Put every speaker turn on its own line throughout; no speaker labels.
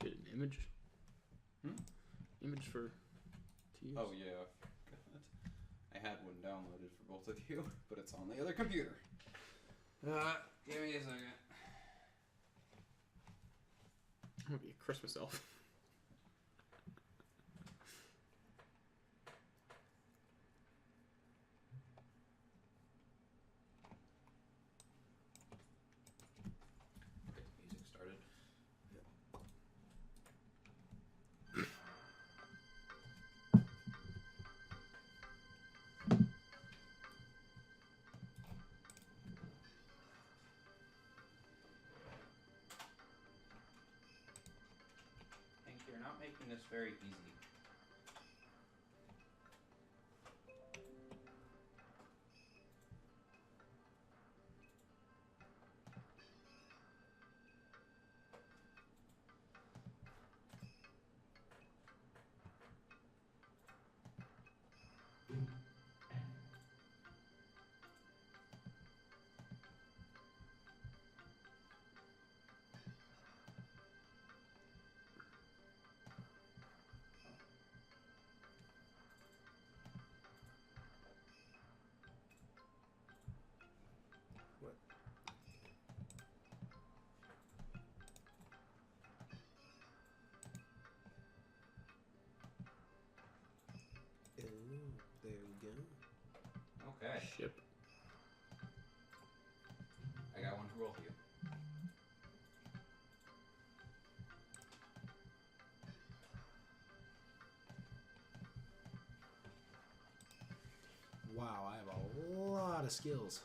should get an image. Image for to use.
Oh yeah, I had one downloaded for both of you, but it's on the other computer. Give me a second.
I'm gonna be a Christmas elf.
Okay, music started. Hank, you're not making this very easy.
What? Oh, there we go.
Okay.
Ship.
I got one for both of you.
Wow, I have a lot of skills.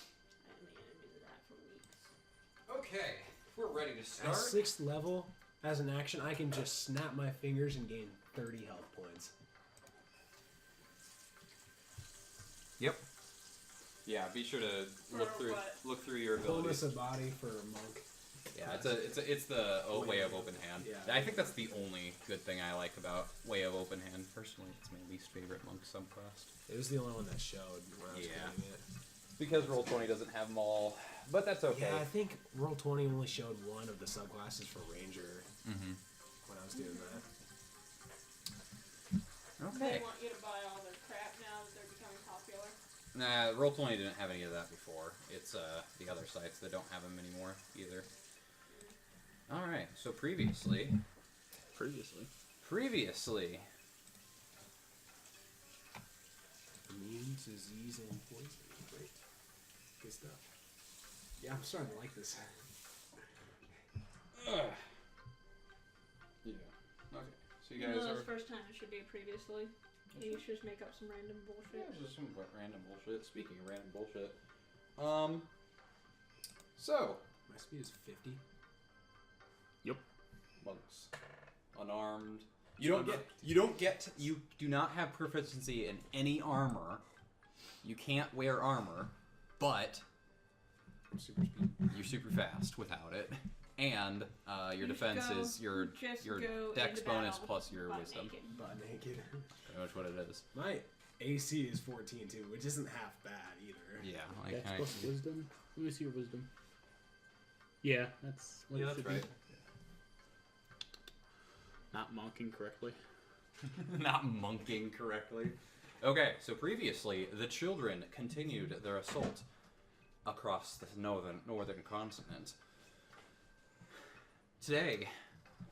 I mean, I do that for weeks.
Okay, we're ready to
At
start.
6th level, as an action, I can just snap my fingers and gain 30 health points.
Yep. Yeah, be sure to look through your
Fullness
abilities.
of body for a monk.
Yeah, it's the way of open hand.
Yeah.
I think that's the only good thing I like about way of open hand. Personally, it's my least favorite monk subclass.
It was the only one that showed when I was
Yeah.
playing it.
Because Roll20 doesn't have them all, but that's okay.
Yeah, I think Roll20 only showed one of the subclasses for Ranger when I was doing that.
They want you to buy all their crap now that they're becoming popular.
Nah, Roll20 didn't have any of that before. It's the other sites that don't have them anymore either. Alright, so previously... Previously...
Immune, disease, and poison. Great. Good stuff. Yeah, I'm starting to like this.
Ugh. Yeah. Okay. So you
Even
guys
though it's
are...
first time, it should be previously. You should just make up some random bullshit.
Yeah, just some random bullshit. Speaking of random bullshit. So...
My speed is 50.
Yep.
Monks. Unarmed. You do not have proficiency in any armor. You can't wear armor, but
I'm super speed.
you're super fast without it. And your defense is your dex bonus plus your wisdom.
Naked.
Butt naked.
Pretty much what it is.
My AC is 14 too, which isn't half bad either.
Yeah. Like,
Dex plus wisdom. Let me see your wisdom. Yeah, that's what it should be. Not monking correctly.
Not monking correctly. Okay, so previously, the children continued their assault across the northern continent. Today,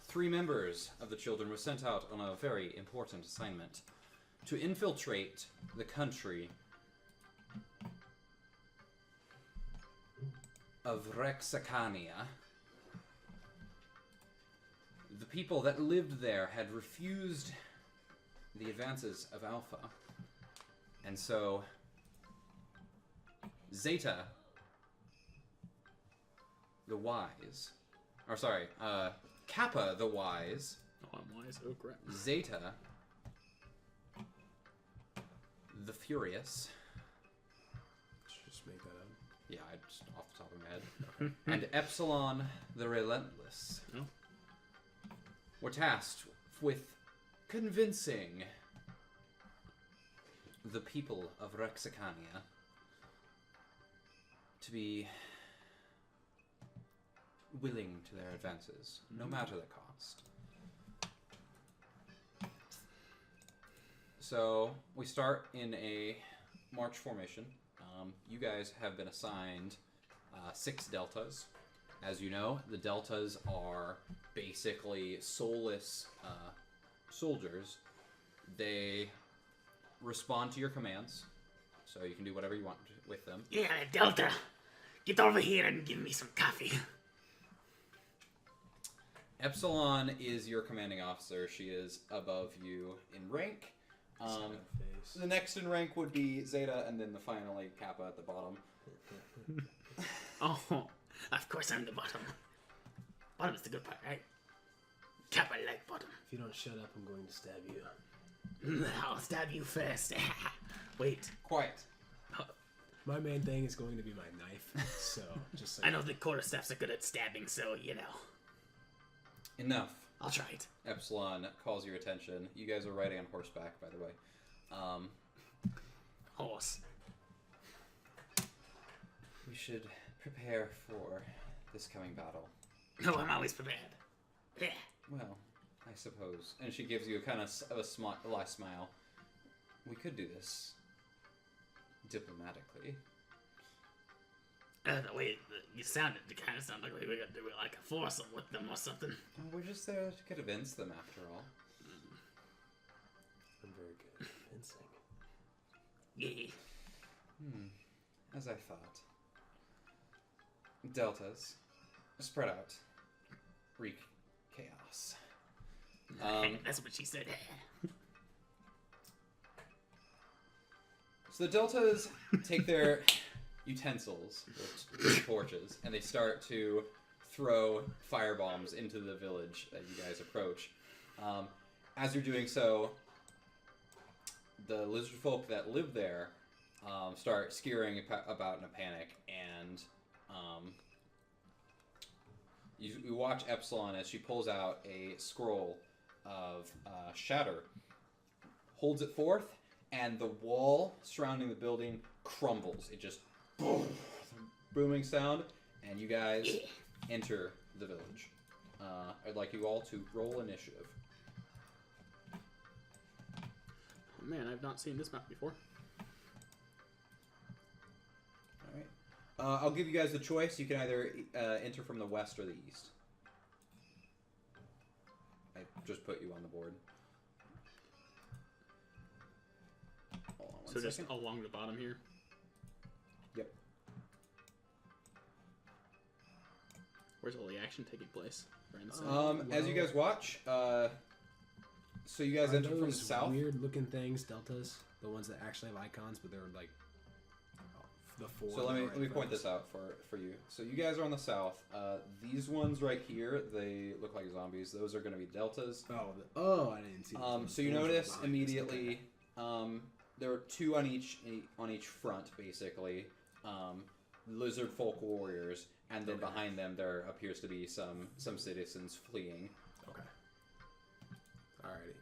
3 members of the children were sent out on a very important assignment to infiltrate the country of Rexacania. The people that lived there had refused the advances of Alpha. And so, Zeta, the Wise, Kappa, the Wise,
Oh, I'm wise. Oh, crap.
Zeta, the Furious.
Just make that up.
Yeah, I just off the the top of my head. And Epsilon the Relentless
Oh.
were tasked with convincing the people of Rexicania to be willing to their advances, no matter the cost. So we start in a march formation. You guys have been assigned 6 deltas. As you know, the deltas are basically soulless soldiers. They respond to your commands, so you can do whatever you want with them.
Yeah, Delta, get over here and give me some coffee.
Epsilon is your commanding officer. She is above you in rank. The next in rank would be Zeta, and then finally Kappa at the bottom.
Oh,
Of course I'm the bottom. Bottom is the good part, right? Kappa like bottom.
If you don't shut up, I'm going to stab you.
I'll stab you first. Wait,
Quiet.
My main thing is going to be my knife, so just so
I know the quarterstaffs are good at stabbing, so, you know,
Enough.
I'll try it.
Epsilon calls your attention. You guys are riding on horseback, by the way.
Horse.
We should prepare for this coming battle.
No, I'm always prepared. Yeah.
Well, I suppose. And she gives you a kind of a sly smile. We could do this diplomatically.
The way you sounded, it kind of sounded like we were going to do like a foursome with them or something.
We're just there to convince them, after all.
I'm very good at fencing.
Yeah.
As I thought. Deltas. Spread out. Wreak chaos.
That's what she said.
So the Deltas take their utensils, their torches, and they start to throw firebombs into the village that you guys approach. As you're doing so, the lizard folk that live there start skiering about in a panic, and you watch Epsilon as she pulls out a scroll of shatter, holds it forth, and the wall surrounding the building crumbles. It just boom, booming sound, and you guys enter the village. I'd like you all to roll initiative.
oh man, I've not seen this map before.
All right. I'll give you guys the choice. You can either enter from the west or the east. I just put you on the board. Hold on one
So just
second.
along the bottom here.
Yep.
Where's all the action taking place? Friends.
As you guys watch, so you guys
Are
enter from the
those
south.
weird-looking things, deltas, the ones that actually have icons, but they're like the four.
So let me
right
point
friends.
this out for you. So you guys are on the south. These ones right here, they look like zombies. Those are going to be deltas.
Oh, I didn't see. those.
So you
Those are
notice
behind us.
immediately.
Okay.
There are 2 on each front, basically. Lizard folk warriors, and then
Okay.
behind them there appears to be some citizens fleeing.
Okay. Alrighty.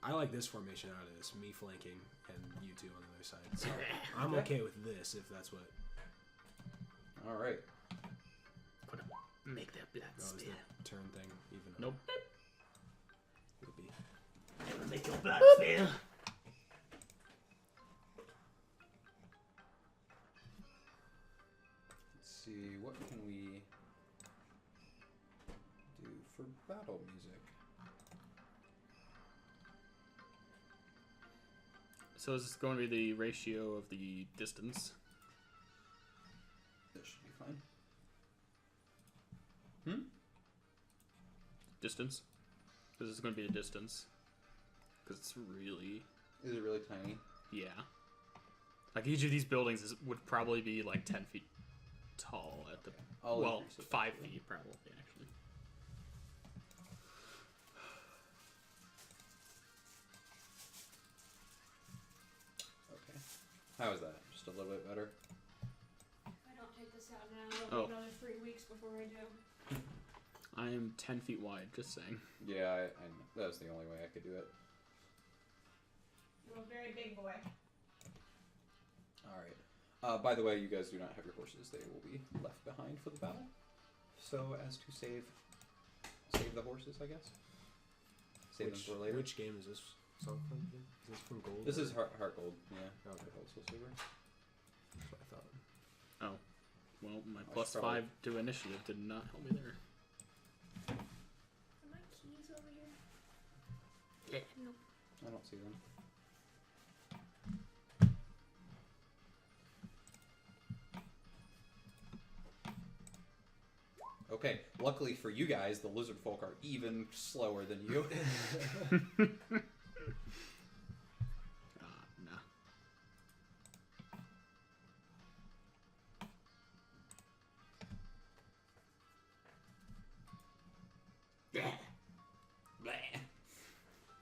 I like this formation out of this, me flanking and you two on the other side. So I'm okay with this if that's what.
All right.
Gonna make their blood
Oh, is
spill.
the turn thing even?
Nope.
Would be.
Gonna make your blood spill.
Let's see, what can we do for battle music?
So is this going to be the ratio of the distance?
That should be fine.
Distance? This is going to be the distance. Because it's really...
Is it really tiny?
Yeah. Like each of these buildings would probably be like 10 feet tall at the...
I'll
well,
increase it
5
probably.
feet probably, actually.
Okay. How is that? Just a little bit better?
I don't this out now.
Oh.
It'll be another 3 weeks before I do.
I am 10 feet wide, just saying.
Yeah, that was the only way I could do it.
You're a very big boy.
All right. By the way, you guys do not have your horses. They will be left behind for the battle. So as to save the horses, I guess. Save them for later.
Which game is this song from? Is this from Gold?
This is Heart Gold. Yeah.
Okay.
Gold Soul Silver.
That's what I thought.
Oh. Well, my
I
plus
should probably-
5 to initiative did not help me there.
Are my keys over here?
Yeah.
No.
I don't see them. Okay, luckily for you guys, the lizard folk are even slower than you.
Nah.
Yeah.
Blah.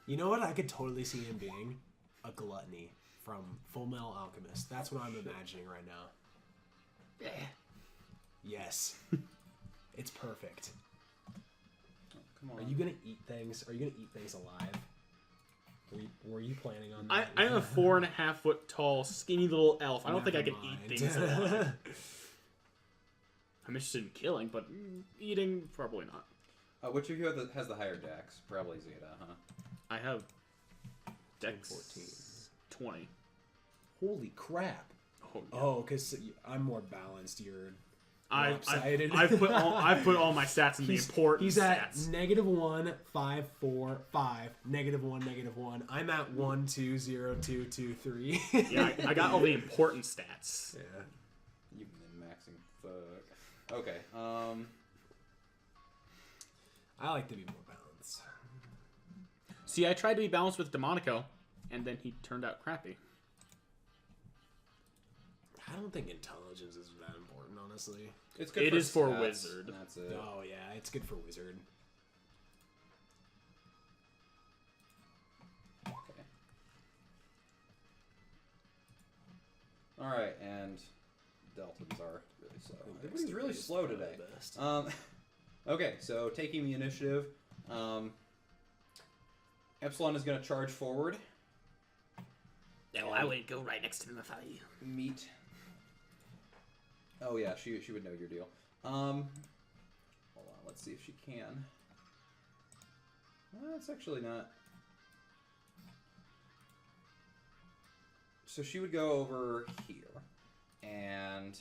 You know what I could totally see him being? A gluttony from Full Metal Alchemist. That's what I'm imagining right now.
Yeah.
Yes. It's perfect.
Oh, come on.
Are you gonna eat things? Are you gonna eat things alive? Were you planning on that?
I'm a 4.5 foot tall, skinny little elf. I don't think I
Never
can eat
mind.
things alive. I'm interested in killing, but eating, probably not.
Which of you has the higher dex? Probably Zeta, huh?
I have Dex
14.
20.
Holy crap!
Oh, yeah.
Oh, because I'm more balanced. You're
I've
lopsided.
put all my stats in the important
He's at
stats.
-1, 5, 4, 5, -1, -1. I'm at 1, 2, 0, 2, 2, 3.
Yeah, I got all the important stats.
Yeah.
You've been maxing. Fuck. Okay.
I like to be more balanced.
See, I tried to be balanced with Demonico, and then he turned out crappy.
I don't think intelligence is that important, honestly.
It's good
It is for
stats,
wizard.
and that's it.
Oh yeah, it's good for wizard.
Okay. All right, and Deltans are really slow. Everybody's really slow today. Okay, so taking the initiative, Epsilon is going to charge forward.
Yeah, well, I would go right next to them if I were you.
Meet. Oh yeah, she would know your deal. Hold on, let's see if she can. It's actually not. So she would go over here, and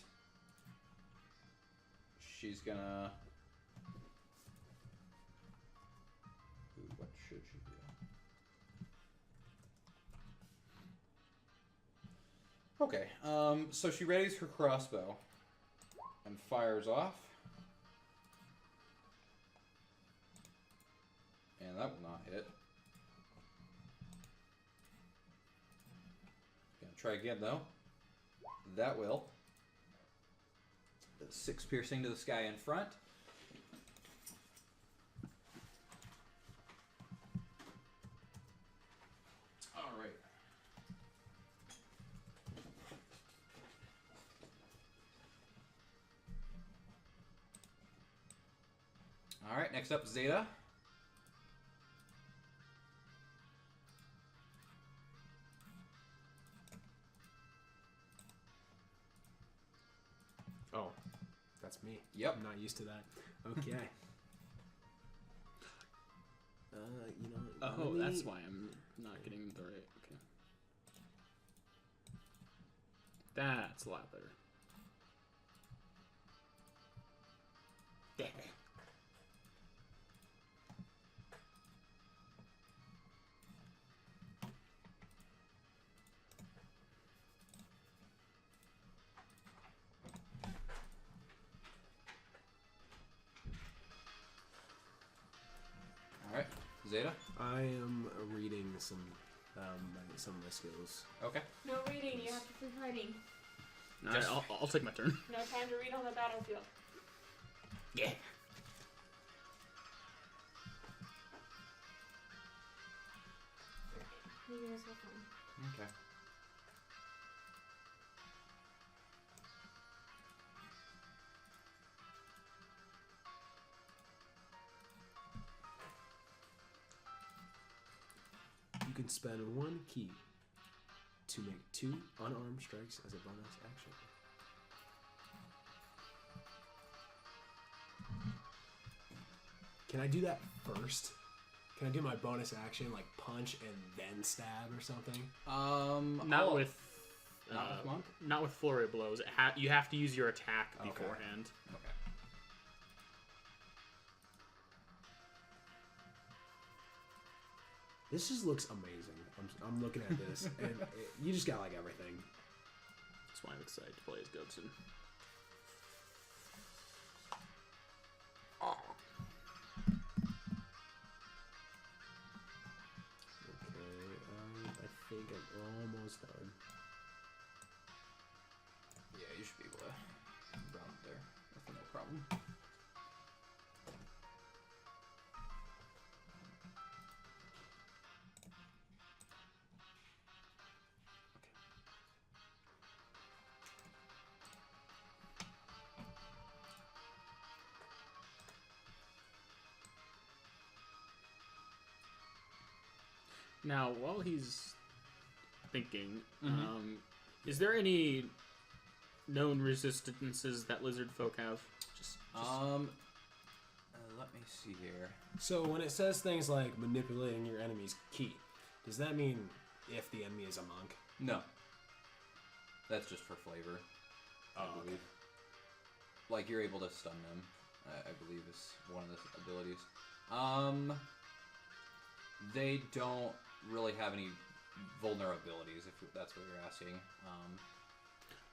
she's gonna. Ooh, what should she do? Okay, so she readies her crossbow and fires off. And that will not hit. Gonna try again though. That will. 6 piercing to the sky in front. Alright. Alright, next up, Zeta.
Oh, that's me.
Yep.
I'm not used to that. Okay. You know.
Oh,
let me-
that's why I'm not getting the right. Okay. That's a lot better.
Yeah.
Alright, Zeta.
I am reading some of my skills.
Okay.
No reading, you have to free hiding.
All right, I'll take my turn.
No time to read on the battlefield.
Yeah.
You guys have fun.
Okay.
can spend 1 key to make 2 unarmed strikes as a bonus action. Can I do that first? Can I do my bonus action, like punch and then stab or something?
Not with
Monk?
not with flurry of blows. You have to use your attack
Okay.
beforehand.
Okay.
This just looks amazing. I'm looking at this, and you just got like everything.
That's why I'm excited to play as Goatson.
Okay, I think I'm almost done.
Yeah, you should be able to round it there with no problem.
Now, while he's thinking,
Mm-hmm.
is there any known resistances that lizard folk have? Just
Let me see here.
So when it says things like manipulating your enemy's ki, does that mean if the enemy is a monk?
No. That's just for flavor, I
Oh,
believe. Like, you're able to stun them, I believe is one of the abilities. They don't really have any vulnerabilities, if that's what you're asking.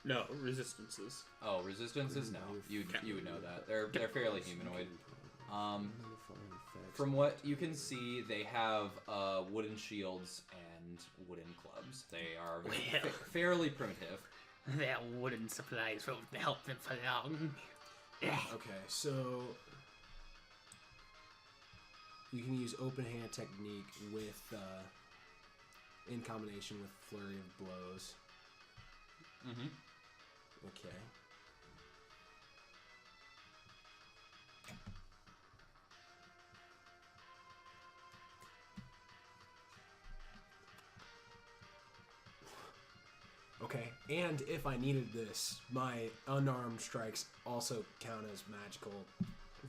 no resistances.
Oh, resistances? No. You would know that. They're fairly humanoid. From what you can see, they have wooden shields and wooden clubs. They are
Well.
fairly primitive.
Their wooden supplies won't help them for long.
Okay, so you can use open hand technique with in combination with flurry of blows.
Mm-hmm.
Okay. Okay, and if I needed this, my unarmed strikes also count as magical.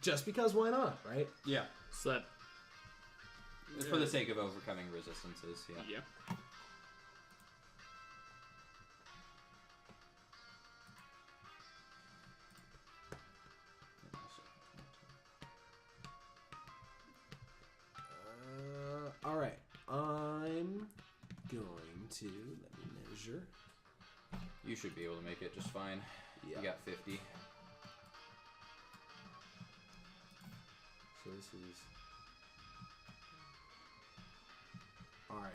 Just because, why not, right?
Yeah.
So that
It's for the sake of overcoming resistances, yeah.
yeah.
All right. I'm going to let me measure.
You should be able to make it just fine.
Yeah.
You got 50.
So this is all right.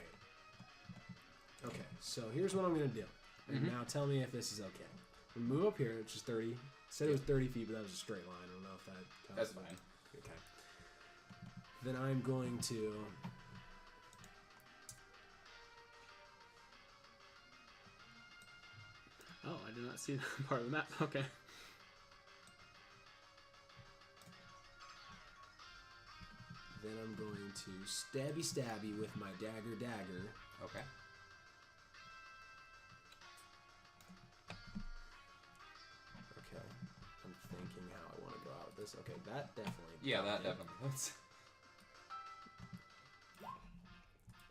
Okay. So here's what I'm gonna do. And
Mhm.
now tell me if this is okay. We move up here, which is 30. Said it was 30 feet, but that was a straight line. I don't know if that counts.
That's fine.
Okay. Then I'm going to.
Oh, I did not see that part of the map. Okay.
Then I'm going to stabby with my dagger.
Okay.
Okay. I'm thinking how I want to go out with this. Okay, that definitely.
Yeah, that definitely hits.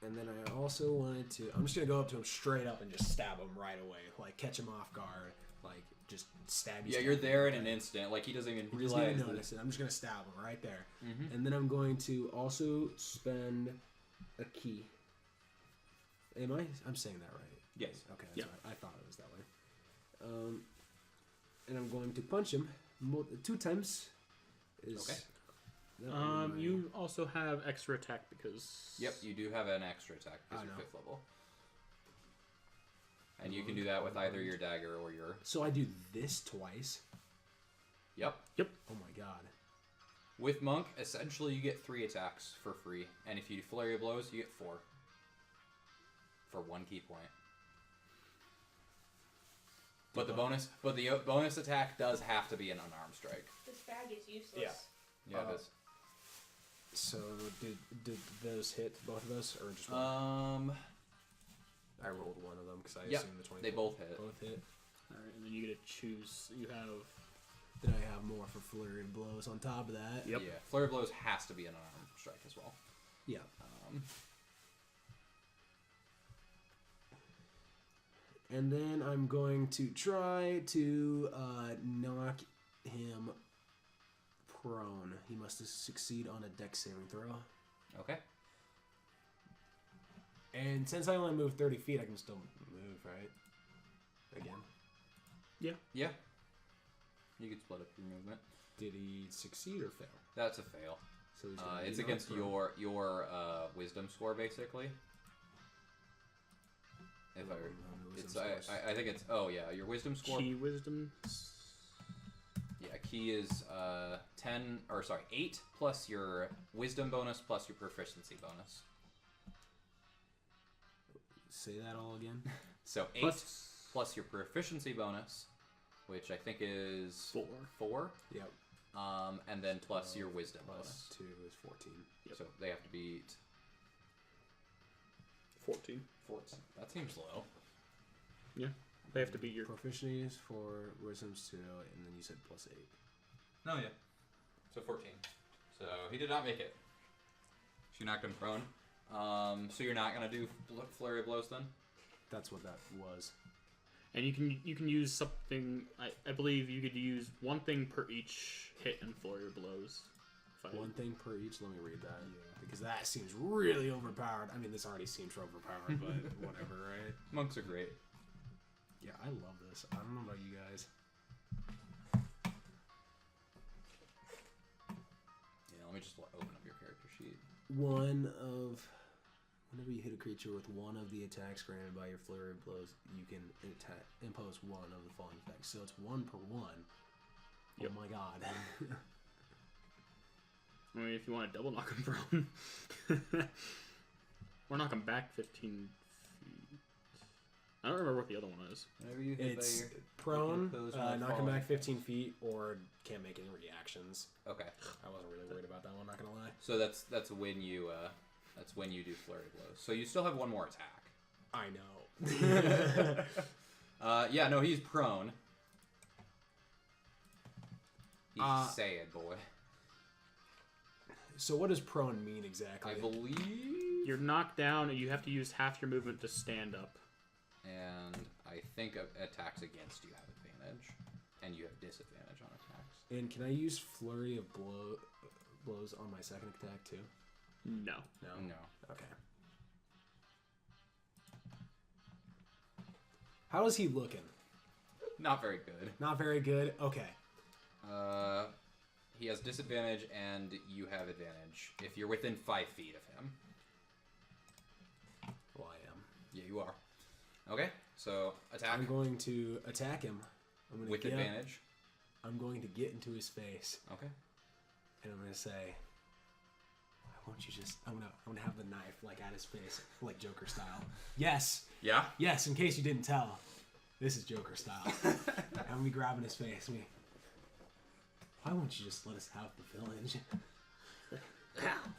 And then I also wanted to. I'm just gonna go up to him straight up and just stab him right away, like catch him off guard, like just stab.
Yeah, you're there in an instant. Like, he doesn't even
He doesn't
realize
even
that-
notice it. I'm just gonna stab him right there,
Mhm.
and then I'm going to also spend a key. Am I? I'm saying that right?
Yes.
Okay. That's
Yeah.
right. I thought it was that way. And I'm going to punch him 2 times.
Okay.
that one my-
You also have extra attack because.
Yep, you do have an extra attack because
I
you're
know.
5th level. And you can do that with either your dagger or your...
So I do this twice.
Yep.
Oh my god.
With Monk, essentially you get 3 attacks for free. And if you flurry of blows, you get 4. For 1 key point. But the bonus attack does have to be an unarmed strike.
This bag is useless.
Yeah, it is.
So did those hit both of us or just one? I rolled one of them because I
Yep,
assumed the 20.
they both hit.
Both hit.
All right, and then you get to choose. You have.
Then I have more for flurry of blows on top of that.
Yep.
Yeah, flurry of blows has to be an unarmed strike as well.
Yeah. And then I'm going to try to knock him prone. He must succeed on a dex saving throw.
Okay.
And since I only move 30 feet, I can still move, right? Again.
Yeah. You can split up your movement.
Did he succeed or fail?
That's a fail.
So he's gonna be
It's
knocked
against
prone.
your wisdom score, basically. If I, it's I think it's your wisdom score.
Key wisdom.
Yeah, key is 8 plus your wisdom bonus plus your proficiency bonus.
Say that all again.
So 8 plus your proficiency bonus, which I think is 4.
Yep.
And then plus your wisdom
Plus
bonus.
2 is 14.
So they have to beat
14.
14. That seems low.
Yeah. They have to beat your.
Proficiency is 4, wisdom's 2, and then you said plus 8.
No, yeah. So 14. So he did not make it. So you knocked him prone. So you're not gonna do flurry of blows then?
That's what that was.
And you can use something. I believe you could use one thing per each hit and flurry of blows.
One thing per each. Let me read that. Because that seems really overpowered. I mean, this already seems overpowered, but whatever, right?
Monks are great.
Yeah, I love this. I don't know about you guys.
Yeah, let me just open up your character sheet.
Whenever you hit a creature with one of the attacks granted by your flurry of blows, you can impose one of the following effects. So it's 1 per 1.
Yep.
Oh my god.
I mean, if you want to double knock him prone, or knock him back 15 feet. I don't remember what the other one is.
Whenever you hit
It's
by
prone,
impose one of the
knock him
following
back 15 feet, or can't make any reactions.
Okay.
I wasn't really worried about that one, not gonna lie.
So that's when you do flurry of blows. So you still have one more attack.
I know.
Yeah, no, he's prone. He's sad boy.
So what does prone mean exactly?
I believe.
You're knocked down, and you have to use half your movement to stand up.
And I think attacks against you have advantage, and you have disadvantage on attacks.
And can I use flurry of blows on my second attack too?
No.
No.
No.
Okay. How is he looking?
Not very good.
Not very good. Okay.
He has disadvantage, and you have advantage if you're within 5 feet of him.
Well, I am.
Yeah, you are. Okay, so attack
I'm going to attack him. I'm going to
with advantage.
I'm going to get into his face,
Okay.
and I'm going to say, "Why won't you just?" I'm gonna have the knife like at his face, like Joker style. Yes.
Yeah.
Yes. In case you didn't tell, this is Joker style. I'm gonna be grabbing his face. Why won't you just let us have the village?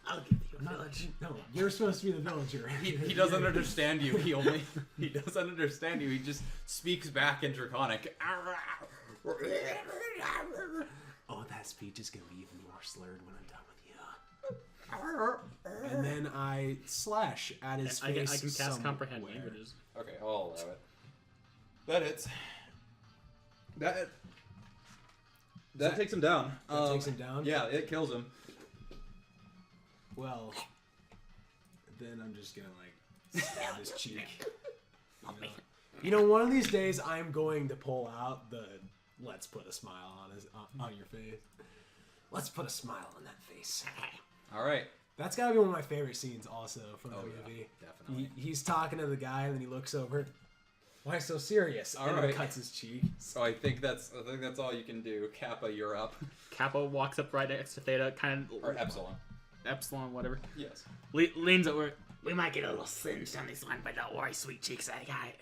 I'll give you a village.
No, you're supposed to be the villager.
He doesn't understand you. He doesn't understand you. He just speaks back in Draconic.
Oh, that speech is gonna be even more slurred when I'm done with you. And then I slash at his
I
face.
can cast comprehend
somewhere.
languages.
Okay, I'll allow it. That hits. That takes him down.
That takes him down?
Yeah, it kills him.
Well, then I'm just gonna like stab his cheek. You know, one of these days I'm going to pull out the "Let's put a smile on your face." Let's put a smile on that face.
All right.
That's gotta be one of my favorite scenes, also from the
Oh, yeah,
movie.
definitely.
He's talking to the guy, and then he looks over. Why so serious?
All
and then
right.
cuts his cheek.
So I think that's all you can do. Kappa, you're up.
Kappa walks up right next to Theta, kind of
Or Epsilon.
Epsilon, whatever.
Yes.
Leans over.
We might get a little singed on this one, but don't worry, sweet cheeks, I got it.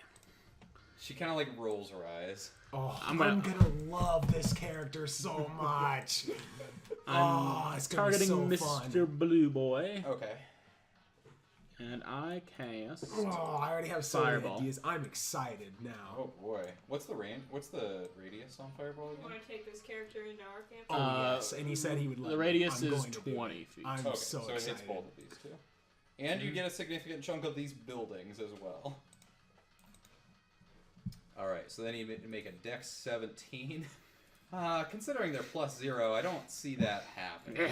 She kind of like rolls her eyes.
Oh,
I'm
I'm
gonna-
gonna love this character so much. It's gonna be
Targeting
so
Mr.
fun.
Blue Boy,
Okay.
and I cast.
Oh, I already have so
Fireball.
many ideas. I'm excited now.
Oh boy. What's the range? What's the radius on Fireball
You
again?
want to take this character into our camp?
Oh, yes, and he said he would let
The
me.
radius
I'm
is
going to do it.
20 feet.
I'm
Okay,
so
so it
excited.
hits both of these two. And you get a significant chunk of these buildings as well. Alright, so then you make a Dex 17. Considering they're +0, I don't see that happening.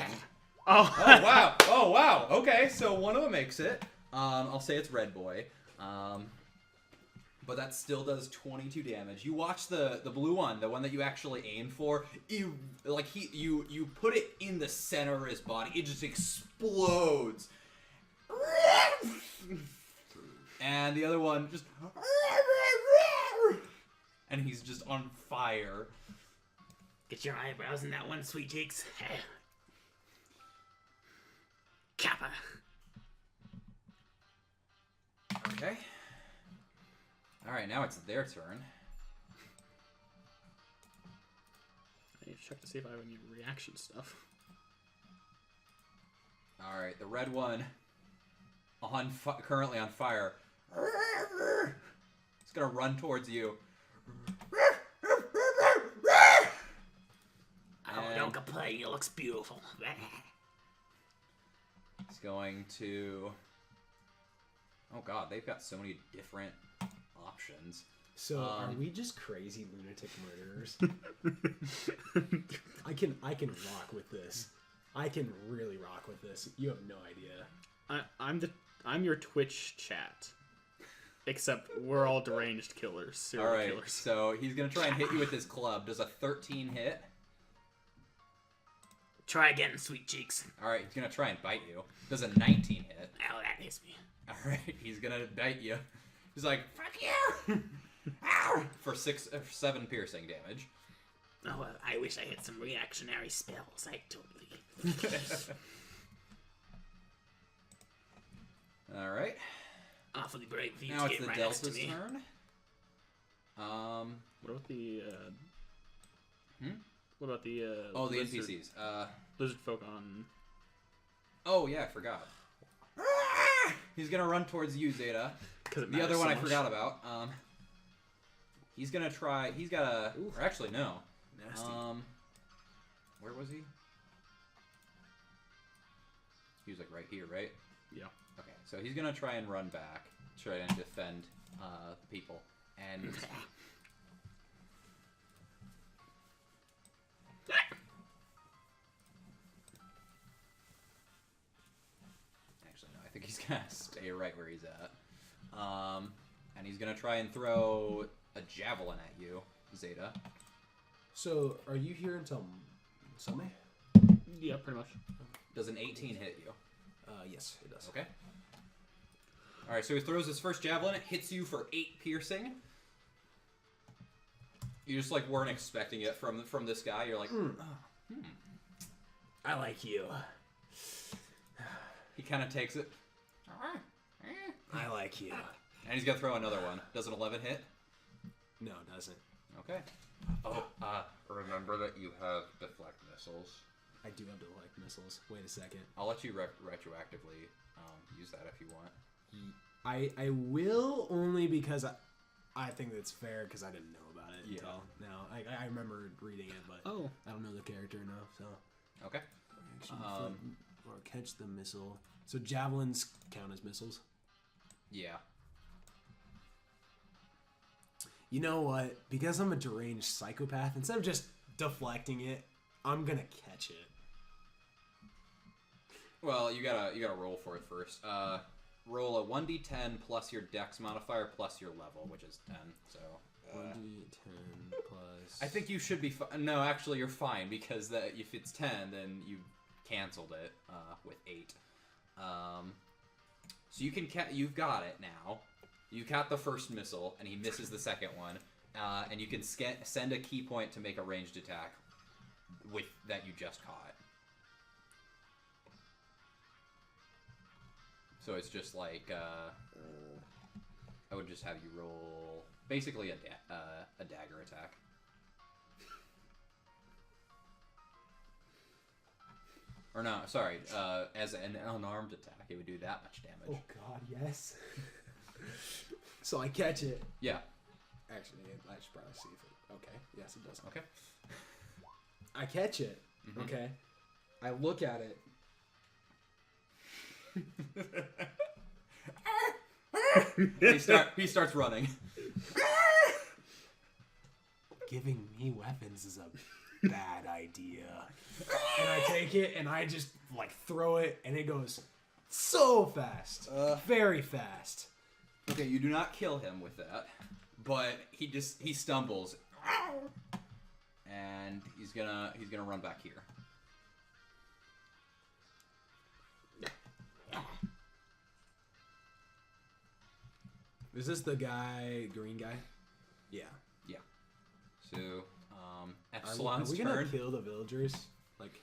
Oh,
Oh wow! Oh wow! Okay, so one of them makes it. I'll say it's Red Boy. But that still does 22 damage. You watch the blue one, the one that you actually aimed for. You put it in the center of his body. It just explodes. And the other one just, and he's just on fire.
Get your eyebrows in that one, sweet cheeks. Kappa.
Okay. All right, now it's their turn.
I need to check to see if I have any reaction stuff.
All right, the red one, currently on fire. It's gonna run towards you.
Oh,
And
don't complain. It looks beautiful.
He's going to. Oh god, they've got so many different options.
So are we just crazy lunatic murderers? I can rock with this. I can really rock with this. You have no idea.
I'm your Twitch chat, except we're all deranged killers, serial
All right,
killers.
so he's gonna try and hit you with his club. Does a 13 hit?
Try again, sweet cheeks.
All right, he's gonna try and bite you. Does a 19 hit?
Oh, that hits me.
All right, he's gonna bite you. He's like, "Fuck you!" Ow! For 7 piercing damage.
Oh, well, I wish I had some reactionary spells. I totally.
All right.
Awfully brave of you
Now
to
it's
get
the
right next to
Delta's
me.
turn.
What about the?
Hmm?
What about the?
Oh, the
lizard,
NPCs.
Lizard folk on.
Oh yeah, I forgot. He's gonna run towards you, Zeta.
Because
The other one I forgot about. He's gonna try. He's got a. Or actually, no.
Nasty.
Where was he? He was like right here, right?
Yeah.
Okay, so he's gonna try and run back, try and defend the people, and actually no, I think he's gonna stay right where he's at, and he's gonna try and throw a javelin at you, Zeta.
So are you here until Sunday?
Yeah, pretty much.
Does an 18 hit you?
Yes, it does.
Okay. All right, so he throws his first javelin. It hits you for 8 piercing. You just like weren't expecting it from this guy. You're like,
I like you.
He kind of takes it,
I like you.
and he's gonna throw another one. Does an 11 hit?
No, it doesn't.
Okay.
Oh, remember that you have deflect missiles.
I do have deflect missiles. Wait a second.
I'll let you retroactively use that if you want.
I will only because I think that's fair because I didn't know about it
Yeah.
until now. I remember reading it, but
Oh.
I don't know the character enough. So
Okay.
Action, or catch the missile. So javelins count as missiles.
Yeah.
You know what? Because I'm a deranged psychopath, instead of just deflecting it, I'm gonna catch it.
Well, you gotta roll for it first. Roll a 1d10 plus your dex modifier plus your level, which is 10. So
1d10 plus.
I think you should be no, actually you're fine because if it's 10, then you canceled it with 8. So you can you've got it now. You caught the first missile, and he misses the second one, and you can send a key point to make a ranged attack with that you just caught. So it's just like I would just have you roll basically a dagger attack. Or no, sorry. As an unarmed attack, it would do that much damage.
Oh God, yes. So I catch it.
Yeah.
Actually, I should probably see if it. Okay. Yes, it does.
Okay.
I catch it.
Mhm.
Okay. I look at it.
He starts running.
Giving me weapons is a bad idea. And I take it and I just like throw it and it goes so fast. Very fast.
Okay, you do not kill him with that, but he stumbles, and he's gonna run back here.
Is this the guy, green guy? Yeah.
Yeah. So,
Are
Epsilon's
we gonna
turn.
kill the villagers? Like,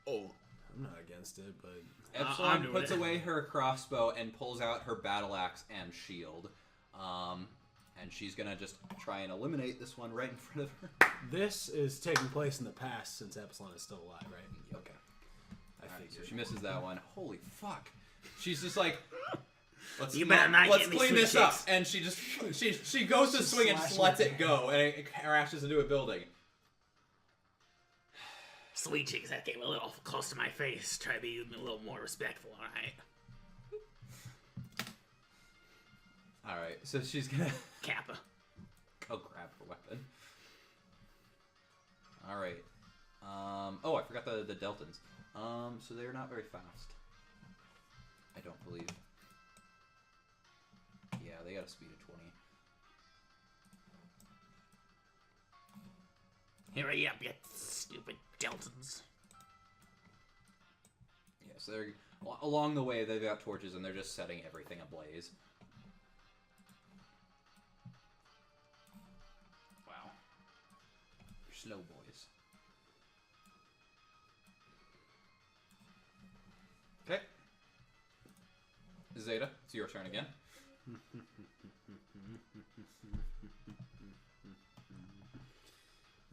Oh.
I'm not against it, but
I'm
Epsilon
doing
puts
it.
away her crossbow and pulls out her battle axe and shield. And she's gonna just try and eliminate this one right in front of her.
this is taking place in the past since Epsilon is still alive, right?
Yep.
Okay. I
Alright, so
figured.
she misses that one. Holy fuck! She's just like, let's
You better not
let's
get me
clean
sweet
this up.
chicks.
And she goes to swing and just lets it go, and it crashes into a building.
Sweet chicks, that came a little close to my face. Try to be a little more respectful, alright?
All right, so she's gonna
Kappa.
go grab her weapon. All right. Oh, I forgot the Deltans. So they're not very fast. I don't believe. Yeah, they got a speed of 20.
Hurry up, you stupid Deltons.
Yeah, so they're along the way. They've got torches and they're just setting everything ablaze. Wow. You're slow boys. Okay. Zeta, it's your turn again.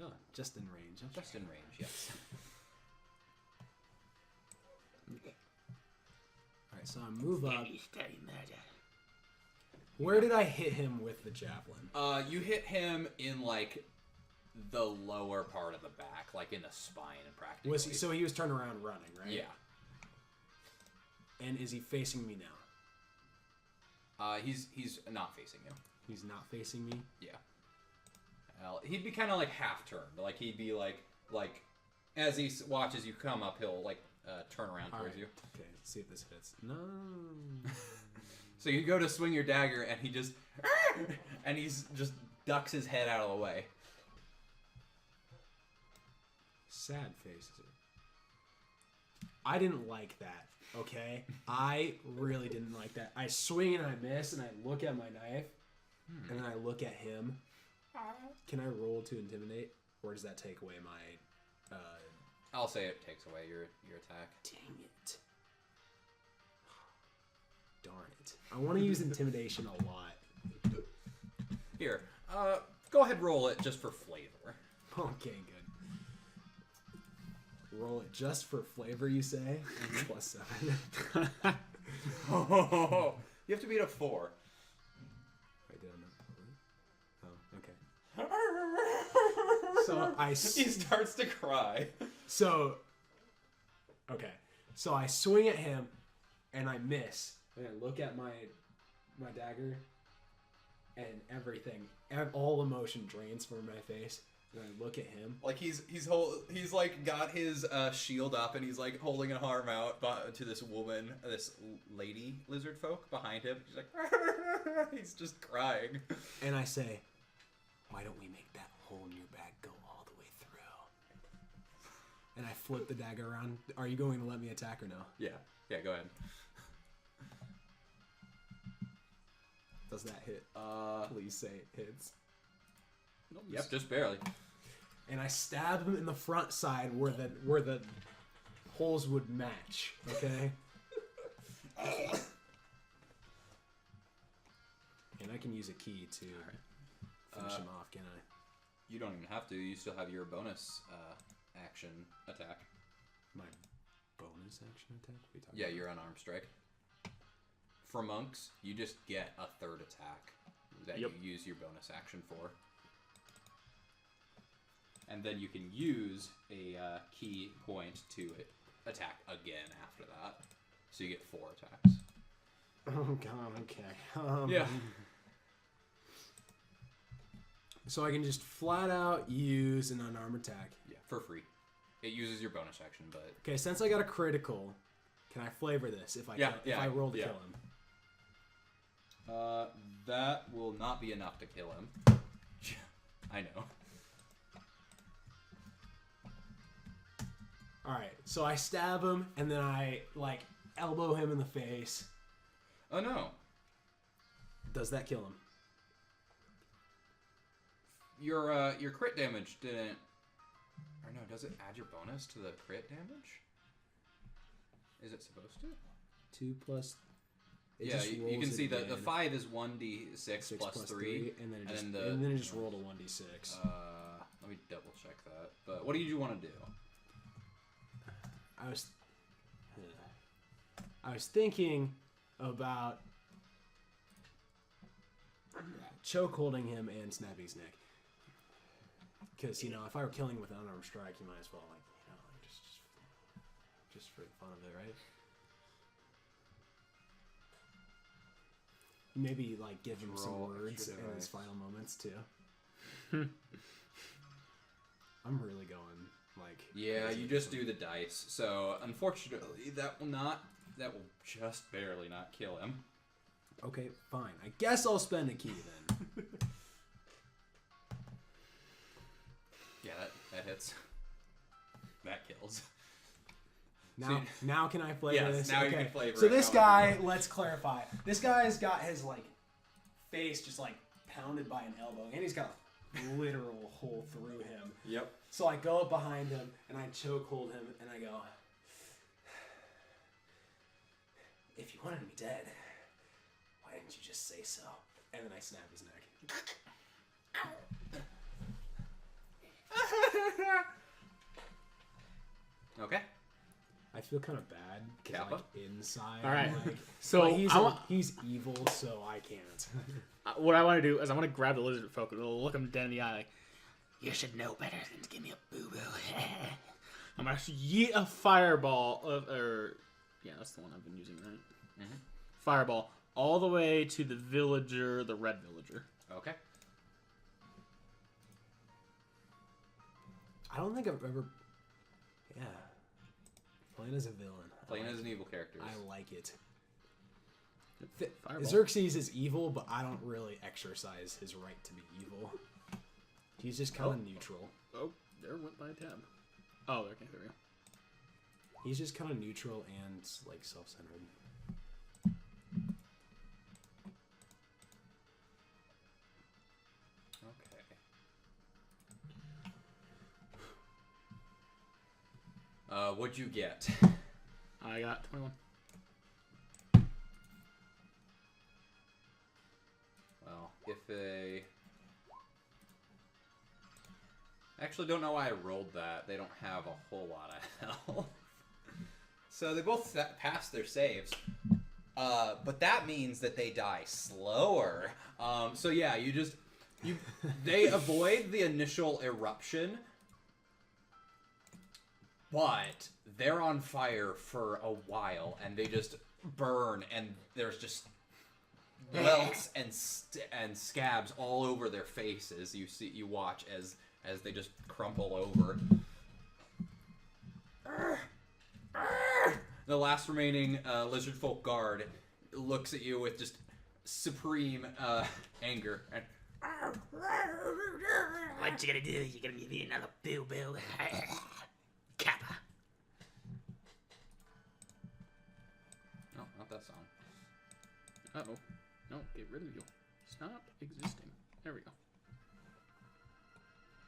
Oh, just in range. Okay.
Just in range, yes.
Alright, so I move up.
Steady, steady murder.
Where did I hit him with the javelin?
You hit him in like the lower part of the back, like in the spine, practically.
Was he, so he was turned around running, right?
Yeah.
And is he facing me now?
He's not facing you.
He's not facing me.
Yeah. He'd be kind of like half turned. Like he'd be like as he watches you come up, he'll like turn around towards
Alright.
you.
Okay, let's see if this hits. No.
So you go to swing your dagger, and he just just ducks his head out of the way.
Sad faces. I didn't like that. Okay, I really didn't like that. I swing and I miss, and I look at my knife, and then I look at him. Can I roll to intimidate, or does that take away my?
I'll say it takes away your attack.
Dang it! Darn it! I want to use intimidation a lot.
Here, go ahead, roll it just for flavor.
Okay, good. Roll it just for flavor, you say? Plus 7.
You have to beat a 4.
I did not. Oh, okay. So I.
He starts to cry.
So. Okay. So I swing at him, and I miss. And I look at my dagger, and everything, all emotion drains from my face. And I look at him.
Like he's like got his shield up, and he's like holding an arm out to this woman, this lady lizard folk behind him. He's like, he's just crying.
And I say, why don't we make that hole in your back go all the way through? And I flip the dagger around. Are you going to let me attack or no?
Yeah, go ahead.
Does that hit? Please say it hits.
Yep, just barely.
And I stab him in the front side where the holes would match. Okay. And I can use a key to finish him off, can I?
You don't even have to. You still have your bonus action attack.
My bonus action attack? What are you talking
Yeah,
about?
your unarmed strike. For monks, you just get a third attack that
Yep.
you use your bonus action for. And then you can use a key point to attack again after that. So you get 4 attacks.
Oh god, okay.
Yeah.
So I can just flat out use an unarmed attack.
Yeah, for free. It uses your bonus action, but...
Okay, since I got a critical, can I flavor this if I if I roll to kill him?
That will not be enough to kill him. I know.
Alright, so I stab him and then I like elbow him in the face.
Oh no.
Does that kill him?
Your crit damage didn't... Or no, does it add your bonus to the crit damage? Is it supposed to?
2 plus. It
Yeah,
just
you
rolls
can
it
see the
again.
5 is 1d6
6
plus 3.
and then it
and
just
then
and then it just rolled a 1d6.
Let me double check that. But what do you want to do?
I was thinking about choke holding him and snapping his neck. Because, you know, if I were killing with an unarmed strike, you might as well, like, you know, like just for the fun of it, right? Maybe, like, give him some
Roll
words
extra
in his
dice.
final moments, too. I'm really going, like...
Yeah,
crazy
you
with
just
them.
do the dice. So, unfortunately, that will just barely not kill him.
Okay, fine. I guess I'll spend a key, then.
Yeah, that hits. That kills.
Now can I flavor
Yes,
this?
now you
Okay.
can flavor
So
it
this
however
guy, let's clarify. This guy's got his like face just like pounded by an elbow, and he's got a literal hole through him.
Yep.
So I go up behind him and I choke hold him and I go, "If you wanted me dead, why didn't you just say so?" And then I snap his neck.
Okay.
I feel kind of bad because
Kappa?
like inside,
All right.
I'm like,
So
but
I
he's evil, so I can't.
what I want to do is I want to grab the lizard folk and look him dead in the eye like,
You should know better than to give me a boo-boo.
I'm going to yeet a fireball, yeah, that's the one I've been using, right?
Mhm.
Fireball all the way to the villager, the red villager.
Okay.
I don't think I've ever. Yeah. Playing as a villain.
Playing as an evil character.
I like it.
Fireball.
Xerxes is evil, but I don't really exercise his right to be evil. He's just kind of neutral.
Oh, there went by a tab. Oh, okay, there we go.
He's just kind of neutral and like self-centered.
Okay. What'd you get?
I got 21.
Well, if a... Actually, don't know why I rolled that. They don't have a whole lot of health. So they both passed their saves. But that means that they die slower. So yeah, they avoid the initial eruption, but they're on fire for a while, and they just burn, and there's just welts and scabs all over their faces. You watch as they just crumple over. The last remaining lizard folk guard looks at you with just supreme anger. And
What you gonna do? You gonna give me another boo-boo? Kappa.
no, not that song.
Uh-oh. No, get rid of you. Stop existing. There we go.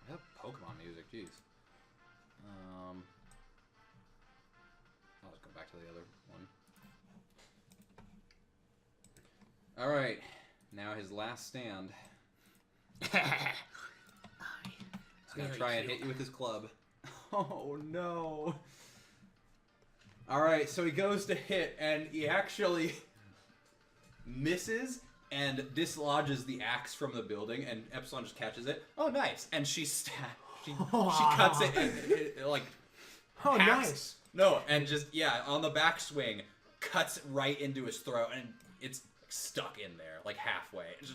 I have Pokemon music, jeez. I'll just go back to the other one. Alright, now his last stand. He's gonna try and hit you with his club. Oh no! All right, so he goes to hit, and he actually misses and dislodges the axe from the building, and Epsilon just catches it. Oh, nice! And she she cuts it, and it like.
Oh,
hacks-
nice.
No, and just on the backswing, cuts right into his throat, and it's stuck in there like halfway. It just,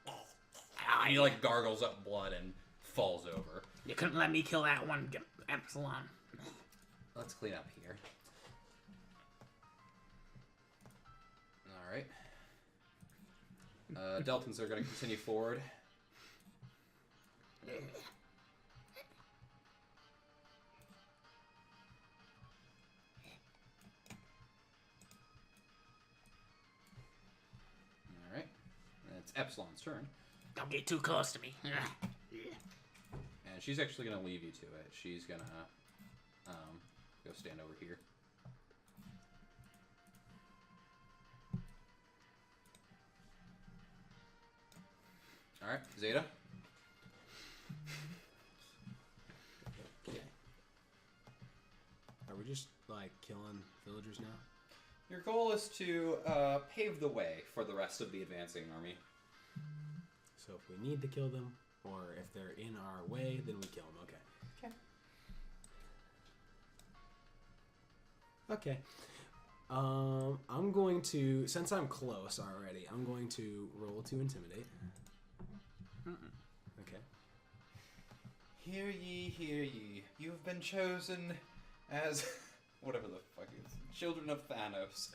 and he like gargles up blood and falls over.
You couldn't let me kill that one, Epsilon.
Let's clean up here. All right. Deltons are going to continue forward. All right. It's Epsilon's turn.
Don't get too close to me.
And she's actually going to leave you to it. She's going to go stand over here. All right, Zeta.
Okay. Are we just like killing villagers now?
Your goal is to pave the way for the rest of the advancing army.
So if we need to kill them, or if they're in our way, then we kill them. Okay. Okay. I'm going to, since I'm close already, I'm going to roll to intimidate. Okay.
Hear ye, hear ye. You have been chosen as whatever the fuck it is. Children of Thanos.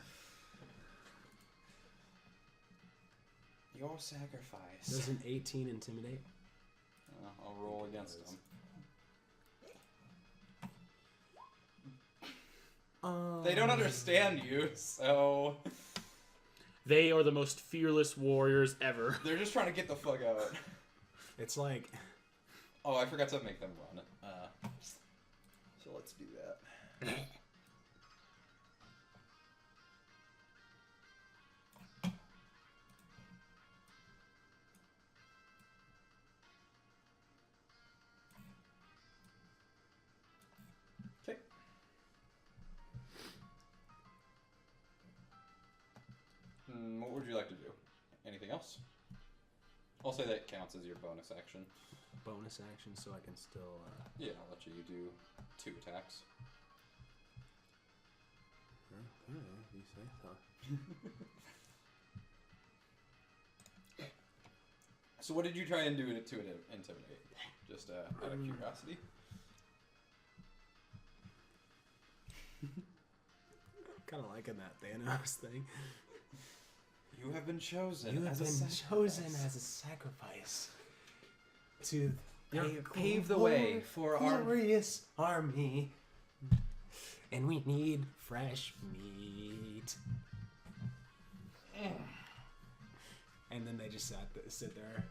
Your sacrifice.
Does an 18 intimidate?
I'll roll against them. They don't understand you, so
They are the most fearless warriors ever.
they're just trying to get the fuck out.
It's like,
Oh, I forgot to make them run. So let's do that. Okay. What would you like to do? Anything else? I'll say that counts as your bonus action.
bonus action, so I can still.
Yeah, I'll let you do 2 attacks.
Okay, you say so.
So what did you try and do to intimidate? Just out of curiosity?
Kind of liking that Thanos thing.
You have been chosen.
You have been chosen as a sacrifice to
pave the way for our
glorious army, and we need fresh meat. And then they just sit there.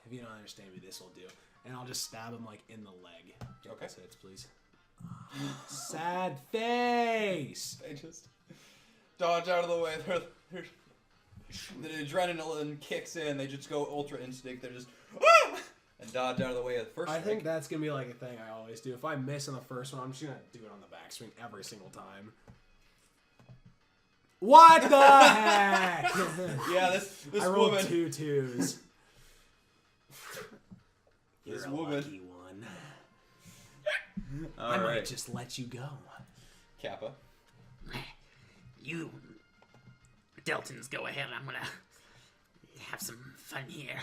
If you don't understand me, this will do. And I'll just stab him like in the leg.
Okay.
Hits, please. Sad face.
They just dodge out of the way. The adrenaline kicks in. They just go ultra instinct. They're just and dodge out of the way of the first.
I
strike.
think that's gonna be like a thing I always do. If I miss on the first one, I'm just gonna do it on the backswing every single time. What the heck?
Yeah, this
I rolled
woman.
2 2s.
This
You're a
woman.
lucky one. I
All
might
right,
just let you go.
Kappa.
You, Deltons, go ahead. I'm gonna have some fun here.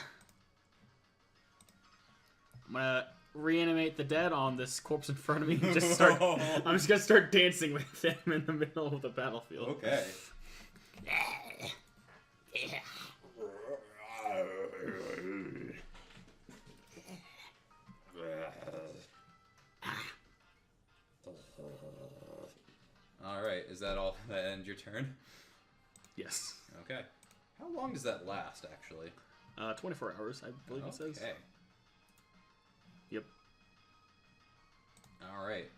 I'm gonna reanimate the dead on this corpse in front of me and just start. I'm just gonna start dancing with them in the middle of the battlefield.
Okay.
Yeah.
All right. Is that all? That end your turn?
Yes.
Okay. How long does that last, actually?
24 hours, I believe it says.
Okay.
Yep.
All right.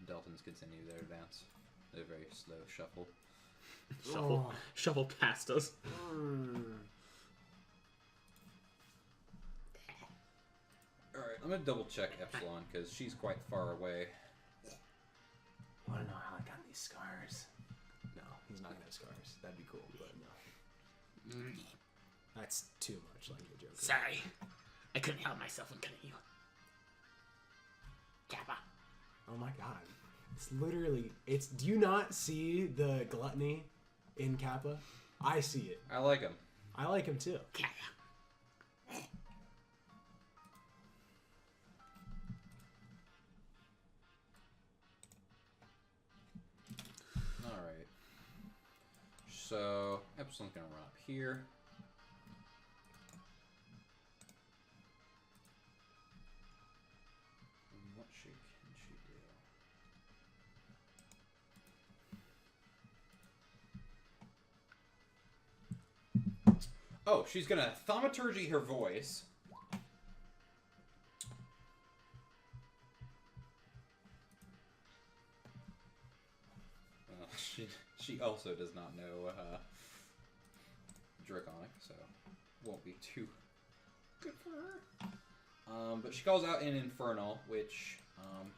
Deltons continue their advance. They're very slow shuffle.
Shuffle past us.
gonna double check Epsilon because she's quite far away.
Want to know how I got these scars? No, he's not gonna have scars. That'd be cool, but no. That's too much like the Joker.
Sorry. I couldn't help myself when killing you. Kappa.
Oh my god. It's literally, do you not see the gluttony in Kappa? I see it.
I like him.
I like him too.
Kappa.
Alright. So, Epsilon's gonna run up here. And what can she do? Oh, she's gonna thaumaturgy her voice. She also does not know Draconic, so won't be too good for her. But she calls out in Infernal, which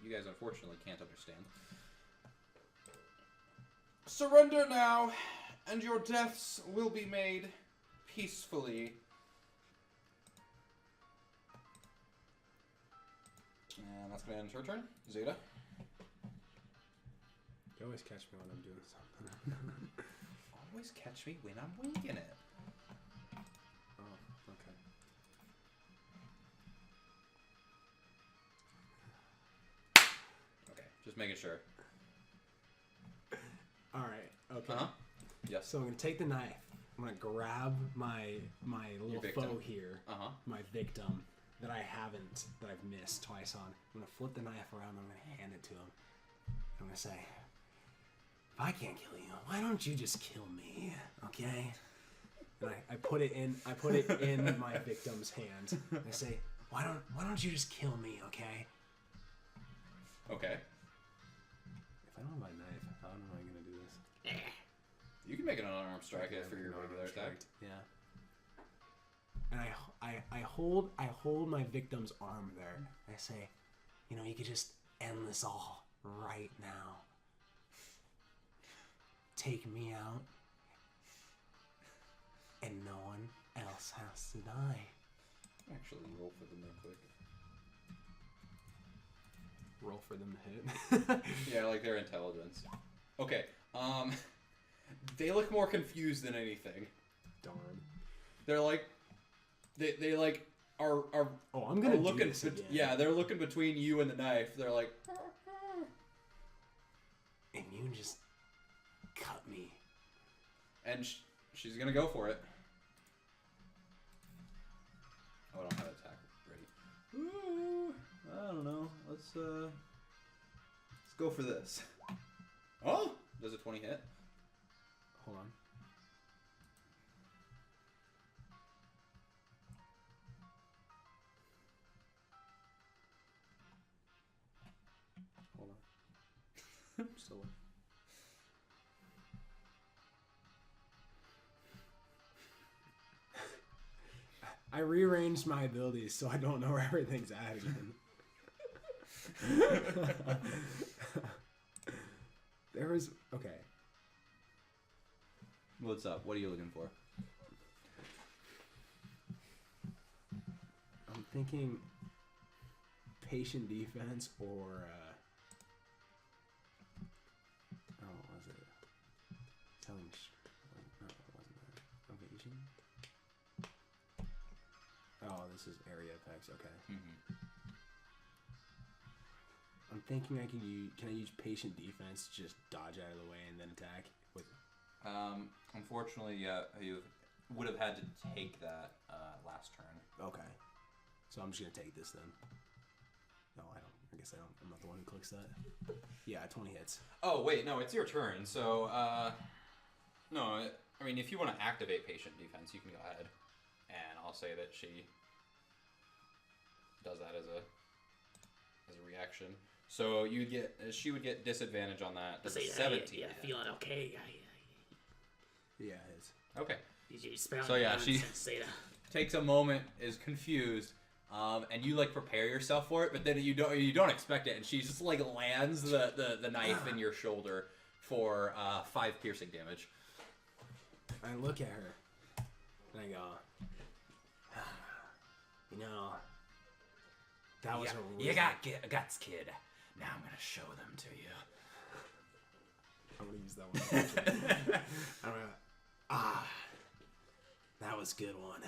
you guys unfortunately can't understand. Surrender now, and your deaths will be made peacefully. And that's going to end her turn. Zeta.
You always catch me when I'm doing something.
Always catch me when I'm winging it.
Oh, okay.
Okay, just making sure.
Alright, okay.
Uh-huh. Yes.
So I'm gonna take the knife. I'm gonna grab my little
victim.
foe here,
Uh-huh.
my victim that I've missed twice on. I'm gonna flip the knife around. I'm gonna hand it to him. I'm gonna say, if I can't kill you, why don't you just kill me? Okay. And I put it in my victim's hand. I say, why don't you just kill me? Okay.
Okay.
If I don't have my knife, how am I gonna do this?
You can make an unarmed strike for your regular attack.
Yeah. And I hold my victim's arm there. I say, you could just end this all right now. Take me out, and no one else has to die.
Actually, roll for them real quick.
Roll for them to hit.
Yeah, like their intelligence. Okay. They look more confused than anything.
Darn.
They're like, they like are
Oh, I'm gonna
looking.
do this again.
Yeah, they're looking between you and the knife. They're like,
And you just cut me.
and she's gonna go for it. Oh, I don't have an attack ready. Ooh, I don't know. Let's go for this. Oh, does a 20 hit?
Hold on. Hold on. Still. I rearranged my abilities so I don't know where everything's at again. There was... Okay.
What's up? What are you looking for?
I'm thinking patient defense or... oh, what was it? Telling... No, it wasn't that. Evasion? Oh, this is area effects. Okay.
Mm-hmm.
I'm thinking I can use... Can I use patient defense to just dodge out of the way and then attack? With...
Unfortunately, you would have had to take that last turn.
Okay. So I'm just going to take this then. No, I don't. I guess I don't. I'm not the one who clicks that. Yeah, 20 hits.
Oh, wait, no, it's your turn. So, no, I mean, if you want to activate patient defense, you can go ahead. And I'll say that she does that as a reaction. So she would get disadvantage on that. Does a 17
Yeah,
hit?
feeling okay.
Yeah, it's...
Okay.
You spell
So, yeah,
nonsense,
she-
Zeta.
Takes a moment, is confused, and you like prepare yourself for it, but then you don't expect it, and she just like lands the knife in your shoulder for 5 piercing damage.
I look at her and I go, you know, that was a really...
You got guts, kid. Now I'm gonna show them to you.
I'm gonna use that one. I'm gonna, that was a good one.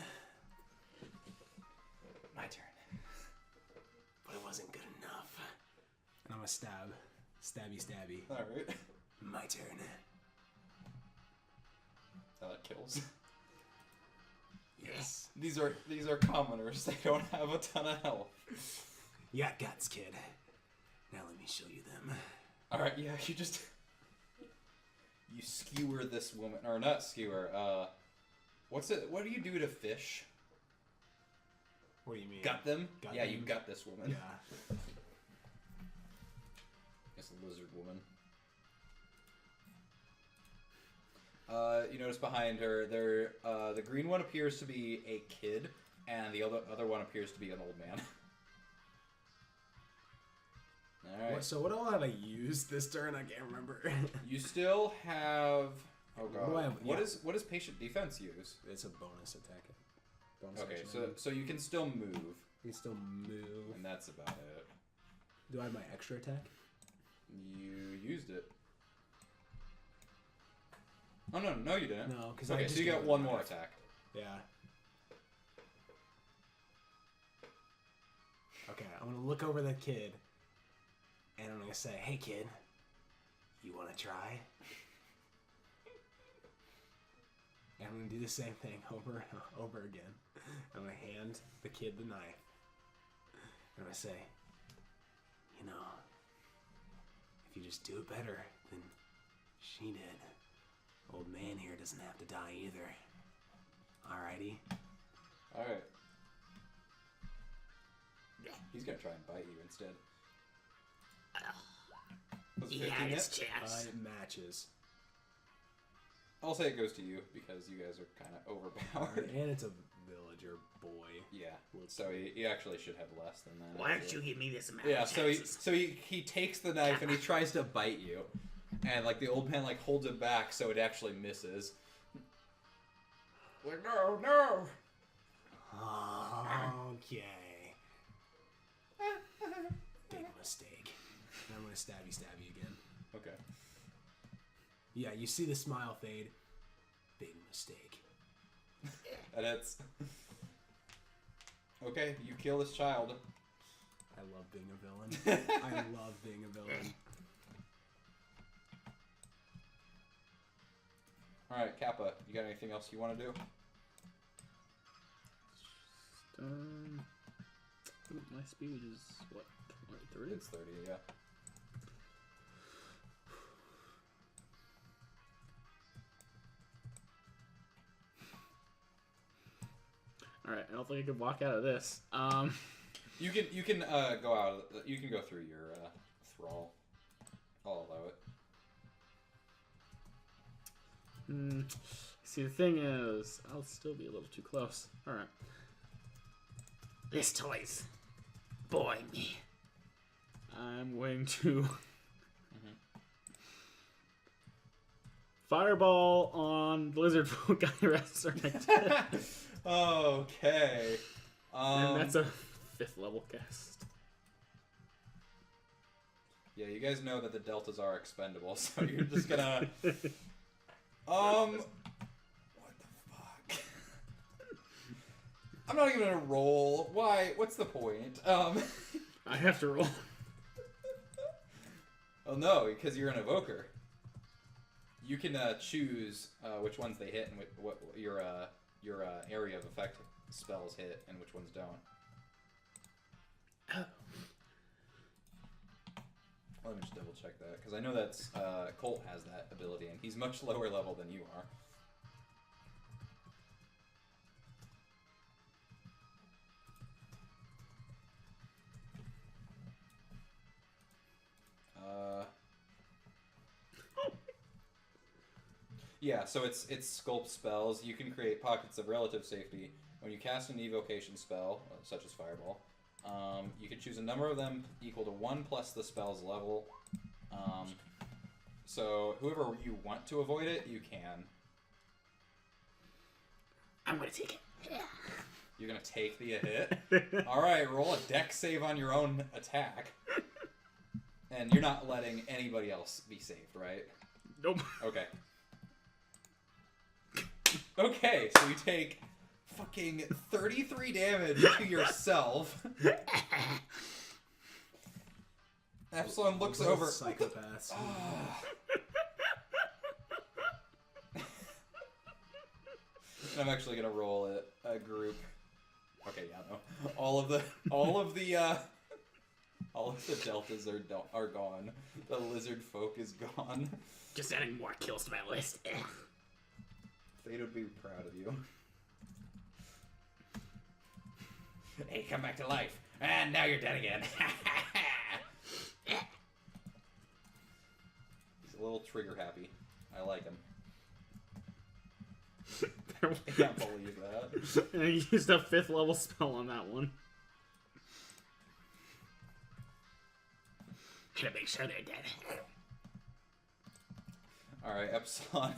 My turn.
But it wasn't good enough. And I'm gonna stabby.
All right.
My turn.
That kills.
Yes.
These are commoners. They don't have a ton of health.
You got guts, kid. Now let me show you them.
All right. Yeah. You skewer this woman, or not skewer. What do you do to fish?
What do you mean?
Gut them?
Gut
yeah,
them?
you gut this woman.
Yeah.
It's a lizard woman. You notice behind her, the green one appears to be a kid, and the other one appears to be an old man. All right.
So what all have I used this turn? I can't remember.
You still have. Oh god.
What do I have?
What
Yeah.
is patient defense use?
It's a bonus attack.
Okay,
action.
so you can still move,
You can still move.
and that's about it.
Do I have my extra attack?
You used it. Oh no, you didn't.
No, because I
Okay,
just
so you
gave
got
it
one
a
more
knife.
attack.
Yeah. Okay, I'm gonna look over the kid, and I'm gonna say, "Hey, kid, you want to try?" And I'm gonna do the same thing over and over again. I'm gonna hand the kid the knife, and I'm gonna say, "You know, if you just do it better than she did, old man here doesn't have to die either. Alrighty?"
All right. He's gonna try and bite you instead. Was it
He
15
had his
hit?
chance.
It matches.
I'll say it goes to you because you guys are kind of overpowered.
And it's a villager boy.
Yeah. So he actually should have less than that.
Why don't
actually.
you give me this amount
Yeah.
of
So
chances?
he takes the knife and he tries to bite you, and like the old man like holds it back so it actually misses. Like no.
Okay. Big mistake. And I'm gonna stabby again.
Okay.
Yeah, you see the smile fade. Big mistake.
And it's okay. You kill this child.
I love being a villain. I love being a villain.
All right, Kappa. You got anything else you want to do?
My speed is what? 23?
It's 30. Yeah.
All right, I don't think I could walk out of this.
You can go out. You can go through your thrall. I'll allow it.
See, the thing is, I'll still be a little too close. All right.
This toy's boy me.
I'm going to fireball on the lizard folk guy resurrected.
Okay.
And that's a 5th level cast.
Yeah, you guys know that the deltas are expendable, so you're just gonna. What the fuck? I'm not even gonna roll. Why? What's the point?
I have to roll.
Oh no, because you're an evoker. You can choose which ones they hit and what your area of effect spells hit and which ones don't. Let me just double check that because I know that's Colt has that ability and he's much lower level than you are. Yeah, so it's sculpt spells. You can create pockets of relative safety. When you cast an evocation spell, such as Fireball, you can choose a number of them equal to 1 plus the spell's level. So whoever you want to avoid it, you can.
I'm gonna take it.
You're gonna take the hit. All right, roll a dex save on your own attack. And you're not letting anybody else be saved, right?
Nope.
Okay. Okay, so you take fucking 33 damage to yourself. Epsilon looks
Those
over.
Psychopaths.
I'm actually gonna roll a group. Okay, yeah, no. All of the deltas are gone. The lizard folk is gone.
Just adding more kills to my list.
Fate would be proud of you.
Hey, come back to life. And now you're dead again.
He's a little trigger happy. I like him. I can't believe that.
And I used a 5th level spell on that one.
Gotta make sure they're dead.
Alright, Epsilon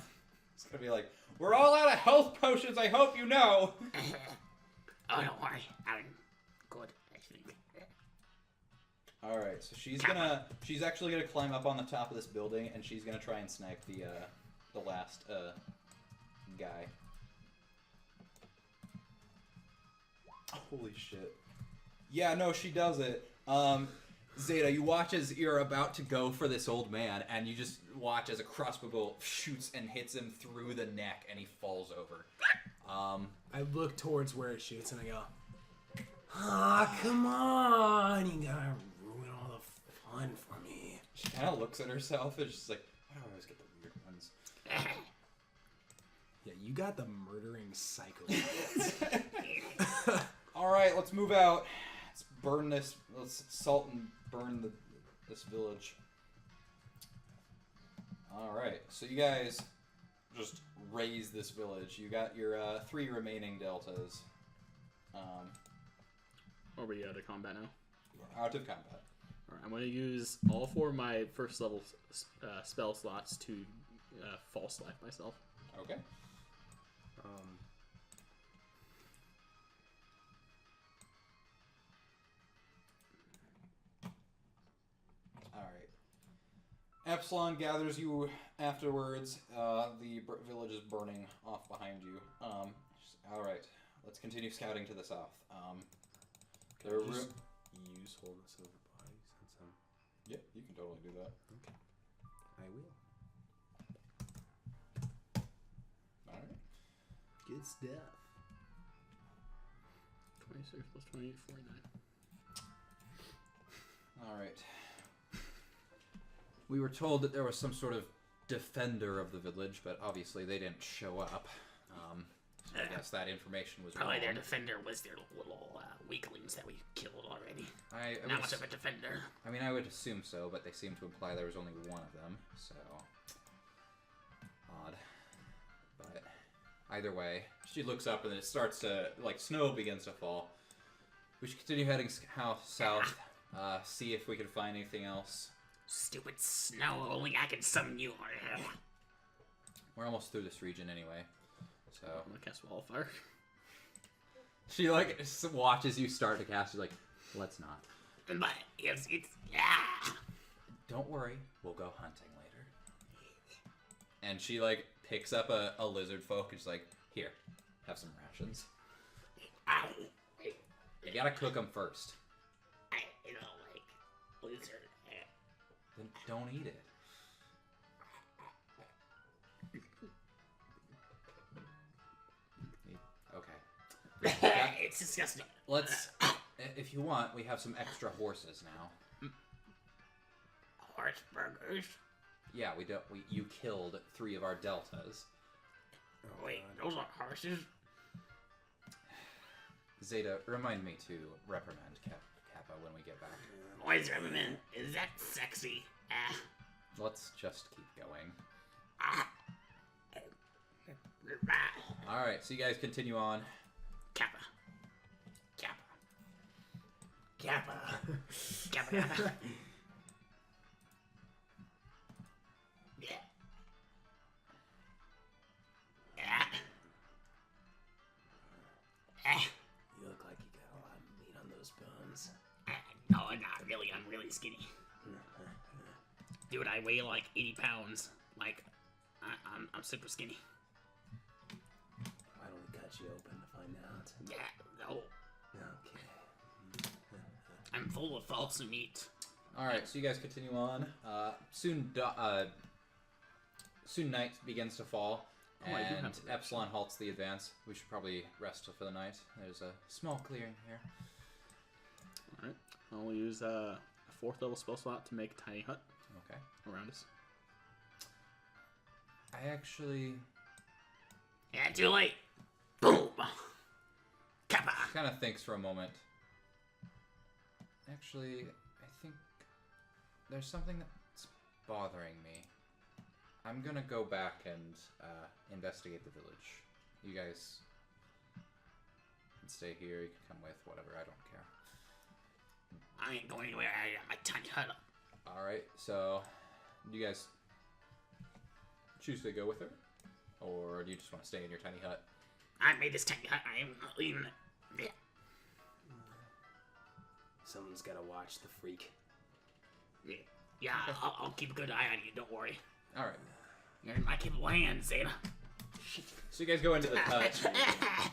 is gonna be like, we're all out of health potions, I hope you know!
Oh, don't worry. I'm good, I think.
Alright, so she's actually gonna climb up on the top of this building and she's gonna try and snipe the last guy. Holy shit. Yeah, no, she does it. Zeta, you watch as you're about to go for this old man, and you just watch as a crossbow bolt shoots and hits him through the neck, and he falls over.
I look towards where it shoots and I go, ah, come on, you gotta ruin all the fun for me.
She kind of looks at herself and she's like, why do I always get the weird ones?
Yeah, you got the murdering psycho.
Alright, let's move out. Let's burn this. Let's salt and burn this village. Alright, so you guys just raise this village. You got your 3 remaining deltas.
Are we out of combat now?
Out of combat.
Alright, I'm going to use all 4 of my first level spell slots to false life myself.
Okay. Alright. Epsilon gathers you afterwards. The village is burning off behind you. Alright. Let's continue scouting to the south.
Can I just use hold the silver body since I'm...
Yeah, you can totally do that.
Okay. I will.
Alright.
Good stuff.
26 plus 28, 49.
Alright. We were told that there was some sort of defender of the village, but obviously they didn't show up. So I guess that information was
Probably
wrong.
their defender was their little weaklings that we killed already.
I
Not
would
much of a defender.
I mean, I would assume so, but they seem to imply there was only one of them, so... Odd. But either way, she looks up and then it starts to, like, snow begins to fall. We should continue heading south, see if we can find anything else.
Stupid snow, only I can summon you.
We're almost through this region anyway, so...
I'm going to cast Wildfire.
She, like, watches you start to cast, she's like, let's not.
But it's yeah.
Don't worry, we'll go hunting later. And she, like, picks up a lizard folk and she's like, here, have some rations. You gotta cook them first.
I don't like lizard.
Then don't eat it. Okay.
It's disgusting.
Let's, if you want, we have some extra horses now.
Horse burgers.
Yeah, you killed 3 of our deltas.
Wait, those aren't horses.
Zeta, remind me to reprimand Kappa when we get back.
Boys, remember, is that sexy?
Let's just keep going. All right, so you guys continue on.
Kappa.
Kappa.
Kappa. Yeah.
You look like you got a lot of meat on those bones.
No, not really. I'm really skinny. Dude, I weigh like 80 pounds. Like, I'm super skinny.
Why don't we cut you open to find out?
Yeah, no.
Okay.
I'm full of false meat.
All right, so you guys continue on. Soon night begins to fall,
Oh, I do
and
have to
Epsilon halts the advance. We should probably rest for the night. There's a small clearing here.
Alright. I'll use a 4th level spell slot to make a tiny hut
Okay.
around us.
I actually
Yeah, too late. Boom. Kappa.
kind of thinks for a moment. Actually, I think there's something that's bothering me. I'm gonna go back and investigate the village. You guys can stay here. You can come with, whatever. I don't care.
I ain't going anywhere. I got my tiny hut up.
All right. So, do you guys choose to go with her, or do you just want to stay in your tiny hut?
I made this tiny hut. I am not leaving it. Yeah.
Someone's gotta watch the freak.
Yeah, I'll keep a good eye on you. Don't worry.
All right.
You're in my capable hands, Zeta.
So you guys go into the hut.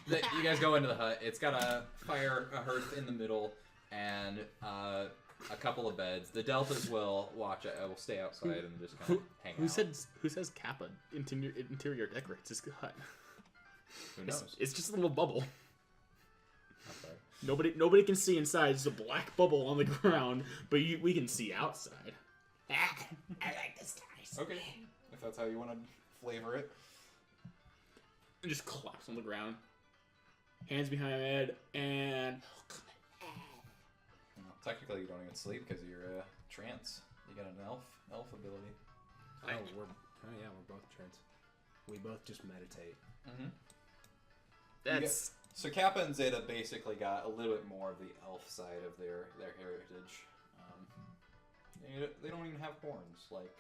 You guys go into the hut. It's got a hearth in the middle, and a couple of beds. The Deltas will watch it. Will stay outside and just kind of hang out.
Who says Kappa interior decorates his hut?
Who knows?
It's just a little bubble.
I'm sorry.
Nobody can see inside. It's a black bubble on the ground, but we can see outside.
I like this dice.
Okay. If that's how you want to flavor it.
And just collapse on the ground. Hands behind my head, and
Well, technically, you don't even sleep because you're a trance. You got an elf ability.
We're both trans. We both just meditate.
Mm-hmm.
that's
So Kappa and Zeta basically got a little bit more of the elf side of their heritage. They don't even have horns like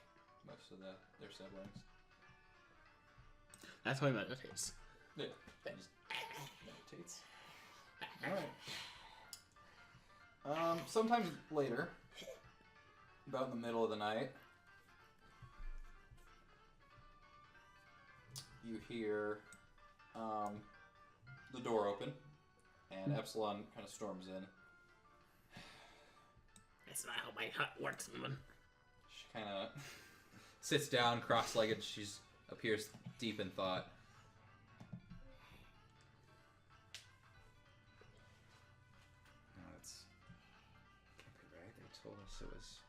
most of their siblings.
how he meditates.
Yeah, just meditates. All right. Sometimes later, about in the middle of the night, you hear the door open, and Epsilon kind of storms in.
That's not how my hut works, woman.
She kind of sits down, cross-legged. She appears deep in thought. No, it's can't be right. They told us it was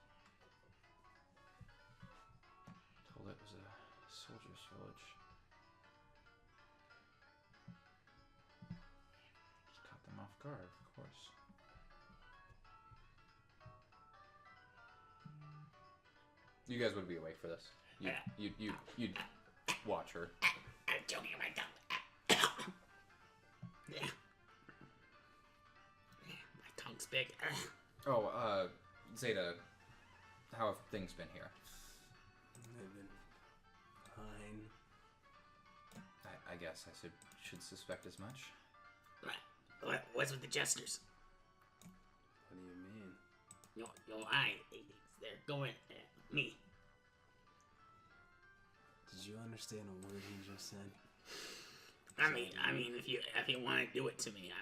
a soldier's village. Just caught them off guard, of course. You guys would be awake for this. You'd watch her.
I'm joking my tongue. Yeah. My tongue's big.
Oh, Zeta, how have things been here?
They've been fine.
I guess I should suspect as much.
What's with the jesters?
What do you mean?
Your eye, they're going at me.
Did you understand a word he just said?
I mean, if you want to do it to me,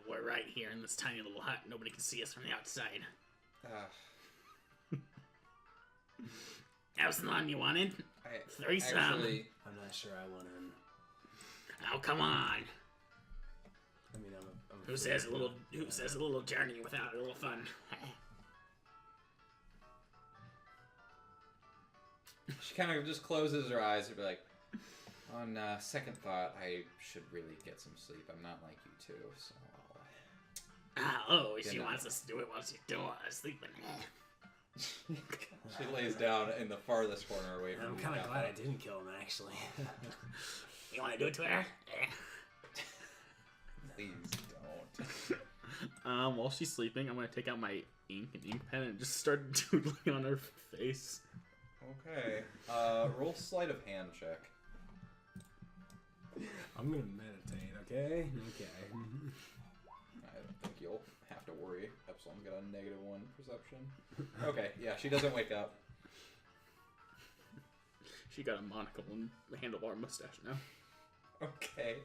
we're right here in this tiny little hut. Nobody can see us from the outside. That was the one you wanted? Threesome.
Actually,
I'm not sure I want to.
Oh, come on.
I mean, I'm
Who says a little journey without a little fun?
she kind of just closes her eyes and be like, on second thought, I should really get some sleep. I'm not like you two, so
She
Good
wants
night.
us to do it while she's doing sleeping.
she lays down in the farthest corner away from
I'm
you,
kind of
Kappa.
glad I didn't kill him, actually.
You want to do it to her?
Please don't.
While she's sleeping, I'm gonna take out my ink and ink pen and just start doodling on her face.
Okay. Roll sleight of hand check.
I'm gonna meditate, okay? Okay.
I don't think you'll have to worry. Epsilon's got a -1 perception. Okay, yeah, she doesn't wake up.
She got a monocle and handlebar mustache now.
Okay.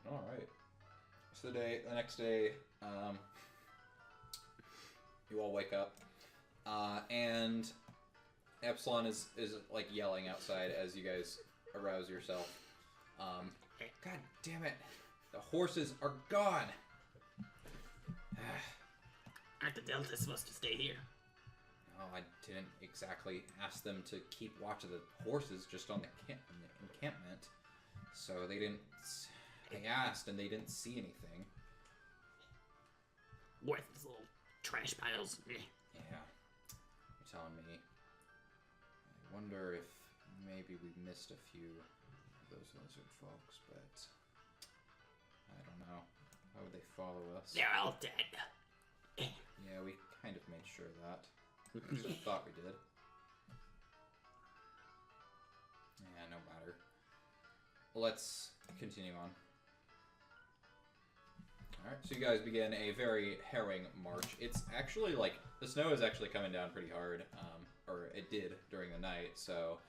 All right. So the next day, you all wake up, and Epsilon is like yelling outside as you guys arouse yourself. God damn it! The horses are gone.
Aren't the Deltas supposed to stay here?
Oh, I didn't exactly ask them to keep watch of the horses just on the encampment, so they didn't. I asked, and they didn't see anything.
Worthless little trash piles.
Yeah, you're telling me. I wonder if maybe we missed a few of those lizard folks, but I don't know. How would they follow us?
They're all dead.
Yeah, we kind of made sure of that. I thought we did. Yeah, no matter. Let's continue on. Alright, so you guys begin a very harrowing march. It's actually like, the snow is actually coming down pretty hard, or it did during the night, so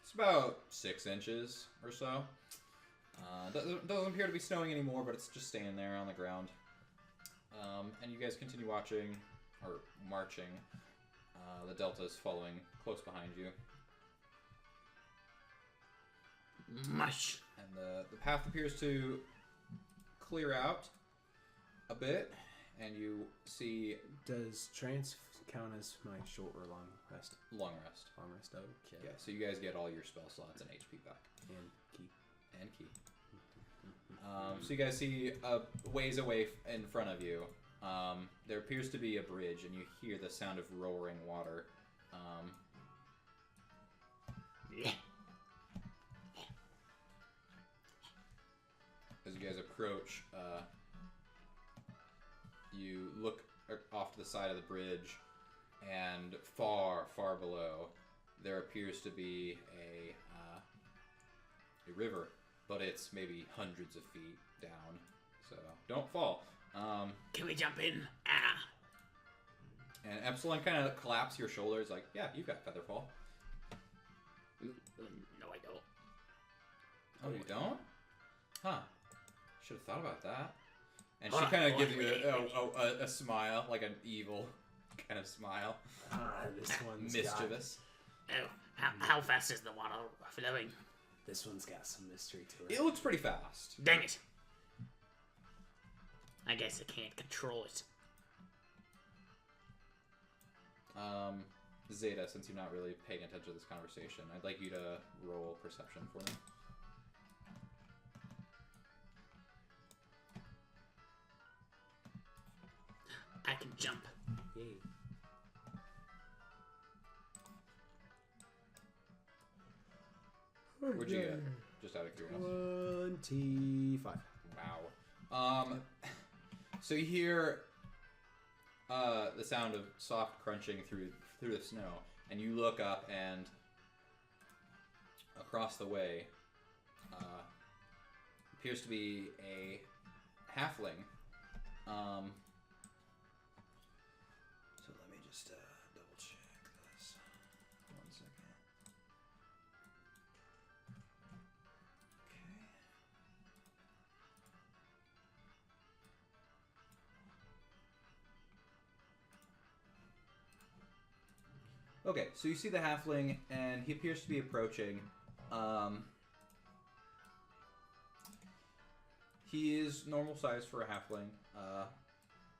it's about 6 inches or so. Doesn't appear to be snowing anymore, but it's just staying there on the ground. And you guys continue watching, or marching. The Delta's following close behind you.
Mush.
And the path appears to clear out a bit, and you see
Does trance count as my short or long rest?
long rest.
Long rest, okay.
Yeah, so you guys get all your spell slots and HP back.
And key.
And key. So you guys see a ways away in front of you. There appears to be a bridge, and you hear the sound of roaring water. As you guys approach, you look off to the side of the bridge, and far, far below, there appears to be a river, but it's maybe hundreds of feet down. So don't fall.
Can we jump in? Ah.
And Epsilon kind of claps your shoulders, like, "Yeah, you got Featherfall."
No, I don't.
Oh, you don't? Huh. Should have thought about that. And
Hold
she
on,
kind of
hold
gives
on,
you a smile, like an evil kind of smile.
This one's
Mischievous.
Oh, how fast is the water flowing?
This one's got some mystery to it.
It looks pretty fast.
Dang it. I guess I can't control it.
Zeta, since you're not really paying attention to this conversation, I'd like you to roll perception for me.
I can jump.
Yay.
What'd you get? Just out of curiosity.
25.
Wow. So you hear the sound of soft crunching through the snow, and you look up, and across the way appears to be a halfling. So let me just double check this. 1 second. Okay, so you see the halfling, and he appears to be approaching. He is normal size for a halfling,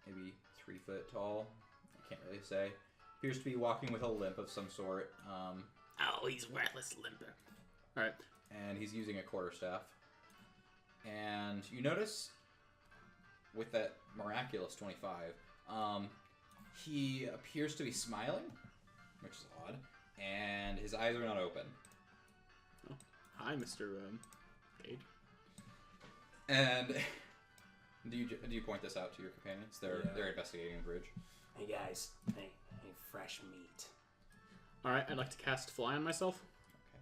maybe 3 foot tall. I can't really say. Appears to be walking with a limp of some sort.
Oh, he's worthless limper.
Alright.
And he's using a quarterstaff. And you notice, with that miraculous 25, He appears to be smiling, which is odd, and his eyes are not open.
Oh. Hi, Mr. Cage.
And do you point this out to your companions? They're investigating the bridge.
Hey guys, hey, fresh meat.
Alright, I'd like to cast Fly on myself.
Okay.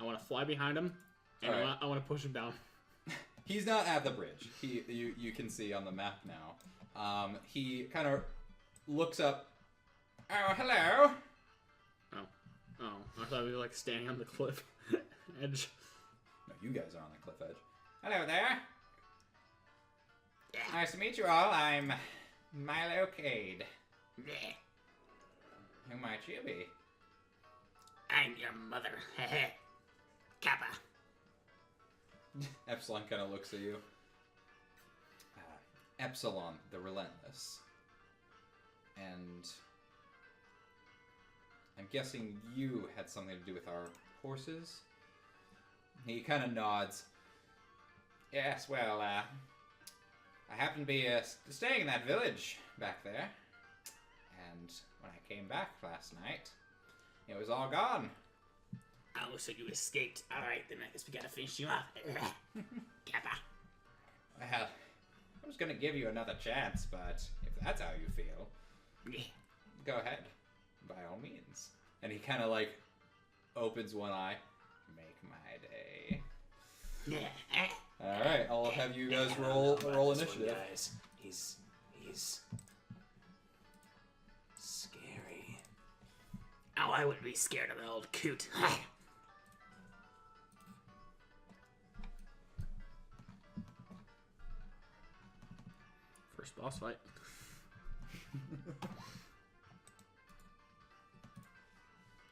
I want to fly behind him, and
Alright.
I want to push him down.
He's not at the bridge. You can see on the map now. He kind of looks up. Oh, hello.
Oh, I thought we were like standing on the cliff edge.
No, you guys are on the cliff edge. Hello there. Nice to meet you all. I'm Milo Cade.
Bleh.
Who might you be?
I'm your mother. Kappa.
Epsilon kind of looks at you. Epsilon, the Relentless. And I'm guessing you had something to do with our horses? He kind of nods. Yes, well, I happen to be staying in that village back there. And when I came back last night, it was all gone.
Oh, so you escaped. Alright, then I guess we gotta finish you off. Kappa.
Well, I was going to give you another chance, but if that's how you feel,
Bleh.
go ahead. By all means. And he kind of like opens one eye. Make my day. All right, I'll have you guys roll
This one,
initiative.
guys. He's scary.
Oh, I wouldn't be scared of the old coot.
First boss fight.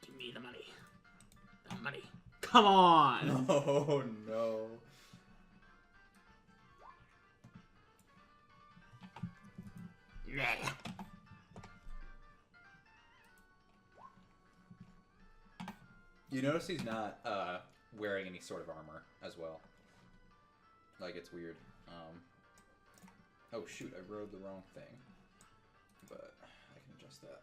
Give me the money. The money.
Come on!
Oh no.
Bleh.
You notice he's not wearing any sort of armor as well. Like, it's weird. Oh shoot, I wrote the wrong thing. But I can adjust that.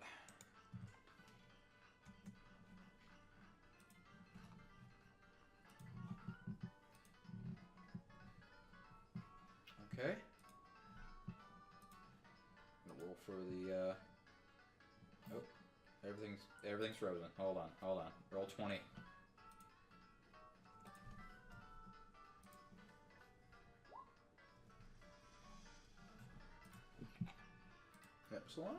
Okay. I'm gonna roll for the oh, everything's frozen. Hold on. Roll 20. Epsilon?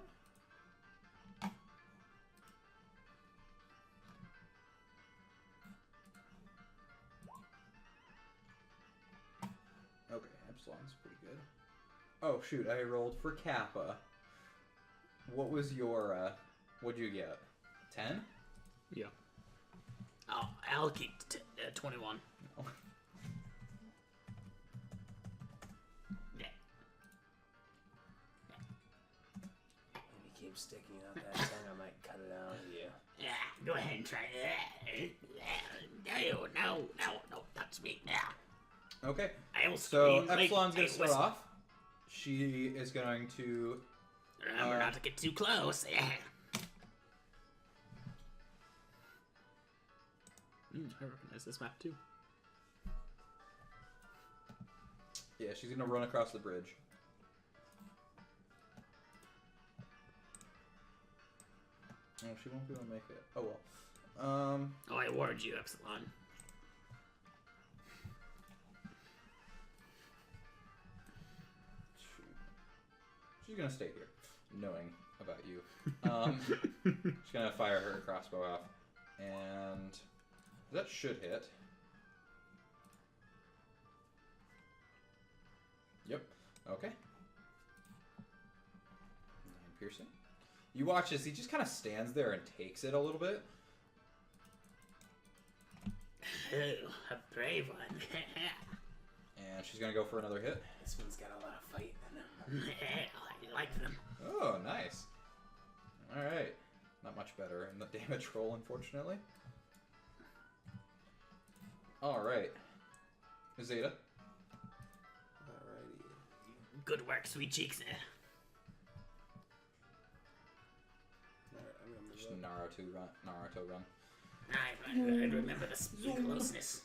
Okay, Epsilon's pretty good. Oh shoot, I rolled for Kappa. What was your what'd you get? 10?
Yeah.
Oh, I'll keep 21. Yeah.
If you keep sticking out that tongue, I might cut it out of you.
Yeah, go ahead and try it. No, touch me. Yeah.
Okay.
I will
So
scream like
Epsilon's gonna
a
start
whistle.
off. She is going to
Remember not to get too close. Yeah.
I recognize this map too.
yeah, she's gonna run across the bridge. Oh, she won't be able to make it. Oh well.
Oh, I warned you, Epsilon.
Shoot. She's gonna stay here, knowing about you. She's gonna fire her crossbow off, and that should hit. Yep. Okay. 9 piercing. You watch as he just kind of stands there and takes it a little bit.
Oh, a brave one.
And she's gonna go for another hit.
This one's got a lot of fight in him.
I like them.
Oh, nice. Alright. Not much better in the damage roll, unfortunately. Alright. Zeta.
Alrighty.
Good work, sweet cheeks.
Naruto run.
I remember the closeness.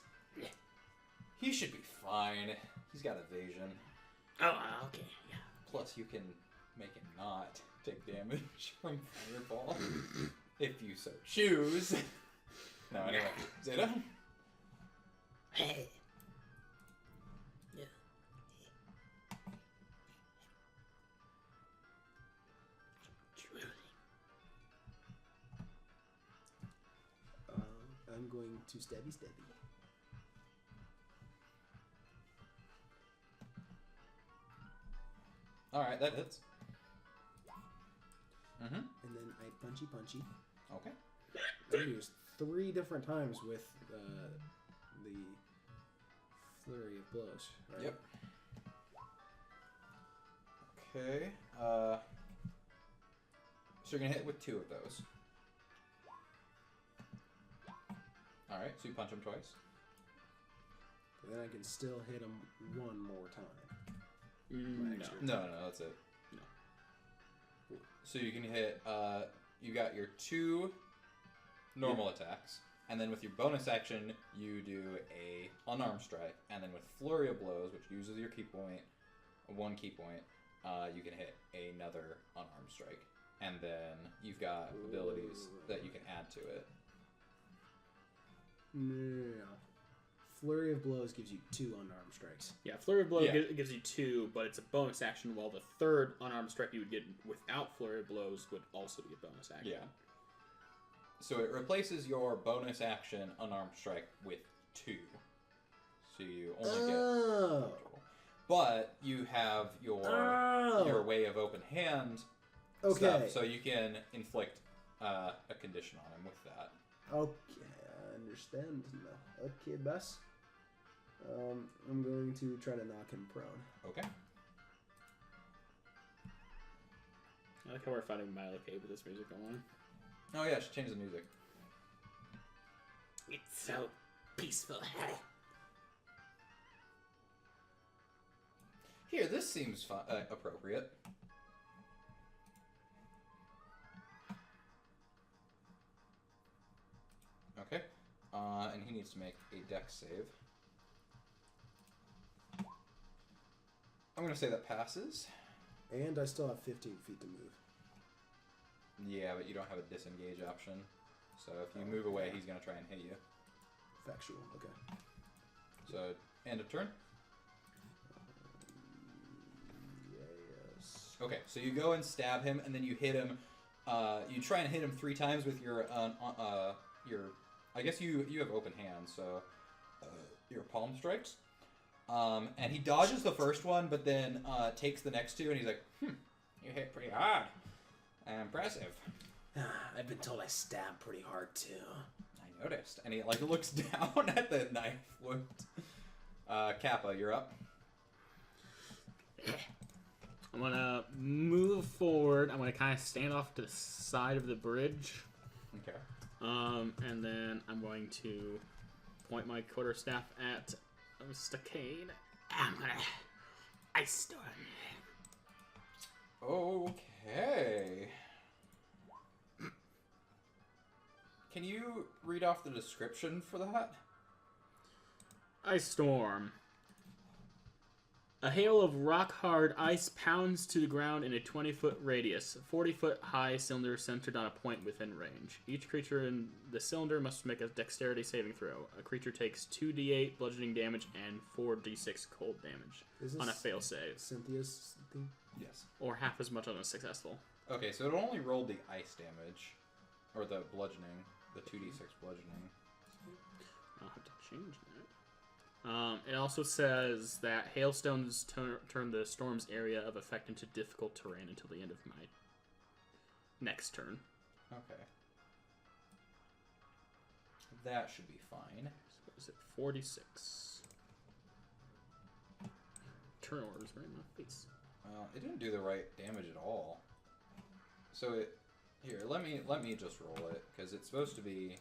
He should be fine. He's got evasion.
Oh, okay, yeah.
Plus, you can make him not take damage from Fireball if you so choose. No, anyway, Zeta.
Hey. Yeah. Truly.
I'm going to stabby.
Alright, that hits. Mm-hmm.
And then I punchy.
Okay.
I used 3 different times with the flurry of blows. Right?
Yep. Okay. So you're gonna hit with 2 of those. Alright, so you punch him twice.
But then I can still hit him 1 more time.
No, that's it.
No.
So you can hit, you got your 2 normal attacks, and then with your bonus action, you do a unarmed strike, and then with Flurry of Blows, which uses your key point, 1 key point, you can hit another unarmed strike. And then you've got abilities that you can add to it.
No. Flurry of Blows gives you 2 unarmed strikes.
Yeah, Flurry of Blow
Yeah.
gives you 2, but it's a bonus action, while the third unarmed strike you would get without Flurry of Blows would also be a bonus action.
Yeah. So it replaces your bonus action unarmed strike with 2. So you only get... But you have your way of open hand stuff, so you can inflict a condition on him with that.
Okay, I understand now. Okay, boss. I'm going to try to knock him prone.
Okay.
I like how we're fighting Milo Cave with this music going.
Oh yeah, she changed the music.
It's so peaceful.
Here, this seems appropriate. Okay. And he needs to make a dex save. I'm going to say that passes.
And I still have 15 feet to move.
Yeah, but you don't have a disengage option. So if you move away, he's going to try and hit you.
Factual, okay.
So, end of turn.
Yes.
Okay, so you go and stab him, and then you hit him. You try and hit him 3 times with your I guess you have open hands, so your palm strikes. And he dodges the first one, but then takes the next 2, and he's like, you hit pretty hard. Impressive.
I've been told I stab pretty hard too.
I noticed. And he looks down at the knife wound. Kappa, you're up.
I'm gonna move forward. I'm gonna kind of stand off to the side of the bridge.
Okay.
And then I'm going to point my quarterstaff at Stockade.
I'm gonna ice storm.
Okay. Can you read off the description for that?
Ice Storm. A hail of rock-hard ice pounds to the ground in a 20-foot radius. 40-foot high cylinder centered on a point within range. Each creature in the cylinder must make a dexterity saving throw. A creature takes 2d8 bludgeoning damage and 4d6 cold damage
Is
on a
this
fail save,
Cynthia's thing?
Yes.
or half as much on a successful.
Okay, so it only rolled the ice damage. Or the bludgeoning. The 2d6 bludgeoning.
I'll have to change that. It also says that hailstones turn the storm's area of effect into difficult terrain until the end of my next turn.
Okay. That should be fine.
So what is it? 46. Turn orders right in my face.
It didn't do the right damage at all. So it... Here, let me just roll it, because it's supposed to be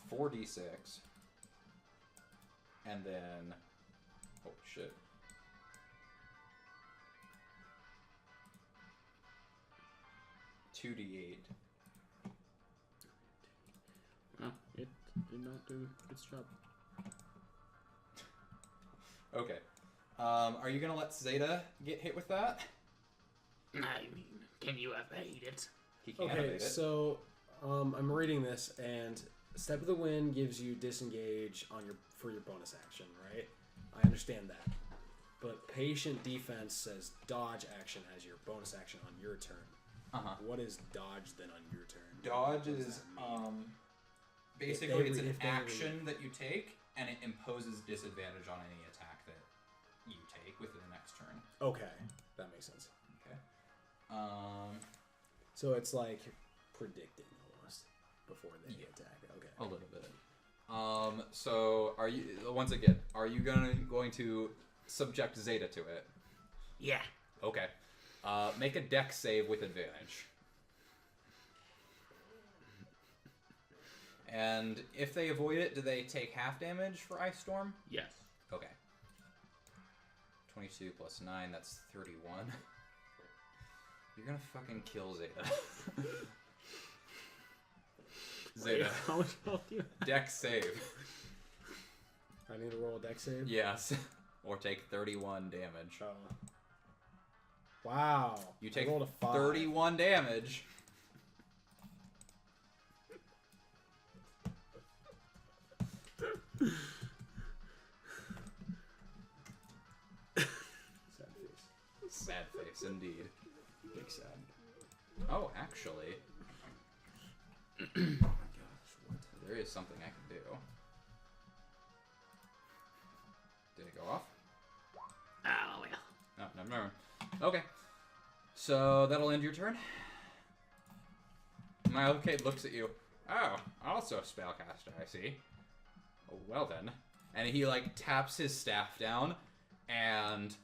4d6. And then... Holy shit. $2d8.
did not do its job.
Okay. Are you gonna let Zeta get hit with that?
I mean, can you evade it?
He can't
Okay,
evade it.
so I'm reading this, and Step of the Wind gives you disengage for your bonus action, right? I understand that. But Patient Defense says dodge action as your bonus action on your turn.
Uh-huh.
What is dodge then on your turn?
Dodge
What does
is
that mean?
basically it's an
if they
action that you take, and it imposes disadvantage on any attack that you take within the next turn.
Okay, that makes sense.
Okay.
So it's like predicting almost before they attack. Okay.
A little bit. So are you once again? Are you going to subject Zeta to it?
Yeah.
Okay. Make a dex save with advantage. And if they avoid it, do they take half damage for Ice Storm?
Yes.
Okay. 22 plus 9, that's 31. You're gonna fucking kill Zeta. Zeta.
How much health do you have?
Dex save.
I need to roll a dex save?
Yes. Or take 31 damage.
Oh. Wow.
You
I
take
rolled a 5.
31 damage.
Sad face.
Sad face, indeed.
Big sad.
Oh, actually. Oh my gosh, what? There is something I can do. Did it go off?
Oh, well.
No, never mind. Okay. So that'll end your turn. Milecade looks at you. Oh, also a spellcaster, I see. Oh, well then. And he, like, taps his staff down, and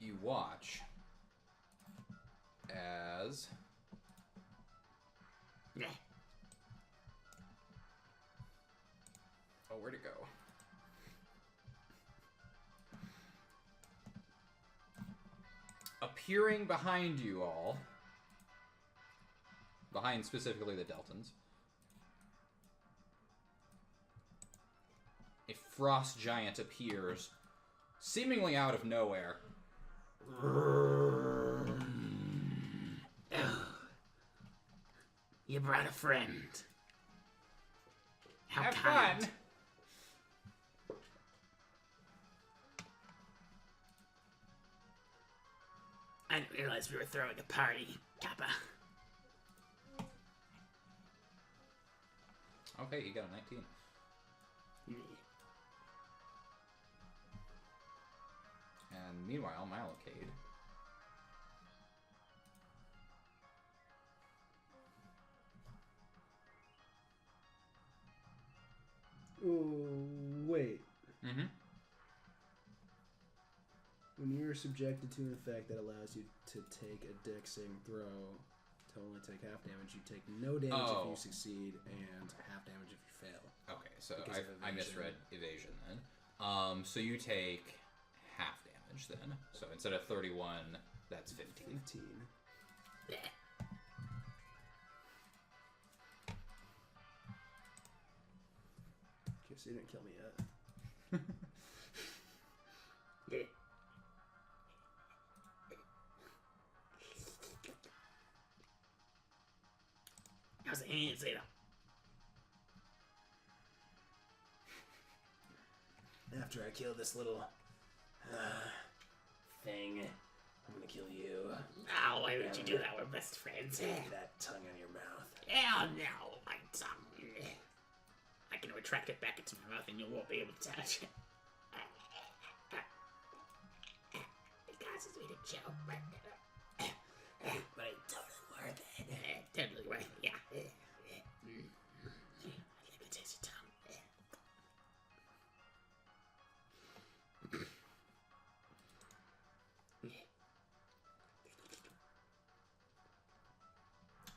you watch as...
Yeah.
Oh, where'd it go? Appearing behind you all, behind specifically the Deltons, a frost giant appears, seemingly out of nowhere.
You brought a friend. How
Have
kind.
fun!
I didn't realize we were throwing a party, Kappa.
Okay, you got a 19. And meanwhile, Milecade.
Oh, wait.
Mm-hmm.
When you're subjected to an effect that allows you to take a dex saving throw to only take half damage, you take no damage if you succeed and half damage if you fail.
Okay, so
Because of
I
evasion.
misread evasion then. So you take half damage then. So instead of 31, that's 15.
15.
Yeah.
Okay, so you didn't kill me yet.
Yeah. How's it hand, Zeta?
After I kill this little thing, I'm gonna kill you.
Oh, why would you do that? We're best friends.
Take that tongue out of your mouth.
Hell no, my tongue. I can retract it back into my mouth and you won't be able to touch it. It causes me to choke, but it's totally worth it. Totally worth it, yeah. Let me taste your tongue.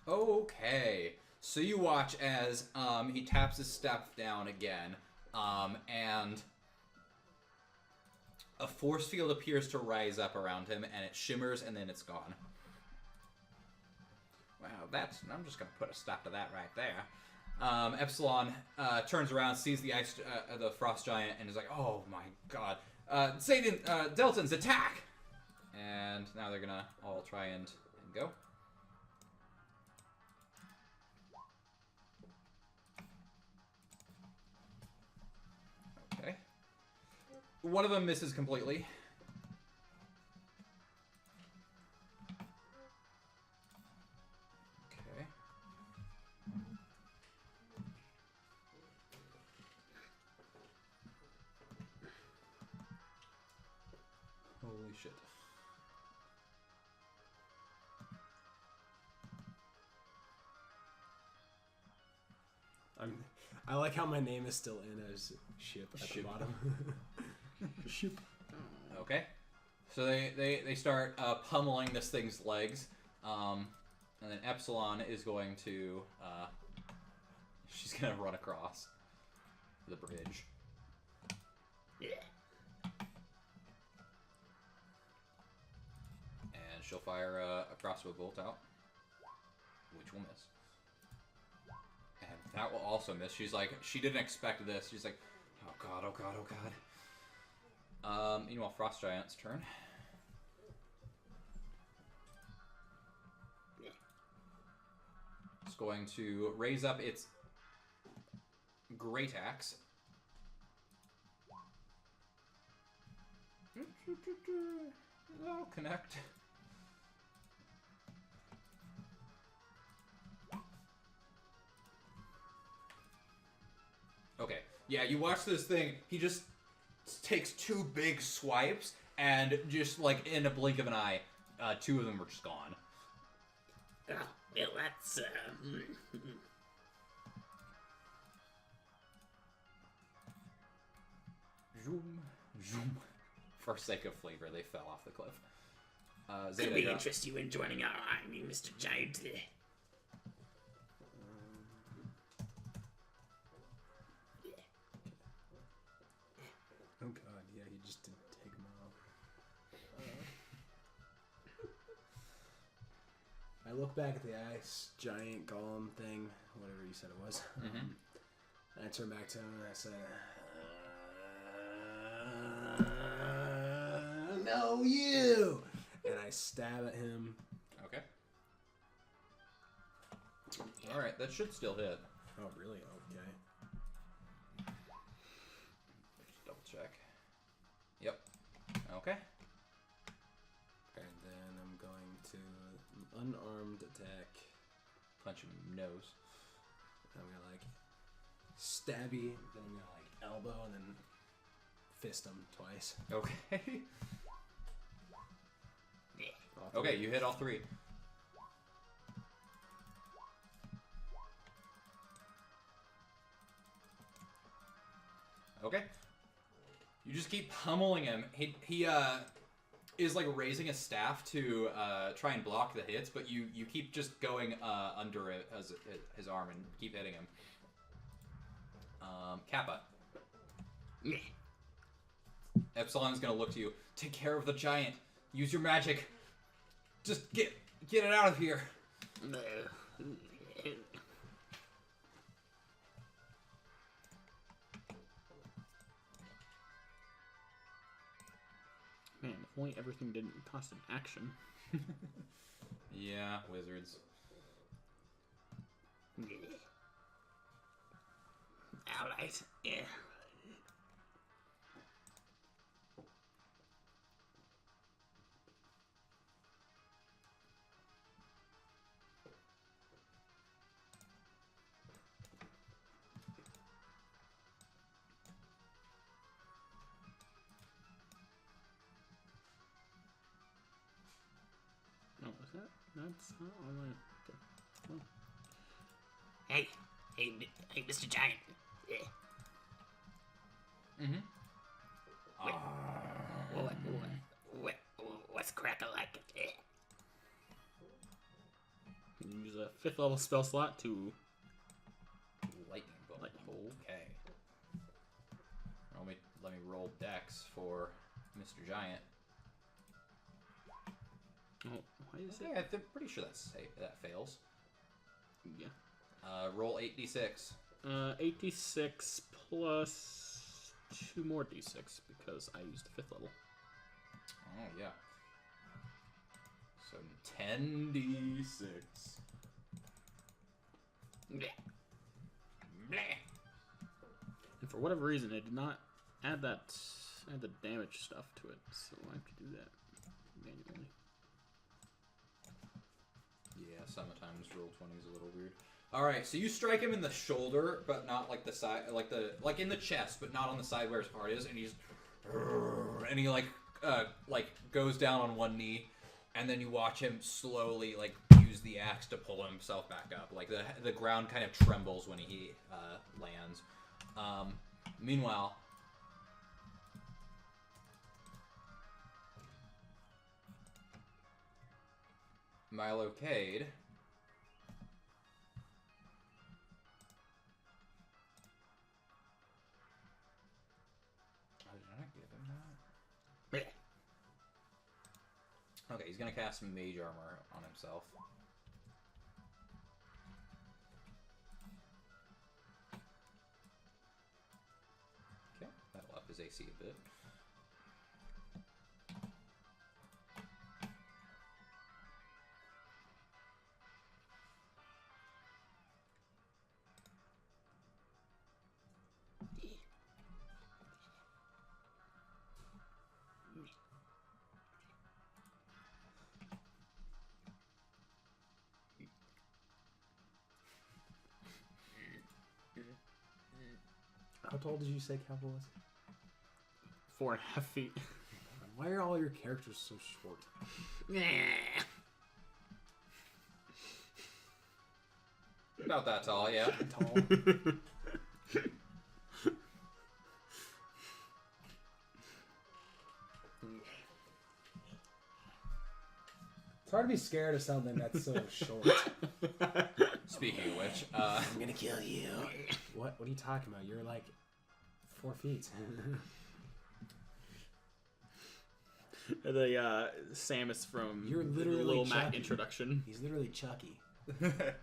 Okay. So you watch as he taps his staff down again, and a force field appears to rise up around him, and it shimmers, and then it's gone. Wow, I'm just gonna put a stop to that right there. Epsilon turns around, sees the the frost giant, and is like, "Oh my god, Satan, Deltans, attack!" And now they're gonna all try and go. Okay. One of them misses completely. Okay. Holy shit.
I like how my name is still in as ship at the bottom. Ship.
Okay. So they start pummeling this thing's legs. And then Epsilon is going to... she's going to run across the bridge.
Yeah.
And she'll fire a crossbow bolt out, which will miss. And that will also miss. She's like, she didn't expect this. She's like, oh god, oh god, oh god. Meanwhile, Frost Giant's turn. It's going to raise up its great axe. That'll connect. Okay, yeah, you watch this thing, he just takes 2 big swipes, and just, like, in a blink of an eye, 2 of them are just gone.
Oh, well, that's,
Zoom, zoom. For sake of flavor, they fell off the cliff. Zeta,
could we
you're up.
interest you in joining our army, Mr. Giant?
Oh god, yeah, he just did take him off. I look back at the ice giant golem thing, whatever you said it was.
Mhm.
And I turn back to him and I say, "No, you!" And I stab at him.
Okay. Alright, that should still hit.
Oh, really? Okay.
Just double check. Yep. Okay.
And then I'm going to unarmed attack.
Punch him in the nose.
I'm gonna like stabby, then I'm gonna like elbow and then fist him twice.
Okay.
All three.
Okay, you hit all 3. Okay. You just keep pummeling him. He is like raising a staff to try and block the hits, but you keep just going under it as his arm and keep hitting him. Kappa. Epsilon's gonna look to you. Take care of the giant. Use your magic. Just get it out of here.
Man, if only everything didn't cost an action.
Yeah, wizards.
Alright, yeah.
Oh, was that? That's not all my... Oh.
Hey, Mr. Giant. Yeah.
Mm-hmm.
What's crack like it? Yeah.
You can use a 5th level spell slot to...
Lightning bolt.
Lightning bolt.
Okay. Let me roll dex for Mr. Giant.
Oh, why is it?
Yeah, I'm pretty sure that fails.
Yeah.
Roll 8d6.
8d6 plus 2 more d6 because I used the 5th level.
Oh, yeah. So 10d6.
And for whatever reason, I did not add the damage stuff to it, so I have to do that manually.
Yeah, sometimes roll 20 is a little weird. All right, so you strike him in the shoulder, but not like the side, like in the chest, but not on the side where his heart is, and he goes down on one knee, and then you watch him slowly like use the axe to pull himself back up. Like the ground kind of trembles when he lands. Meanwhile, Milo Cade. Oh, did I not give him that? Okay, he's gonna cast Mage Armor on himself. Okay, that'll up his AC a bit.
How tall did you say Kappa was?
4.5 feet.
Why are all your characters so short?
About that tall, yeah.
Tall. It's hard to be scared of something that's so short.
Speaking of which,
I'm gonna kill you. What are you talking about? You're like 4 feet.
The Samus from
You're
the
literally
Little Mac
Chucky.
introduction.
He's literally Chucky.
Yeah.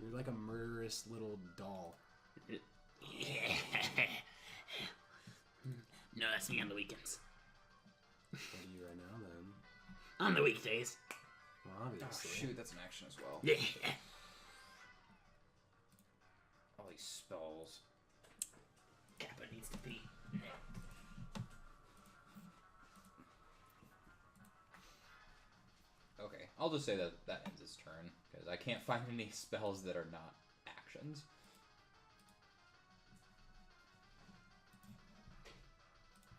You're like a murderous little doll.
No, that's me on the weekends.
What are you right now, then?
On the weekdays.
Well,
oh,
obviously.
shoot, that's an action as well.
Yeah.
All these spells.
Kappa needs to pee.
Okay, I'll just say that ends his turn, because I can't find any spells that are not actions.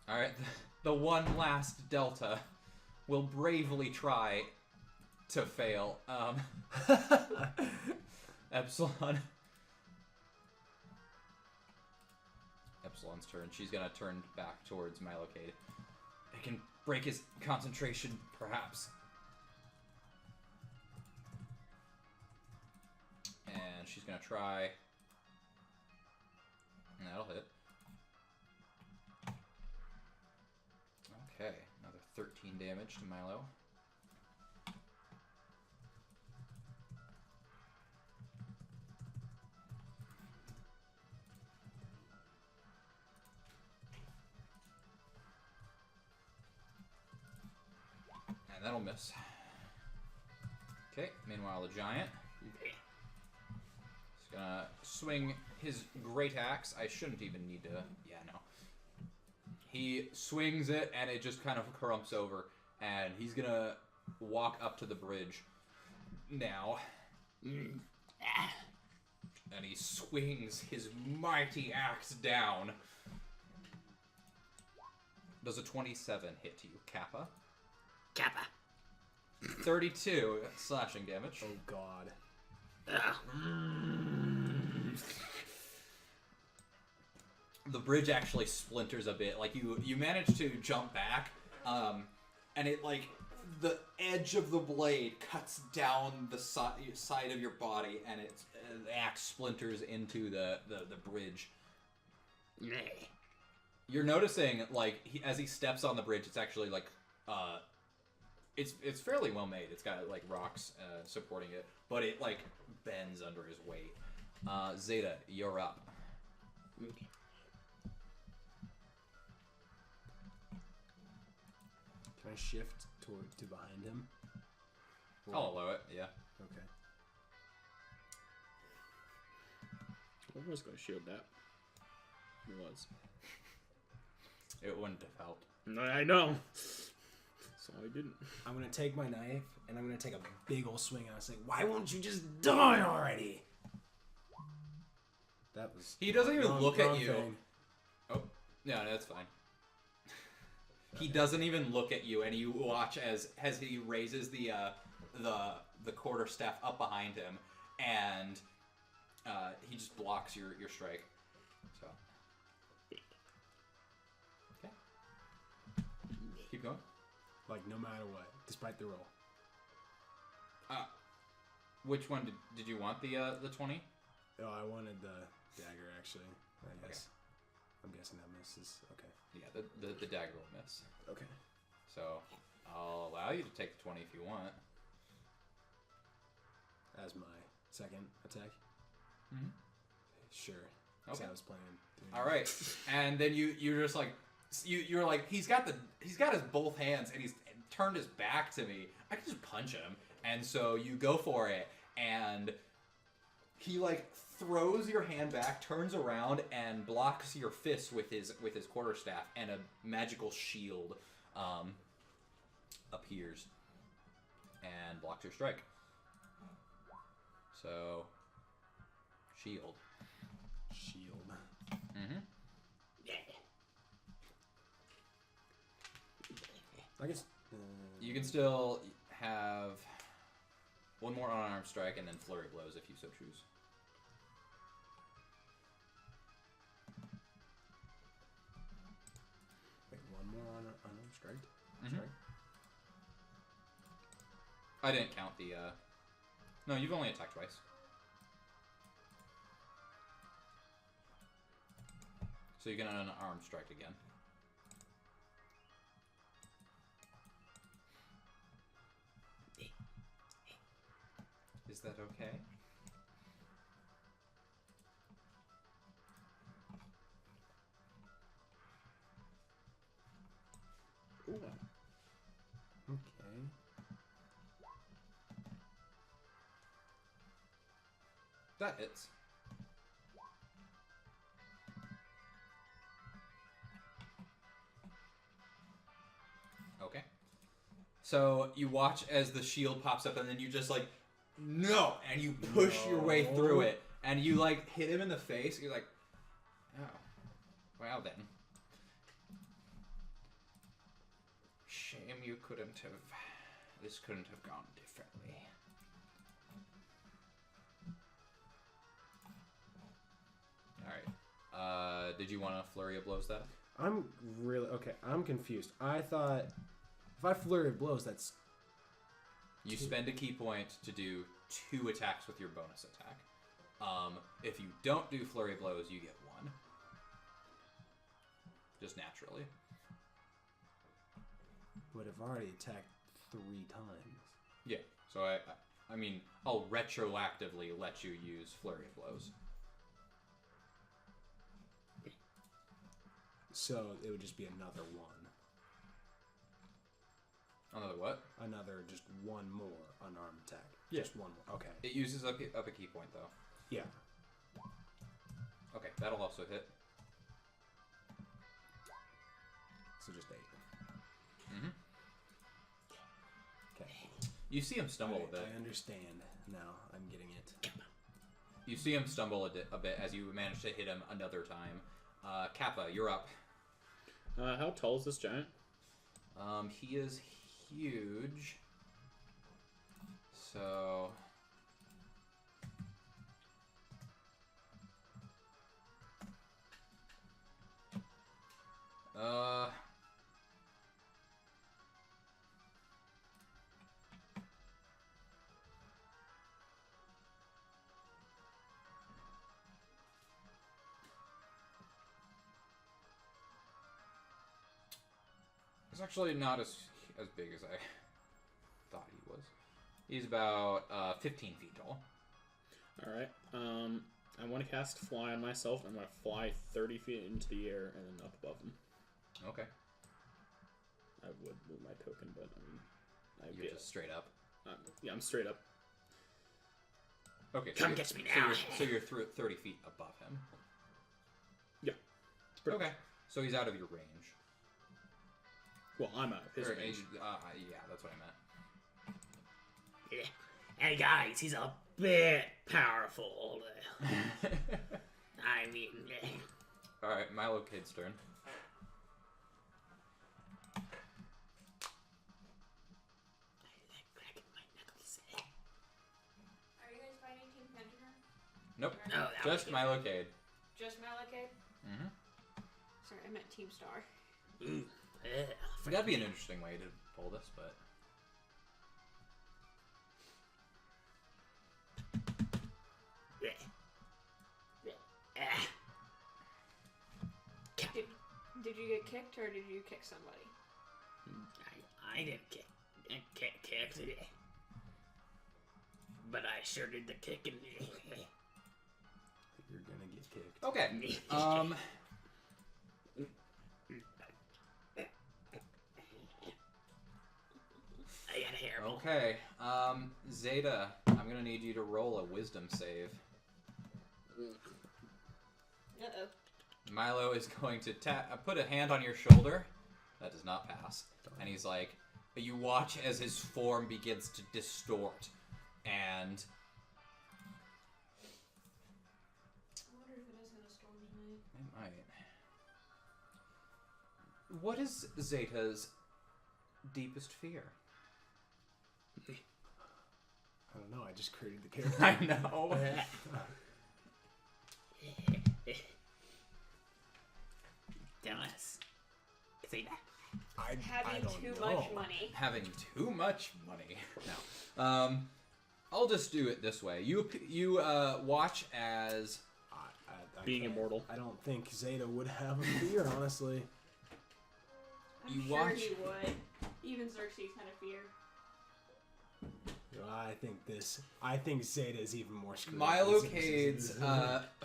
Alright, the one last Delta will bravely try to fail. Epsilon. Epsilon's turn. She's gonna turn back towards Milocade. It can break his concentration, perhaps. And she's gonna try. And that'll hit. Okay, another 13 damage to Milo. And that'll miss. Okay, meanwhile the giant is gonna swing his great axe. I shouldn't even need to, yeah, no. He swings it and it just kind of crumps over, and he's gonna walk up to the bridge now. And he swings his mighty axe down. Does a 27 hit you, Kappa?
Kappa.
32 slashing damage.
Oh god.
The bridge actually splinters a bit. Like you manage to jump back, and it like the edge of the blade cuts down the side of your body, and the axe splinters into the bridge. You're noticing like as he steps on the bridge, it's actually like it's fairly well made. It's got like rocks supporting it, but it like bends under his weight. Zeta, you're up.
Okay.
Can I shift to behind him?
I'll allow it. Yeah.
Okay.
I was going to shield that. It was.
It wouldn't have helped.
No, I know. So I didn't.
I'm gonna take my knife and I'm gonna take a big old swing and I say, "Why won't you just die already?" That was.
He doesn't even look at
wrong
you.
thing.
Oh, no, that's fine. He doesn't even look at you, and you watch as he raises the quarterstaff up behind him, and he just blocks your strike. So, okay, keep going.
Like no matter what, despite the roll.
Which one did you want? The 20?
Oh, I wanted the dagger actually. I guess. I'm guessing that misses. Okay.
Yeah, the dagger will miss.
Okay.
So I'll allow you to take the 20 if you want.
As my second attack.
Mhm.
Sure. That's
Okay.
how I was planning.
All right, and then you're just like you're like he's got his both hands and he's turned his back to me. I can just punch him, and so you go for it, and he like throws your hand back, turns around, and blocks your fist with his quarterstaff, and a magical shield appears and blocks your strike. So shield. Mm-hmm.
I guess.
You can still have one more unarmed strike and then flurry blows if you so choose.
Wait, one more on unarmed strike.
Mhm.
Strike.
I didn't count the. No, you've only attacked twice. So you get an unarmed strike again. Is that okay?
Ooh.
Okay.
That hits. Okay. So you watch as the shield pops up, and then you just like, no, and you push your way through it, and you like hit him in the face. You're like, oh, well then. Shame you couldn't have. This couldn't have gone differently. All right. Did you want to flurry of blows that?
I'm really okay. I'm confused. I thought if I flurry of blows, that's
You spend a key point to do 2 attacks with your bonus attack. If you don't do flurry of blows, you get 1. Just naturally.
would have already attacked 3 times.
Yeah. So I mean, I'll retroactively let you use flurry of blows.
So it would just be another 1.
Another what?
Another just 1 more unarmed attack.
Yeah.
Just 1 more. Okay.
It uses up a key point though.
Yeah.
Okay, that'll also hit.
So just 8.
Mm-hmm.
Okay.
You see him stumble a bit.
I understand now. I'm getting it.
You see him stumble a bit as you manage to hit him another time. Kappa, you're up.
How tall is this giant?
He is huge. So... It's actually not as big as I He's about 15 feet tall.
All right. I want to cast Fly on myself. I'm going to fly 30 feet into the air and then up above him.
Okay.
I would move my token, but I mean,
You're just straight up.
Yeah, I'm straight up.
Okay.
Come catch me now.
So you're 30 feet above him.
Yeah.
Okay. So he's out of your range.
Well, I'm out of his range.
Yeah, that's what I meant.
Yeah. Hey guys, he's a bit powerful. I mean,
All right, Milo Kid's turn.
Are you guys fighting Team Pentagram?
Nope.
no, that
Just
was
Milo Cade.
Just Malachite?
Mm-hmm.
Sorry, I meant Team Star.
Ooh,
That'd be an interesting way to pull this, but
Did you get kicked or did you kick somebody?
I didn't kick it, but I sure did the kicking.
You're gonna get kicked.
okay.
I got a hairball.
Okay. Zeta, I'm gonna need you to roll a Wisdom save.
Uh-oh.
Milo is going to put a hand on your shoulder. That does not pass. And he's like, you watch as his form begins to distort, and
I wonder if it is gonna storm tonight.
it might. What is Zeta's deepest fear?
I don't know. I just created the character.
I know.
Tell us. Say that.
I
Having
don't
too
know.
much money.
Having too much money. No. I'll just do it this way. You watch as
I
Being
can't-
immortal.
I don't think Zeta would have a fear, honestly.
I'm
You
sure
watch-
he would. Even Xerxes had a fear.
I think Zeta is even more screwed.
Milo Cade's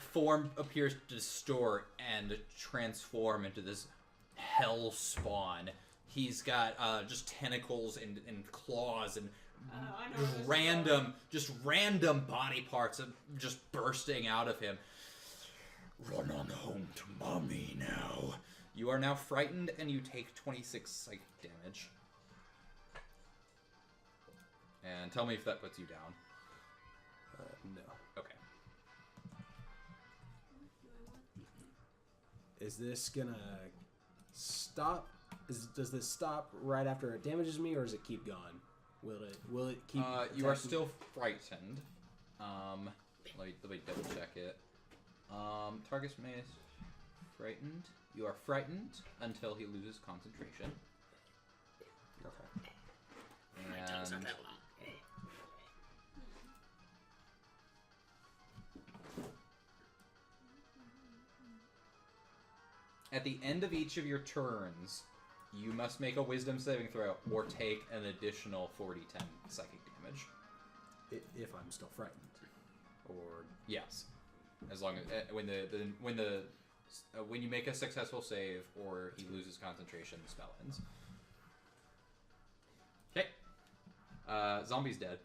form appears to distort and transform into this hell spawn. He's got just tentacles and claws and
I know where this is
random body parts just bursting out of him. Run on home to mommy now. You are now frightened and you take 26 psychic damage. And tell me if that puts you down.
No.
Okay.
Is this gonna stop? Does this stop right after it damages me, or does it keep going? Will it keep?
You are
attacking?
still frightened. Let me double check it. Target's mace frightened. You are frightened until he loses concentration.
Okay.
My tongue's not
And
that long.
at the end of each of your turns, you must make a Wisdom saving throw or take an additional 40-10 psychic damage.
If I'm still frightened.
Or yes, as long as when you make a successful save or he loses concentration, the spell ends. Okay. Zombie's dead.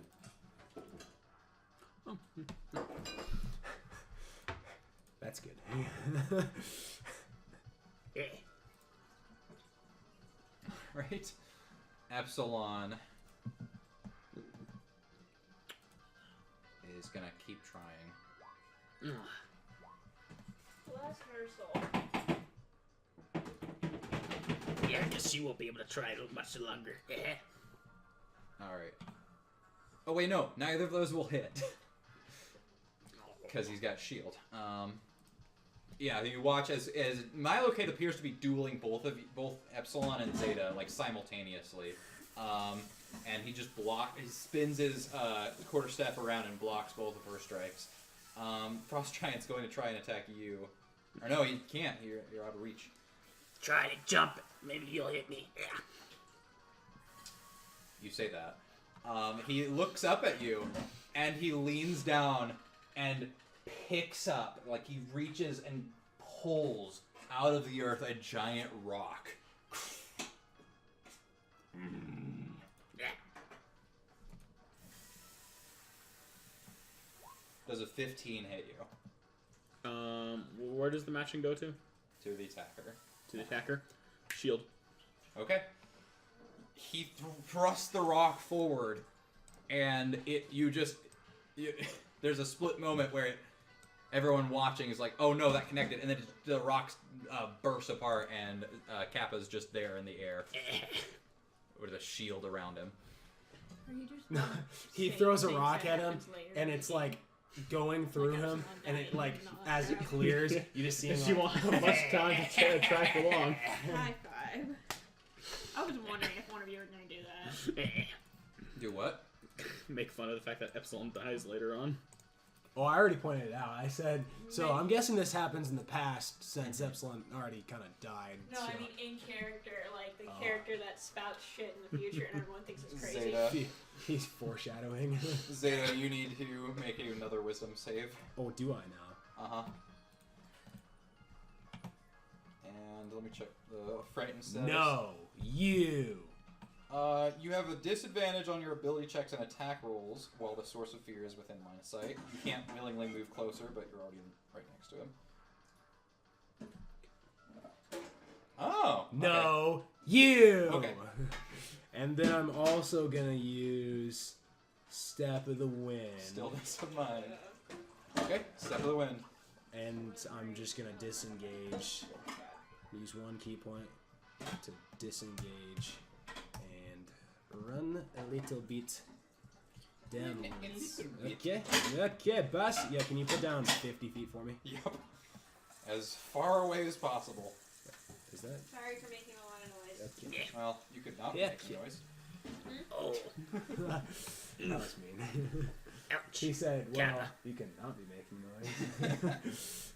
That's good.
Yeah.
Right? Epsilon is gonna keep trying.
Bless her soul.
Yeah, because she won't be able to try it much longer. Yeah.
Alright. Oh wait, no, neither of those will hit. Because he's got shield. Yeah, you watch as Milocade appears to be dueling both Epsilon and Zeta like simultaneously, and he just he spins his quarterstaff around and blocks both of her strikes. Frost Giant's going to try and attack you, or no, he can't. You're out of reach.
Try to jump it. Maybe you'll hit me. Yeah.
You say that. He looks up at you, and he leans down and picks up, like he reaches and pulls out of the earth a giant rock. Does a 15 hit you?
Where does the matching go to?
To the attacker.
To the attacker. Shield.
Okay. He thrusts the rock forward, and there's a split moment where everyone watching is like, "Oh no, that connected," and then the rocks burst apart, and Kappa's just there in the air with a shield around him.
Are you just
He
saying
throws a
things
rock
that
at him,
happens later
and
in
it's
the
like
game?
going through
Like,
him,
I'm
and it
dying
like
and not
as it
out.
clears, you just see him.
If you
Like,
want much time to track along.
High five. I was wondering if one of you were going to do that.
Do what?
Make fun of the fact that Epsilon dies later on.
oh, I already pointed it out. I said so. I'm guessing this happens in the past since Epsilon already kind of died.
No,
so.
I mean in character, like the character that spouts shit in the future and everyone thinks it's crazy.
Zeta.
He's foreshadowing.
Zeta, you need to make another wisdom save.
Oh, do I now?
Uh-huh. And let me check the frightened status.
No, you.
You have a disadvantage on your ability checks and attack rolls while the source of fear is within line of sight. You can't willingly move closer, but you're already right next to him. Oh!
No, you.
Okay.
And then I'm also gonna use Step of the Wind.
Stillness of mind. Okay, step of the wind.
And I'm just gonna disengage. Use one key point to disengage and run a little bit down. Okay, boss. Yeah, can you put down 50 feet for me?
Yep. As far away as possible.
Is that?
Sorry for making a lot of noise.
Okay.
Well, you could not
Yeah.
make a noise.
Oh,
That was mean.
ouch.
He said, "Well,
Kappa.
you cannot be making noise."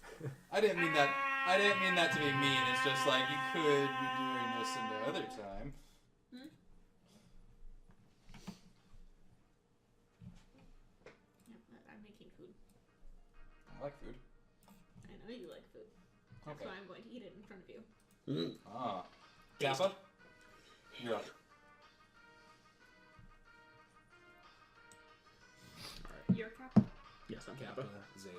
I didn't mean that. I didn't mean that to be mean. It's just like you could be doing this another time.
I'm making food.
I like food.
I know you like food. That's
Okay.
why I'm going to eat it in front of you.
Ah. Kappa? You're up.
Your Kappa?
Yes, I'm
Kappa,
Kappa.
Zeta.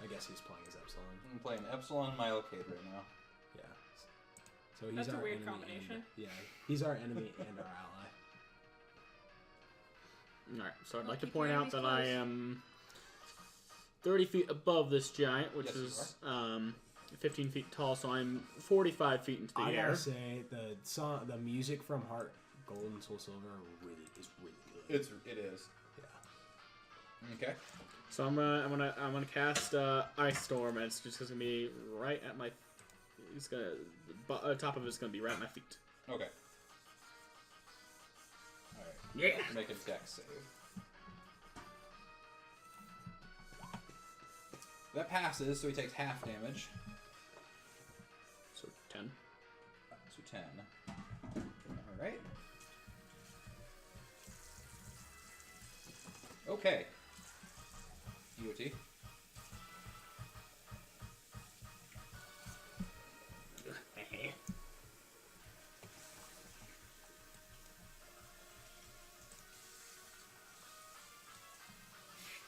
I guess he's playing as Epsilon.
I'm playing Epsilon Milocade right now.
Yeah. So he's
That's a
our
weird
enemy
combination.
And, yeah, he's our enemy and our ally.
Alright, so I'd
Well,
like to
keep
point
your
out that
enemies
I
close.
am 30 feet above this giant, which
Yes, you
is 15 feet tall, so I'm 45 feet into the
I
air.
gotta say the music from Heart Gold and Soul Silver is really good.
It is.
Yeah.
Okay.
So I'm gonna cast Ice Storm, and it's just gonna be right at my. It's gonna top of it's gonna be right at my feet.
Okay. Alright.
Yeah.
Make a dex save. That passes, so he takes half damage.
So 10.
So 10. Alright. Okay. EOT.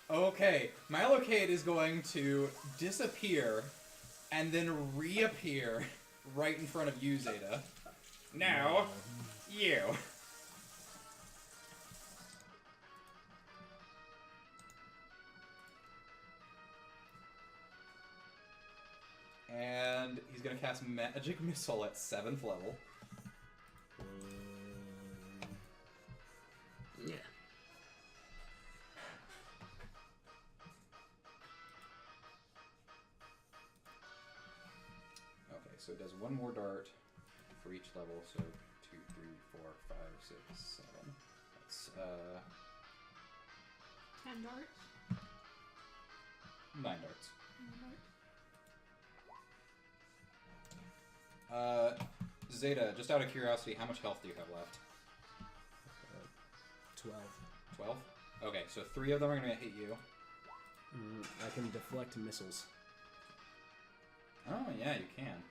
Okay, Milocade is going to disappear and then reappear right in front of you, Zeta. Now, you. And he's going to cast Magic Missile at 7th level.
Yeah.
Okay, so it does one more dart for each level, so 2, 3, 4, 5, 6, 7. That's
10 darts?
9 darts.
9 darts?
Zeta, just out of curiosity, how much health do you have left?
12.
12? Okay, so 3 of them are going to hit you.
I can deflect missiles.
Oh, yeah, you can.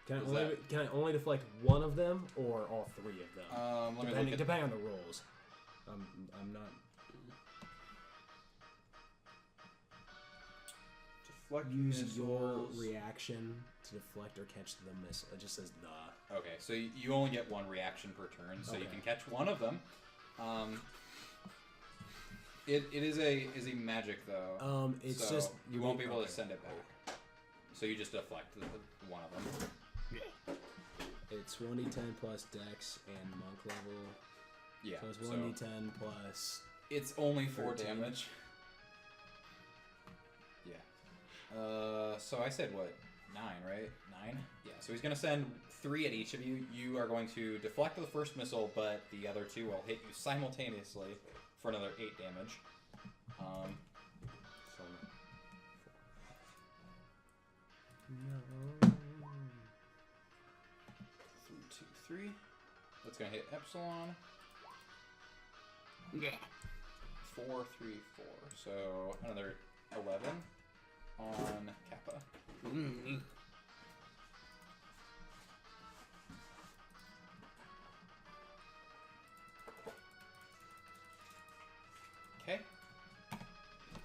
Can I only deflect one of them or all 3 of them?
Let me look at...
Depending on the rolls. I'm not.
Deflect
Use your
missiles.
reaction to deflect or catch the missile. It just says the.
Okay, so you only get 1 reaction per turn, so you
Okay.
can catch one of them. It is a magic though.
It's
so
just
you won't be able
okay.
to send it back. So you just deflect one of them.
It's 1d10 plus Dex and monk level.
Yeah.
So it's 1d10 plus.
It's only 4
13.
damage. Yeah. So I said what? 9, right? 9? Yeah. So he's gonna send 3 at each of you. You are going to deflect the first missile, but the other 2 will hit you simultaneously for another 8 damage. So 3, 2, 3. That's gonna hit Epsilon.
Yeah.
4, 3, 4. So another 11 on Kappa.
Mm.
Okay.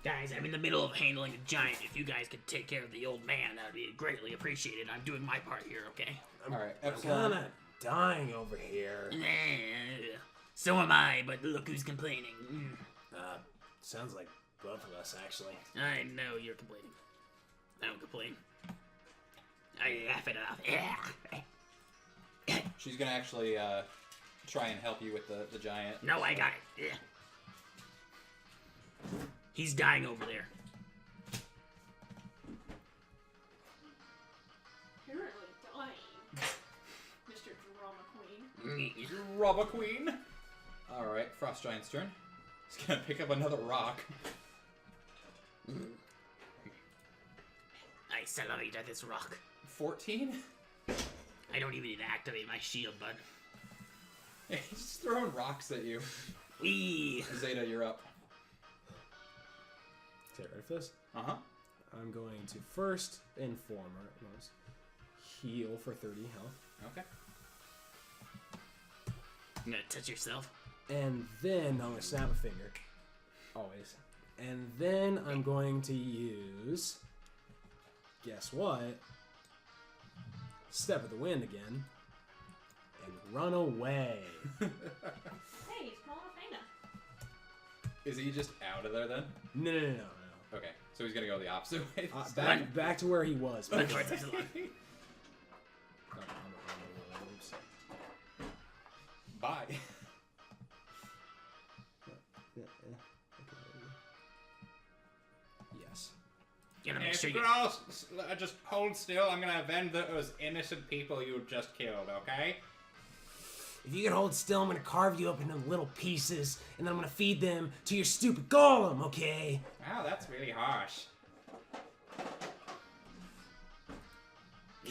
Guys, I'm in the middle of handling a giant. If you guys could take care of the old man, that would be greatly appreciated. I'm doing my part here, okay?
All right.
I'm
Epsilon.
kind of dying over here.
So am I, but look who's complaining.
Sounds like both of us, actually.
I know you're complaining. I don't complain. I laugh it off. Yeah.
She's gonna actually try and help you with the giant.
No, I got it. Yeah. He's dying over there.
Apparently dying. Mr. Drama Queen.
Robber Queen. All right. Frost Giant's turn. He's gonna pick up another rock.
I salivate at this rock.
14.
I don't even need to activate my shield, bud.
He's just throwing rocks at you.
Wee.
Zeta, you're up.
Okay, ready for this?
Uh-huh.
I'm going to first inform her. Heal for 30 health.
Okay.
You gonna touch yourself?
And then I'm going to snap a finger. Always. And then I'm going to use... Guess what? Step of the wind again. And run away.
Hey, he's pulling a finger.
Is he just out of there then?
No.
Okay. So he's gonna go the opposite way.
Back to where he was.
Run towards Epsilon.
Oops.
Bye.
Yes.
You gotta make sure you...
Just hold still. I'm gonna avenge those innocent people you just killed, okay?
If you can hold still, I'm gonna carve you up into little pieces, and then I'm gonna feed them to your stupid golem, okay?
Wow, that's really harsh.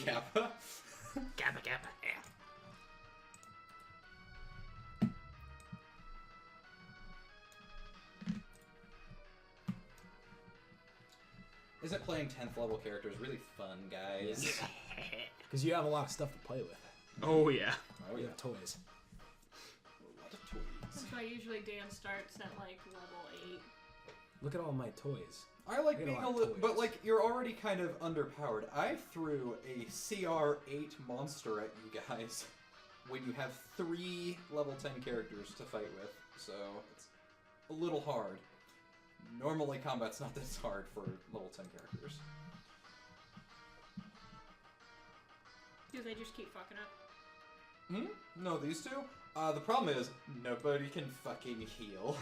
Kappa?
Kappa, Kappa, yeah.
Isn't playing 10th level characters really fun, guys?
Because you have a lot of stuff to play with.
Oh, yeah.
Oh,
You
yeah.
have toys.
A lot of toys.
That's why usually Dan starts at like level 8.
Look at all my toys.
I like
I got
being
a
a
lot of
little,
toys.
but like you're already kind of underpowered. I threw a CR8 monster at you guys when you have 3 level 10 characters to fight with, so it's a little hard. Normally combat's not this hard for level 10 characters.
Because they just keep fucking up.
No, these two? The problem is, nobody can fucking heal.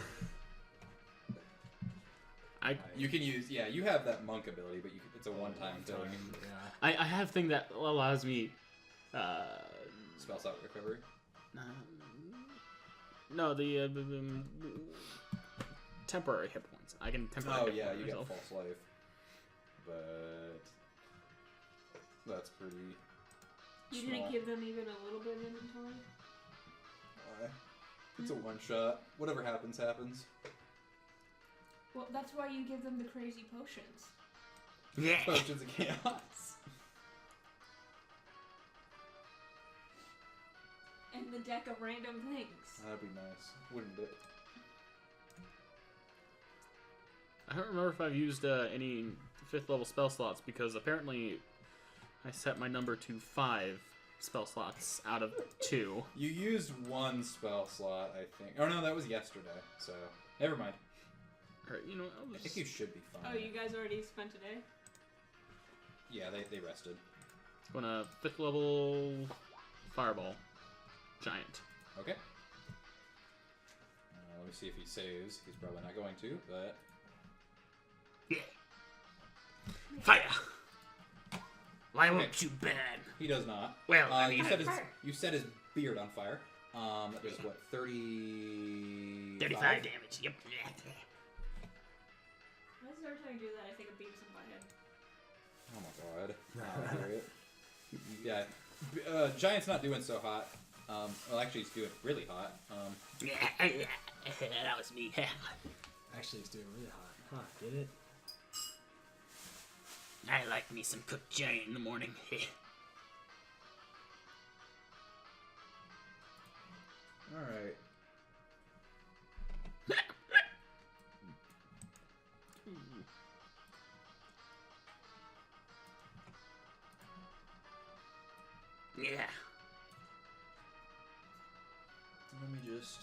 You can use, yeah, you have that monk ability, but it's a one-time thing.
Yeah.
I have a thing that allows me...
Spell slot recovery.
No, the temporary hit points. I can temporarily
Oh
hit
yeah,
point
you get
myself.
false life. But that's pretty
You
small.
didn't give them even a little bit of inventory?
die. It's a one shot. Whatever happens, happens.
Well, that's why you give them the crazy potions.
Yeah.
Potions of chaos.
And the deck of random things.
That'd be nice, wouldn't it?
I don't remember if I've used any 5th level spell slots because apparently I set my number to 5 spell slots out of 2.
You used one spell slot, I think. Oh no, that was yesterday. So never mind.
Alright, you know,
I think you should be fine.
Oh, you guys already spent a day?
Yeah, they rested.
going to 5th level fireball giant.
Okay. Let me see if he saves. He's probably not going to, but
Yeah. Fire. Why
Okay.
won't you burn?
he does not.
Well, I mean,
You set his beard on fire. That does what, 30...
35 damage. Yep.
Why is every time you do that, I think of Beavis and Butthead?
Oh my god. I hear it. Yeah. Giant's not doing so hot. Well, actually, he's doing really hot.
That was me.
Actually, it's doing really hot. Huh, get it?
I like me some cooked giant in the morning.
Alright.
Yeah.
Let me just,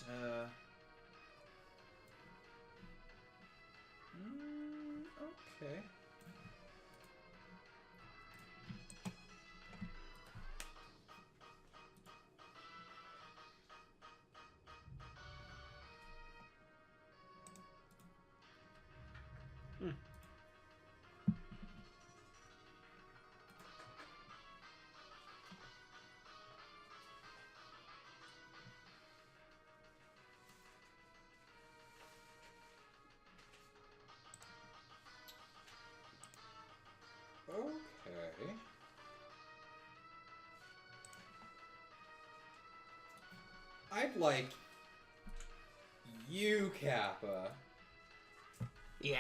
okay. Okay. I'd like you, Kappa.
Yeah.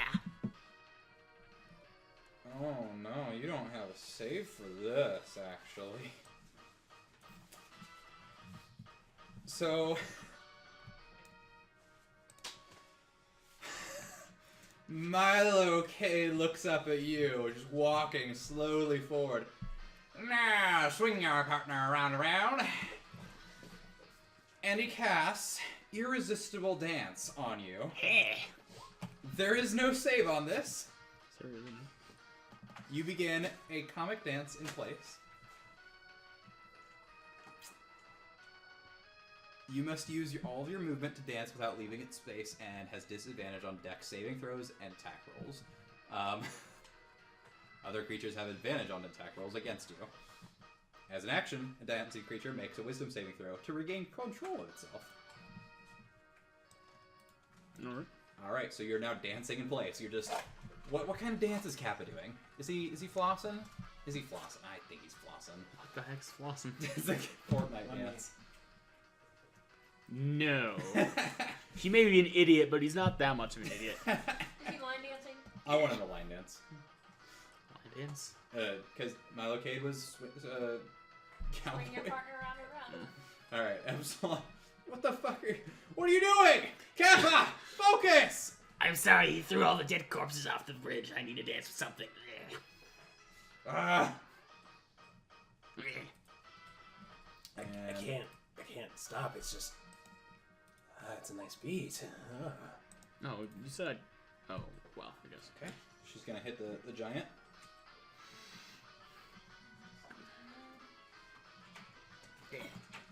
Oh no, you don't have a save for this, actually. So... Milo K looks up at you, just walking slowly forward. Now, swing your partner around. And he casts Irresistible Dance on you.
Yeah.
There is no save on this.
Sorry,
You begin a comic dance in place. You must use all of your movement to dance without leaving its space and has disadvantage on dex saving throws and attack rolls. Other creatures have advantage on attack rolls against you. As an action, a dancing creature makes a wisdom saving throw to regain control of itself.
Alright.
Alright, so you're now dancing in place. You're just... What kind of dance is Kappa doing? Is he flossing? Is he flossing? I think he's flossing.
What the heck's flossing?
It's like Fortnite dance.
No. He may be an idiot, but he's not that much of an idiot.
Is he line dancing?
I want him to line dance.
Line dance?
Because Milo Cade was cowboy.
Swing your partner around and around.
Alright, Epsilon. What the fuck what are you doing? Kappa! Focus!
I'm sorry, he threw all the dead corpses off the bridge. I need to dance with something.
Ah.
I can't stop. It's just... it's a nice beat.
No, you said... Oh, well, I guess.
Okay, she's gonna hit the giant.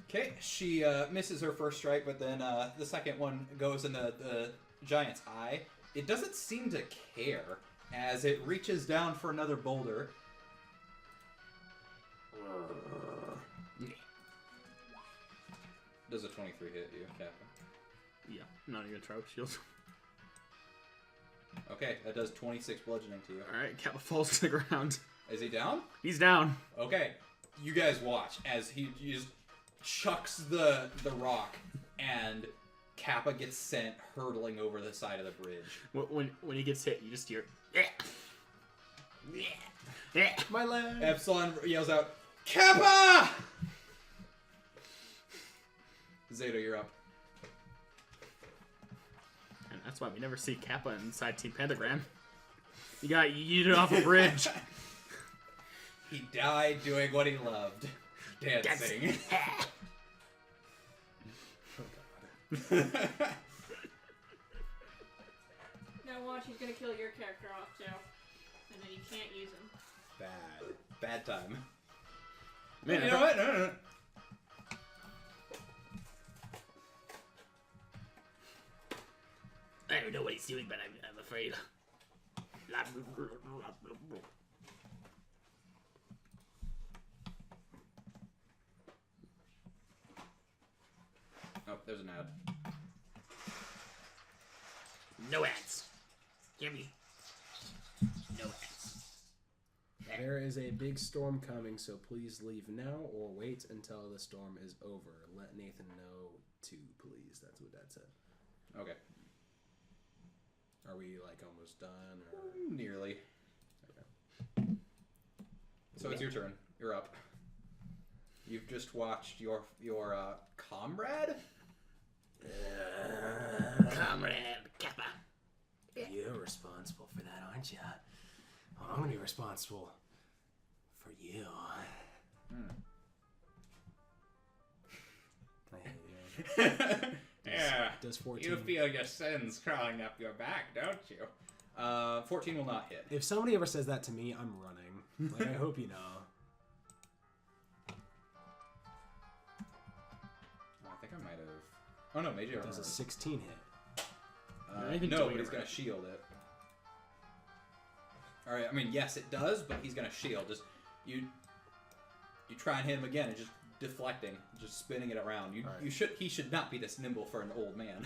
Okay, she misses her first strike, but then the second one goes in the giant's eye. It doesn't seem to care as it reaches down for another boulder. Does a 23 hit you, Kappa?
Yeah, I'm not even gonna try with shields.
Okay, that does 26 bludgeoning to you.
Alright, Kappa falls to the ground.
Is he down?
He's down.
Okay, you guys watch as he just chucks the rock, and Kappa gets sent hurtling over the side of the bridge.
When he gets hit, you just hear.
My leg.
Epsilon yells out, Kappa! Zeta, you're up.
And that's why we never see Kappa inside Team Pentagram. You got yeeted off a bridge.
He died doing what he loved. Dancing.
Now watch, he's gonna kill your character off too. And then you can't use him.
Bad time.
Man,
you know what? No.
I don't know what he's doing, but I'm afraid.
Oh, there's an ad.
No ads. Hear me? No ads.
There is a big storm coming, so please leave now or wait until the storm is over. Let Nathan know to, please. That's what Dad said.
Okay.
Are we like almost done? Or?
Nearly.
Okay.
So it's your turn. You're up. You've just watched your comrade?
Comrade Kappa.
You're responsible for that, aren't you? Well, I'm gonna be responsible for you. I hate you.
Yeah.
Does 14?
You feel your sins crawling up your back, don't you? 14 will not hit.
If somebody ever says that to me, I'm running. Like, I hope you know.
I think I might have. Oh no, Mage Armor.
Does a 16 hit?
Anything
No,
doing
but
it
he's gonna
right.
shield it. All right. I mean, yes, it does, but he's gonna shield. Just you try and hit him again, and just deflecting, just spinning it around.
Right.
He should not be this nimble for an old man.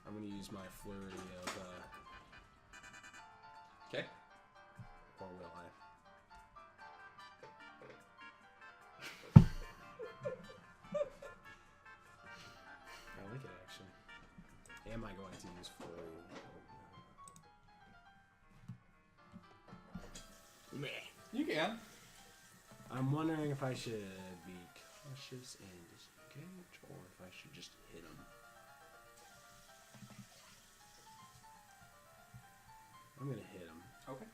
I'm gonna use my flurry of.
Okay.
Or will I? I like it actually. Am I going to use flurry?
Meh.
You can.
I'm wondering if I should be cautious and disengage, or if I should just hit him. I'm gonna hit him.
Okay.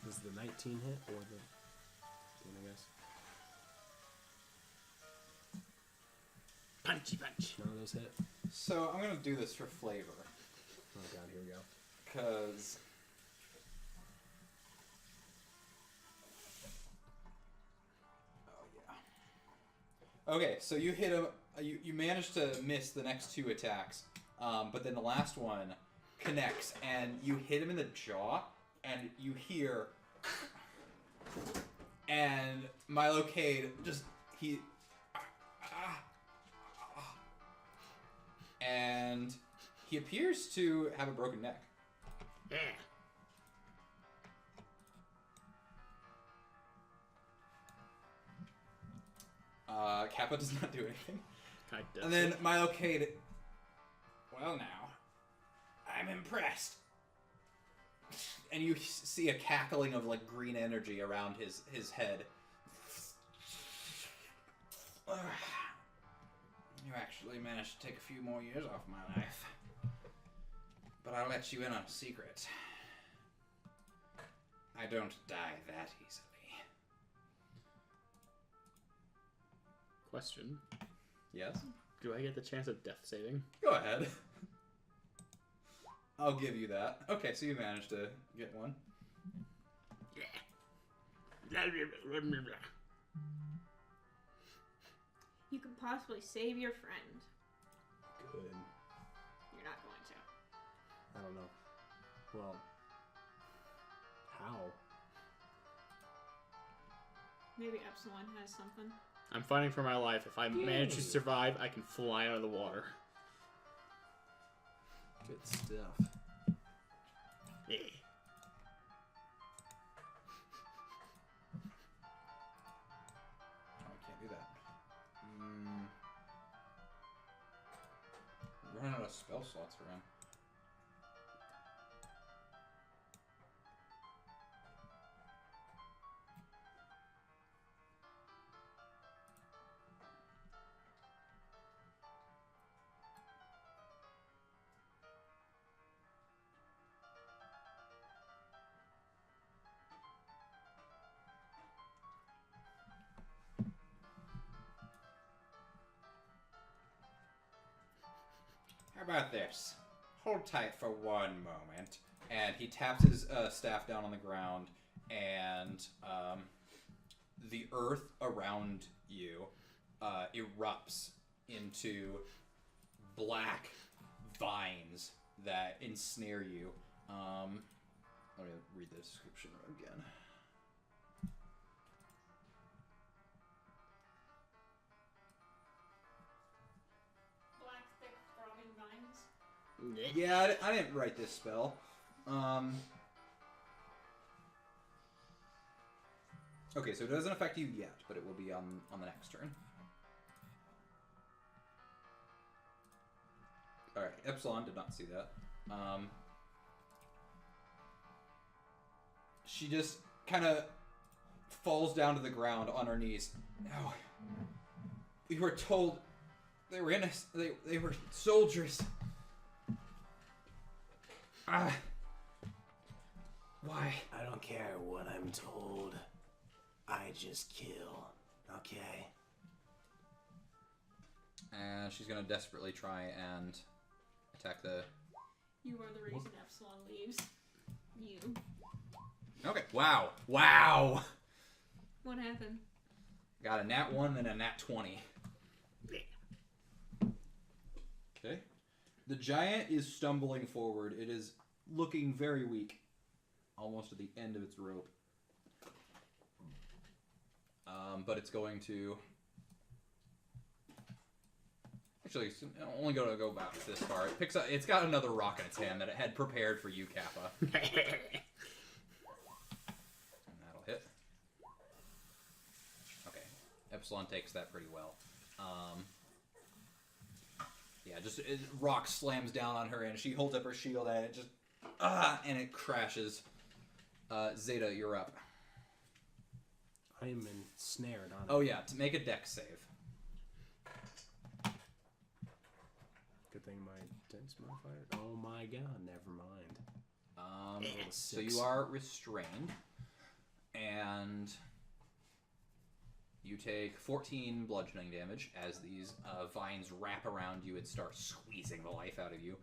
Is the 19 hit or the? I guess
Punchy punch.
none of those hit.
So I'm gonna do this for flavor,
Oh god, here we go.
cause. Okay, so you hit him. You managed to miss the next two attacks, but then the last one connects, and you hit him in the jaw, and you hear, and Milo Cade just and he appears to have a broken neck.
Yeah.
Kappa does not do anything.
I
And then Milo Cade. Well, now, I'm impressed. And you see a cackling of like green energy around his head. You actually managed to take a few more years off my life. But I'll let you in on a secret. I don't die that easily.
Question:
Yes?
do I get the chance of death saving?
Go ahead. I'll give you that. Okay, so you managed to get one.
Yeah.
You could possibly save your friend.
Good.
You're not going to.
I don't know. Well, how?
Maybe Epsilon has something.
I'm fighting for my life. If I manage to survive, I can fly out of the water.
Good stuff.
Yeah.
Oh, I can't do that. of spell slots for him. How about this? Hold tight for one moment. And he taps his staff down on the ground, and the earth around you erupts into black vines that ensnare you. Let me read the description again.
Black, thick, throbbing vines.
Yeah, I didn't write this spell. Okay, so it doesn't affect you yet, but it will be on the next turn. Alright, Epsilon did not see that. She just kind of falls down to the ground on her knees. No. We were told they were they were soldiers. Why?
I don't care what I'm told. I just kill. Okay.
And she's gonna desperately try and attack the...
You are the reason Epsilon leaves. You.
Okay. Wow. Wow!
What happened?
Got a nat 1 and a nat 20. Okay. The giant is stumbling forward. It is looking very weak. Almost at the end of its rope. But it's going to... Actually, it's only going to go about this far. It picks up. It's got another rock in its hand that it had prepared for you, Kappa. And that'll hit. Okay. Epsilon takes that pretty well. Yeah, just rock slams down on her, and she holds up her shield, and it just and it crashes. Zeta, you're up.
I am ensnared on.
Oh yeah, to make a dex save.
Good thing my dex modifier. Oh my god, never mind.
So you are restrained, and you take 14 bludgeoning damage as these vines wrap around you and start squeezing the life out of you.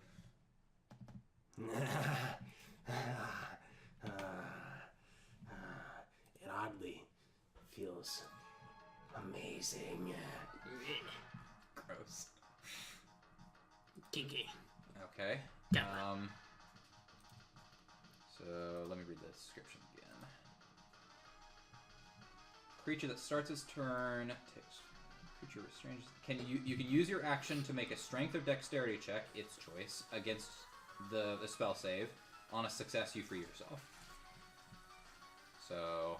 It oddly feels amazing.
Gross.
Kinky.
Okay.
Kappa.
So let me read the description again. Creature that starts its turn takes creature restrained. You can use your action to make a strength or dexterity check, its choice, against the spell save. On a success, you free yourself. So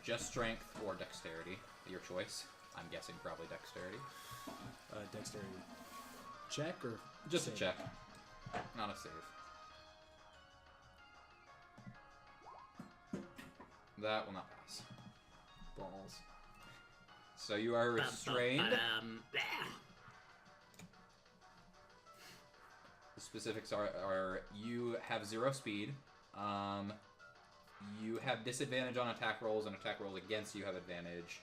just strength or dexterity, your choice. I'm guessing probably dexterity.
Dexterity check or
Just
save?
a check, not a save. That will not pass.
Balls.
So you are restrained. The specifics are you have 0 speed. You have disadvantage on attack rolls, and attack rolls against you have advantage.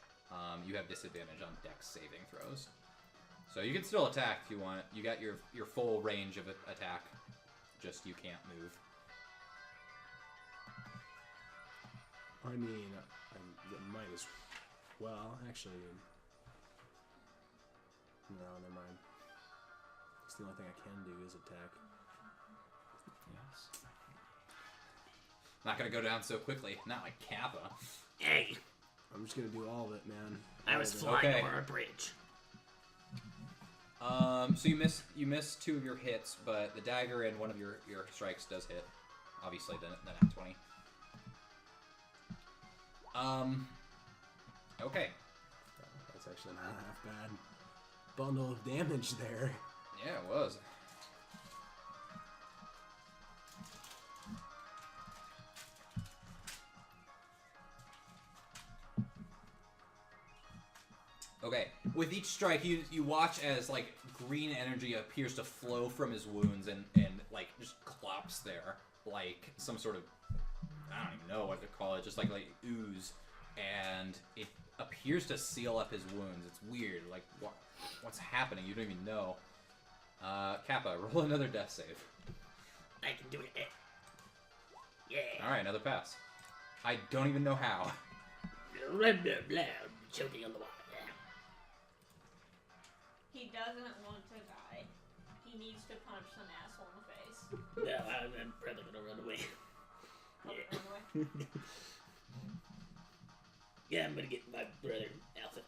You have disadvantage on dex saving throws. So you can still attack if you want. You got your full range of attack. Just you can't move.
I mean, I might as well. Actually, no, never mind. It's the only thing I can do is attack.
Yes. Not gonna go down so quickly. Not like Kappa.
Hey,
I'm just gonna do all of it, man.
I
All
was
of it.
flying
Okay.
over a bridge.
So you miss 2 of your hits, but the dagger and one of your strikes does hit. Obviously, the nat 20. Okay.
That's actually not half bad. Bundle of damage there.
Yeah, it was. Okay. With each strike, you watch as like green energy appears to flow from his wounds and like just clops there like some sort of, I don't even know what to call it, just like ooze, and it appears to seal up his wounds. It's weird. Like what's happening? You don't even know. Kappa, roll another death save.
I can do it. Yeah.
All right, another pass. I don't even know how.
Blah, blah, blah. Choking on the water.
He doesn't want to die. He needs to punch some asshole in the face.
No, I'm probably gonna run away.
Oh,
Yeah.
run away.
Yeah, I'm gonna get my brother, Alpha.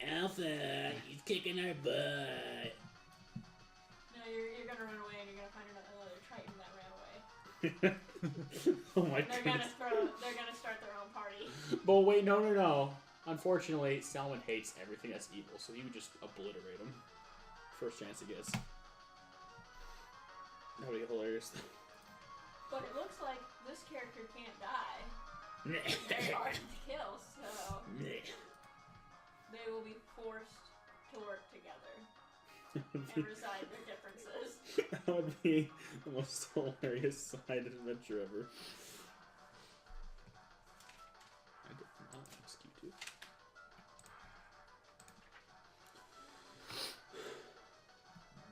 Alpha, he's kicking our butt.
No, you're gonna run away and you're gonna find another Triton that ran away.
Oh my
They're
goodness.
gonna start their own party.
But wait, no. Unfortunately, Salmon hates everything that's evil, so you would just obliterate him. First chance he gets. That would be hilarious.
But it looks like this character can't die. They're hard to kill, so they will be forced to work together and resolve their differences.
That would be the most hilarious side adventure ever. I get from that. That's cute too.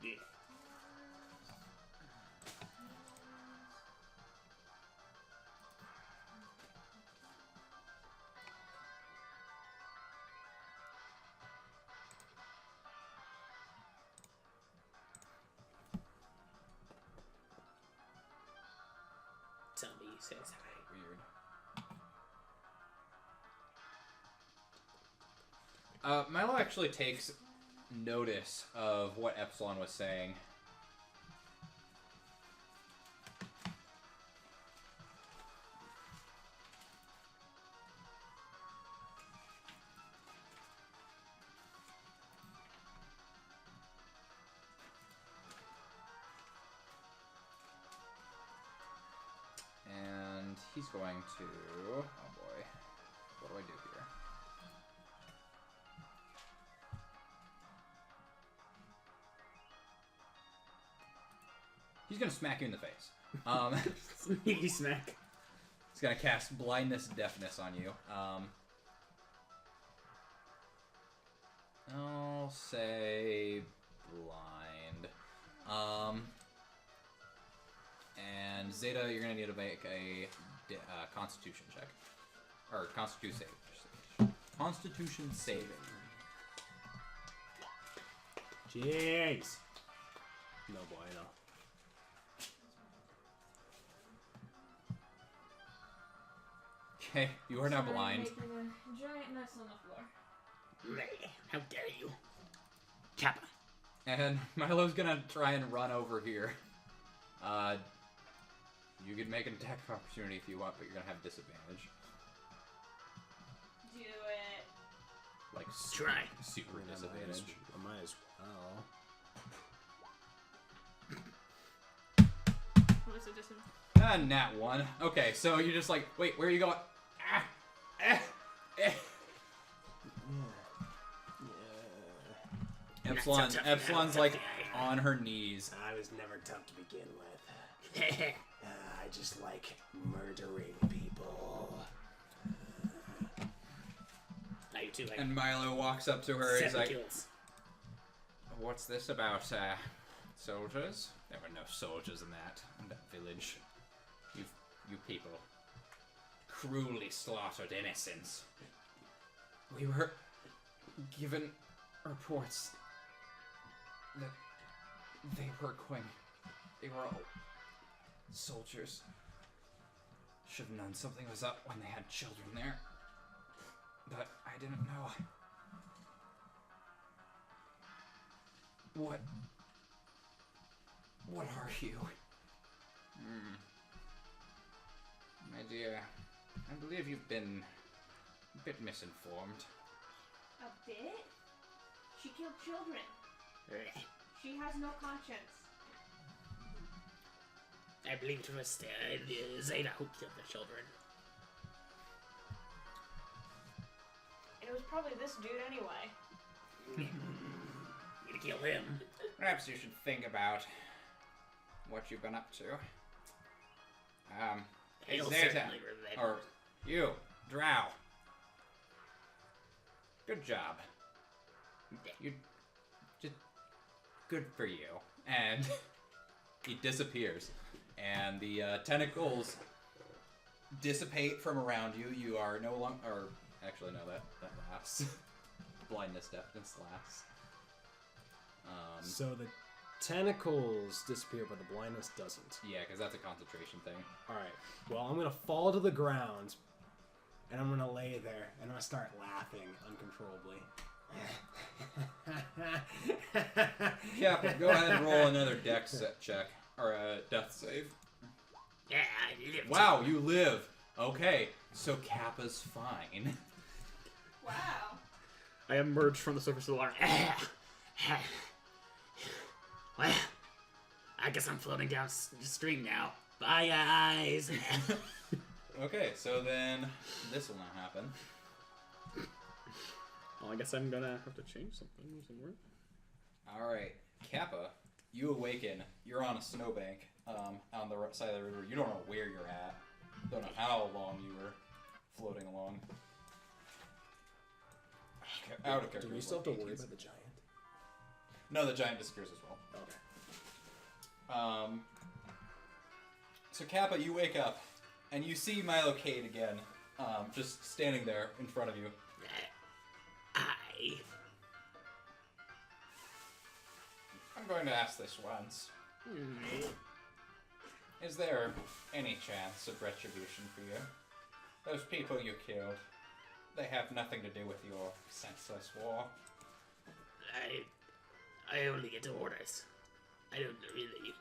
Yeah.
Zombie says hi.
Weird. Milo actually takes notice of what Epsilon was saying. And he's going to... Oh boy. What do I do here? He's gonna smack you in the face.
Sneaky snack.
He's gonna cast blindness, deafness on you. I'll say blind. And Zeta, you're gonna need to make a Constitution check, or Constitution save. Constitution saving.
Jeez. No bueno.
Okay, you are now
Sorry,
blind.
making a giant mess on the floor.
How dare you? Kappa.
And Milo's gonna try and run over here. You could make an attack of opportunity if you want, but you're gonna have disadvantage.
Do it.
Like
Try.
super
I
disadvantage.
might as well.
What was the distance?
Nat 1. Okay, so you're just like, wait, where are you going? Ah,
Not so tough now,
Epsilon's
tough
like
guy.
on her knees.
I was never tough to begin with. I just like murdering people.
Now you two, like,
And Milo walks up to her. He's
7
like,
kills.
"What's this about, soldiers? There were no soldiers in that village. You people cruelly slaughtered innocents. We were given reports that they were all soldiers. Should have known something was up when they had children there, but I didn't know. What are you? My dear, I believe you've been a bit misinformed.
A bit? She killed children. She has no conscience.
I believe it was Zeta who killed the children.
And it was probably this dude anyway.
Gonna kill him.
Perhaps you should think about what you've been up to.
He'll
Zeta,
certainly revenge.
or you, Drow. Good job. You just good for you. And he disappears, and the tentacles dissipate from around you. You are no longer, or actually no, that lasts. Blindness, deafness lasts.
So the tentacles disappear, but the blindness doesn't.
Yeah, because that's a concentration thing.
Alright. Well, I'm gonna fall to the ground, and I'm gonna lay there, and I'm gonna start laughing uncontrollably.
Kappa, go ahead and roll another dex check, or a death save.
Yeah, I live.
Wow, you live. Okay, so Kappa's fine.
Wow.
I emerge from the surface of the water.
Well, I guess I'm floating down the stream now. Bye, guys.
Okay, so then this will not happen.
Well, I guess I'm gonna have to change something somewhere.
Alright, Kappa, you awaken. You're on a snowbank on the right side of the river. You don't know where you're at. Don't know how long you were floating along. Okay, out of character.
Do we still have to worry about the giant?
No, the giant disappears as well.
Okay.
So Kappa, you wake up, and you see Milo Cade again, just standing there in front of you. I'm going to ask this once. Is there any chance of retribution for you? Those people you killed, they have nothing to do with your senseless war.
I only get orders. I don't really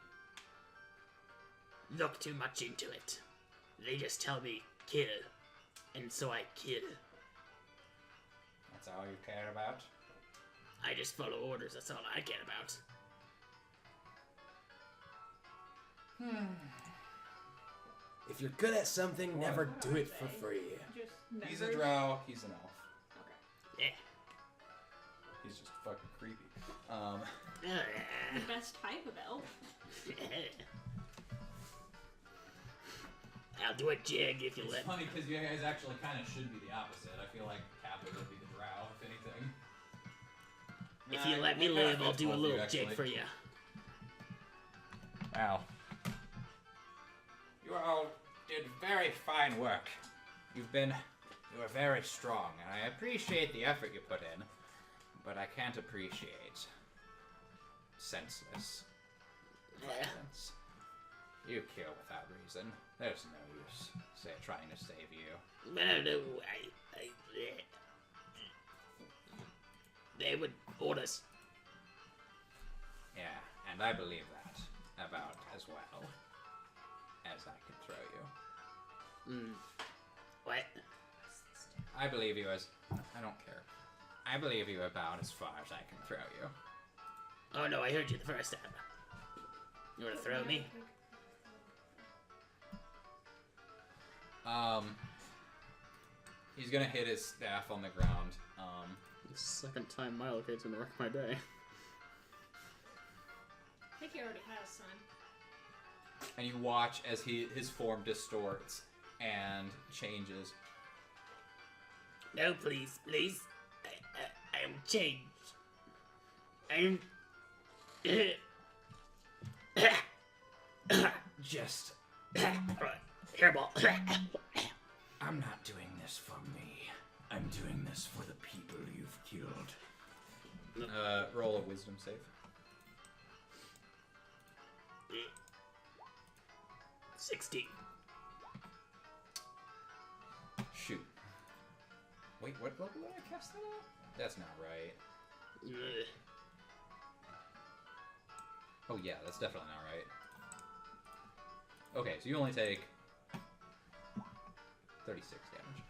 look too much into it. They just tell me kill, and so I kill.
That's all you care about?
I just follow orders, that's all I care about.
If you're good at something, never do it for free.
Just
He's a
members.
drow, he's an elf.
Okay.
Yeah.
He's just fucking creepy.
The best type of elf.
I'll do a jig if you
It's
let me.
funny because you guys actually kind of should be the opposite. I feel like Kappa would be the drow, if anything.
If you let me
it kinda
live, I'll
fits
do a
both of
little
you,
jig
actually.
for you.
Wow. You all did very fine work. You were very strong, and I appreciate the effort you put in, but I can't appreciate senseless violence. You kill without reason. There's no use trying to save you.
No, they would orders.
Yeah, and I believe that about as well as I can throw you.
What?
I believe you as... I don't care. I believe you about as far as I can throw you.
Oh no, I heard you the first time. You wanna throw me?
He's gonna hit his staff on the ground.
The second time Milo Cade's gonna wreck my day.
I think he already has, son.
And you watch as his form distorts and changes.
No, please, please. I am changed. I'm.
Just...
Hairball.
I'm not doing this for me. I'm doing this for the people you've killed. Roll a wisdom save.
16.
Shoot. Wait, what level did I cast that at? That's not right. Oh yeah, that's definitely not right. Okay, so you only take 36 damage.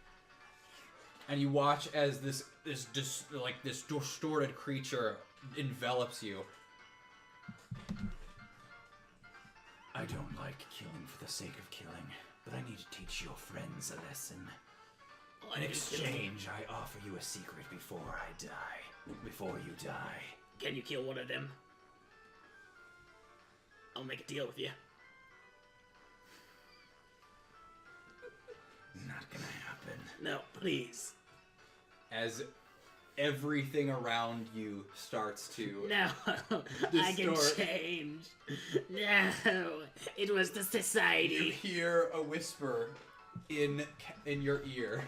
And you watch as this distorted creature envelops you. I don't like killing for the sake of killing, but I need to teach your friends a lesson. In exchange, I offer you a secret before I die. before you die.
Can you kill one of them? I'll make a deal with you.
Not gonna happen.
No, please.
As everything around you starts to
No, I can
Distort.
change. No, it was the
you
society.
hear a whisper in your ear.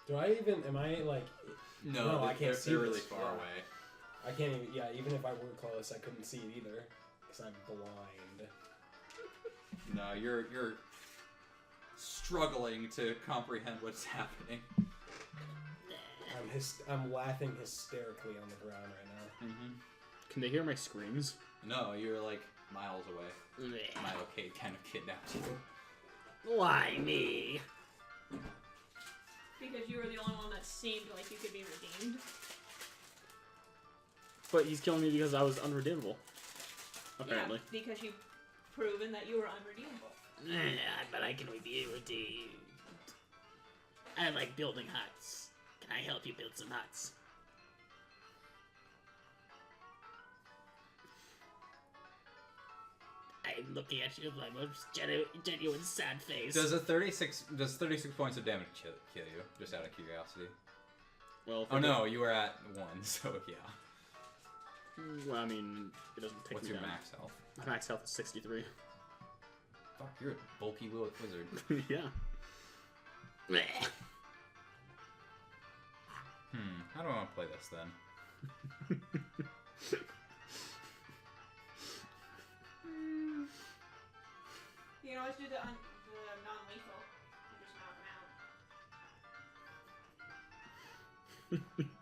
Do I even? Am I like?
No,
I can't see
they're really
this.
far
Yeah.
away.
I can't even. Yeah, even if I were close, I couldn't see it either because I'm blind.
No, you're struggling to comprehend what's happening.
I'm laughing hysterically on the ground right now.
Mm-hmm.
Can they hear my screams?
No, you're like miles away. Milo Cade kind of kidnapped you.
Why me?
Because you were the only one that seemed like you could be redeemed.
But he's killing me because I was unredeemable. Apparently.
Yeah, because you've proven that you were unredeemable.
But I can be redeemed. I like building huts. Can I help you build some huts? I'm looking at you with my most genuine sad face.
Does 36 points of damage kill you? Just out of curiosity.
Well, if
Oh
it-
no, you were at 1, so yeah.
Well, I mean, it doesn't take
What's
me
your
down.
max health?
My max health is 63.
Fuck, you're a bulky little wizard.
Yeah.
How do I want to play this then?
You can always do the non-lethal. You just knock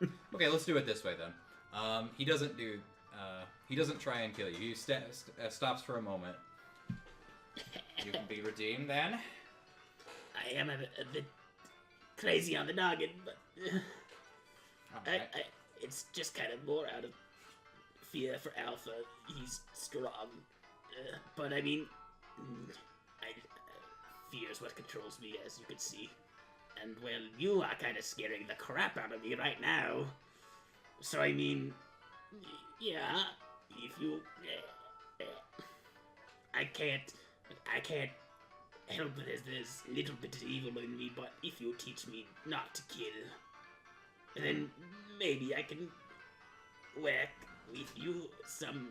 him out.
Okay, let's do it this way then. He doesn't try and kill you. He stops for a moment. You can be redeemed then.
I am a bit crazy on the noggin, but
Alright.
it's just kind of more out of fear for Alpha. He's strong, but I mean, fear is what controls me, as you can see. And well, you are kind of scaring the crap out of me right now. So I mean, yeah, if you, I can't help it as there's a little bit of evil in me, but if you teach me not to kill, then maybe I can work with you some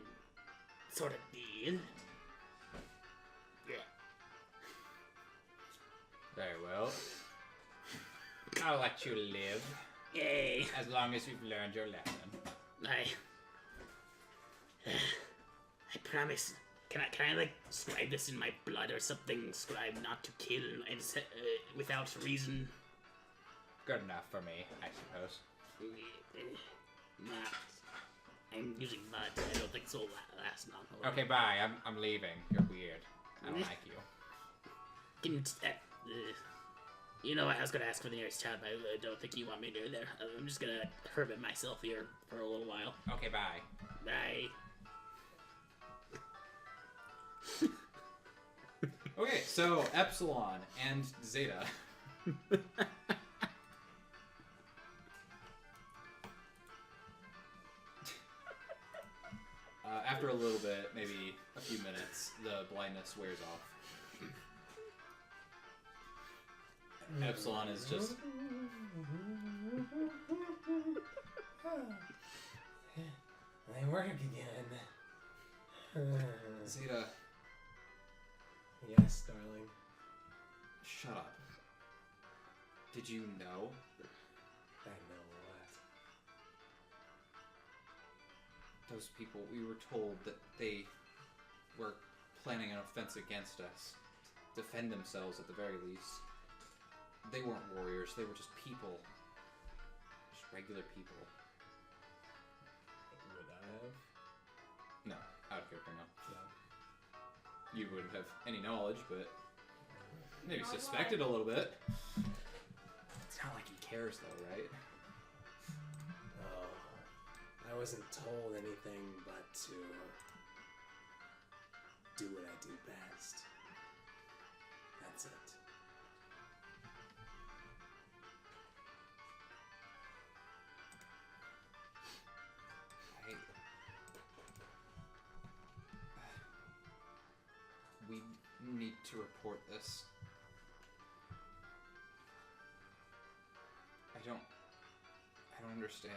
sort of deal. Yeah.
Very well. I'll let you live
Yay.
as long as you've learned your lesson.
I promise. Can I like scribe this in my blood or something? Scribe not to kill and without reason.
Good enough for me, I suppose.
Not. I'm using mud. I don't think this will last long.
Okay, bye. I'm leaving. You're weird. I don't like you.
Can you? You know what? I was gonna ask for the nearest town, but I don't think you want me near there. I'm just gonna hermit myself here for a little while.
Okay, bye.
Bye.
Okay, so Epsilon and Zeta. After a little bit, maybe a few minutes, the blindness wears off. Epsilon is just
They work again.
Zeta.
Yes, darling.
Shut up. Did you know?
I know what.
Those people, we were told that they were planning an offense against us. To defend themselves at the very least. They weren't warriors, they were just people. Just regular people.
Would I have?
No, out of character, no.
No.
You wouldn't have any knowledge, but maybe
Not
suspected a little bit. It's not like he cares though, right?
Oh, I wasn't told anything but to do what I do best. That's it.
support this. I don't understand.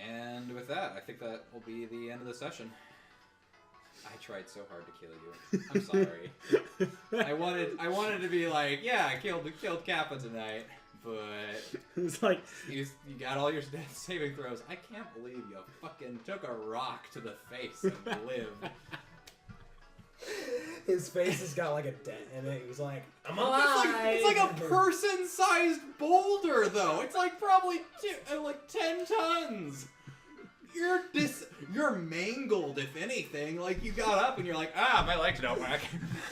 And with that, I think that will be the end of the session. I tried so hard to kill you. I'm sorry. I wanted to be like, yeah, I killed Kappa tonight, but
It's like
you got all your death saving throws. I can't believe you fucking took a rock to the face and lived.
His face has got like a dent in it. He's like, I'm alive.
It's like a person-sized boulder, though. It's like probably 10 tons. You're mangled, if anything. Like, you got up and you're like, my legs don't work.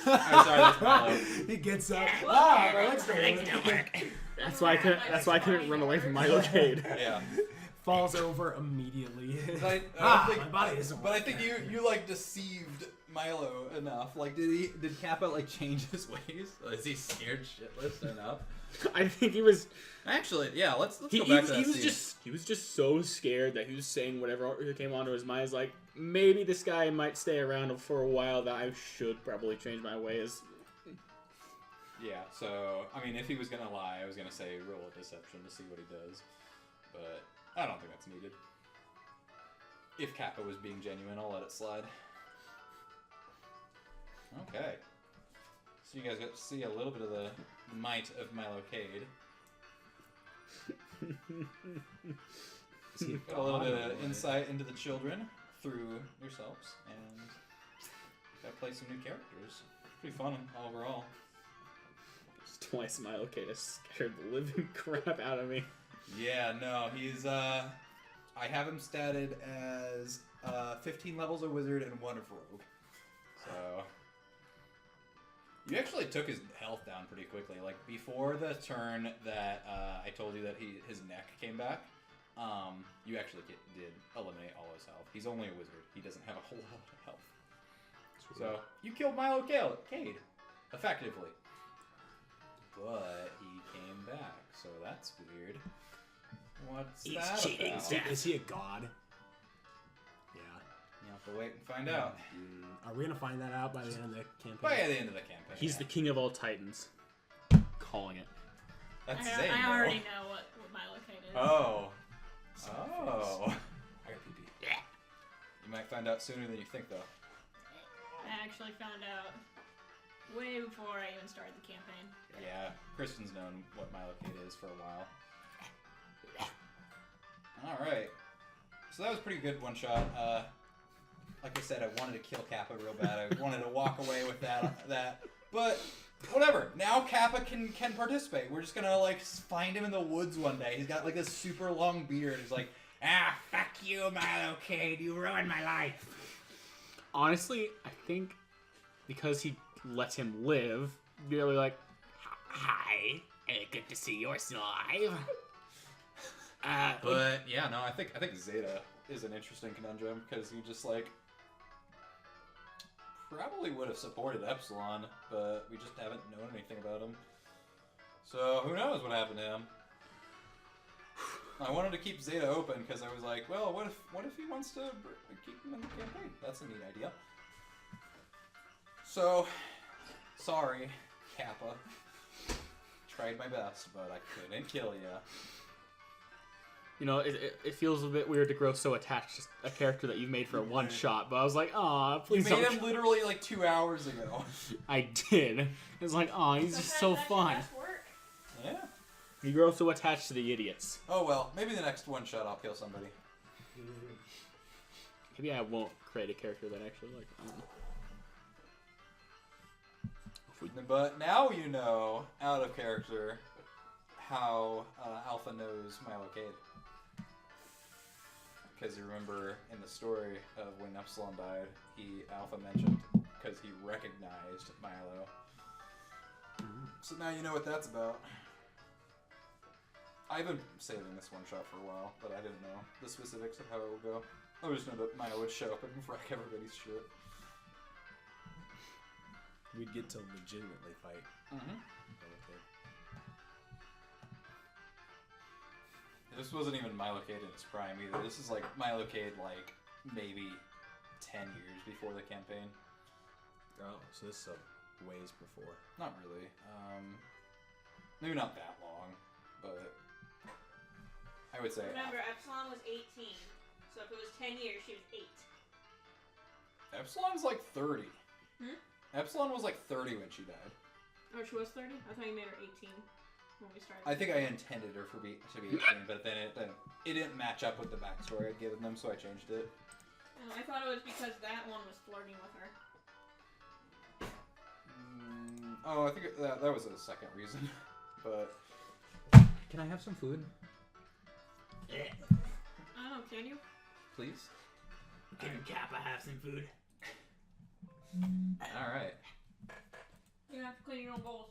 I'm sorry, that's my leg.
He gets up.
My
My legs
don't work.
that's why I couldn't run away from Milocade.
Yeah.
Falls over immediately.
But
my body isn't
But I think you like deceived Milo enough. Like, did Kappa like change his ways? Is he scared shitless enough?
I think he was.
Actually, yeah. Let's
He,
go
he
back
was,
to that
he was
scene.
he was just so scared that he was saying whatever came onto his mind. He's like, maybe this guy might stay around for a while. That I should probably change my ways.
Yeah. So I mean, if he was gonna lie, I was gonna say roll a deception to see what he does, but I don't think that's needed. If Kappa was being genuine, I'll let it slide. Okay. So you guys got to see a little bit of the might of Milocade.
Is he
Got a little bit of
god?
insight into the children through yourselves, and got to play some new characters. Pretty fun overall.
Just twice Milocade has scared the living crap out of me.
Yeah, no, he's I have him statted as 15 levels of wizard and 1 of rogue. So you actually took his health down pretty quickly. Like before the turn that I told you that his neck came back, you actually did eliminate all his health. He's only a wizard. He doesn't have a whole lot of health. So you killed Milocade effectively, but he came back. So that's weird. What's
He's
that
cheating,
about?
Zeta.
Is he a god? Yeah.
You have to wait and find out.
Are we gonna find that out by the end of the campaign?
By the end of the campaign.
He's
yeah.
the king of all titans. Calling it.
That's Zane.
I already know what Milocade is.
Oh.
Son
Oh.
of a face. I got pee-pee.
You might find out sooner than you think, though.
I actually found out way before I even started the campaign.
Yeah, Kristen's known what Milocade is for a while. Alright. So that was a pretty good one shot. Like I said, I wanted to kill Kappa real bad. I wanted to walk away with that. But whatever. Now Kappa can participate. We're just gonna like find him in the woods one day. He's got like this super long beard. He's like, fuck you, Milocade. You ruined my life.
Honestly, I think because he lets him live, you're really like,
Hi, good to see you're still alive.
But yeah, no, I think Zeta is an interesting conundrum because he just like probably would have supported Epsilon, but we just haven't known anything about him. So who knows what happened to him? I wanted to keep Zeta open because I was like, well, what if he wants to keep him in the campaign? That's a neat idea. So, sorry, Kappa. Tried my best, but I couldn't kill ya.
you know, it feels a bit weird to grow so attached to a character that you've made for a one shot. But I was like, aw,
You
please
made
don't.
him literally like 2 hours ago.
I did. It was like, aw, he's just so
Sometimes
fun.
that's work.
Yeah.
You grow so attached to the idiots.
Oh well, maybe the next one shot I'll kill somebody.
Maybe I won't create a character that actually like. I don't know.
But now you know, out of character, how Alpha knows Milocade. Because you remember in the story of when Epsilon died, Alpha mentioned because he recognized Milo. So now you know what that's about. I've been saving this one shot for a while, but I didn't know the specifics of how it would go. I just know that Milo would show up and wreck everybody's shit.
We'd get to legitimately fight.
Mm-hmm.
Okay.
This wasn't even Milocade in its prime either. This is like Milocade, like maybe 10 years before the campaign.
Oh, so this is a ways before.
Not really. Maybe not that long, but I would say.
Remember, Epsilon was 18. So if it was 10 years, she was 8.
Epsilon's like 30.
Hmm?
Epsilon was like 30 when she died.
Oh, she was 30? I thought you made her 18 when we started.
I think I intended her to be 18, but then it didn't match up with the backstory I'd given them, so I changed it.
Oh, I thought it was because that one was flirting with her.
Oh, I think that was a second reason. But can I have some food,
Eh,
I don't know, can you?
please?
Can Kappa have some food?
All right.
You have to clean your own bowls.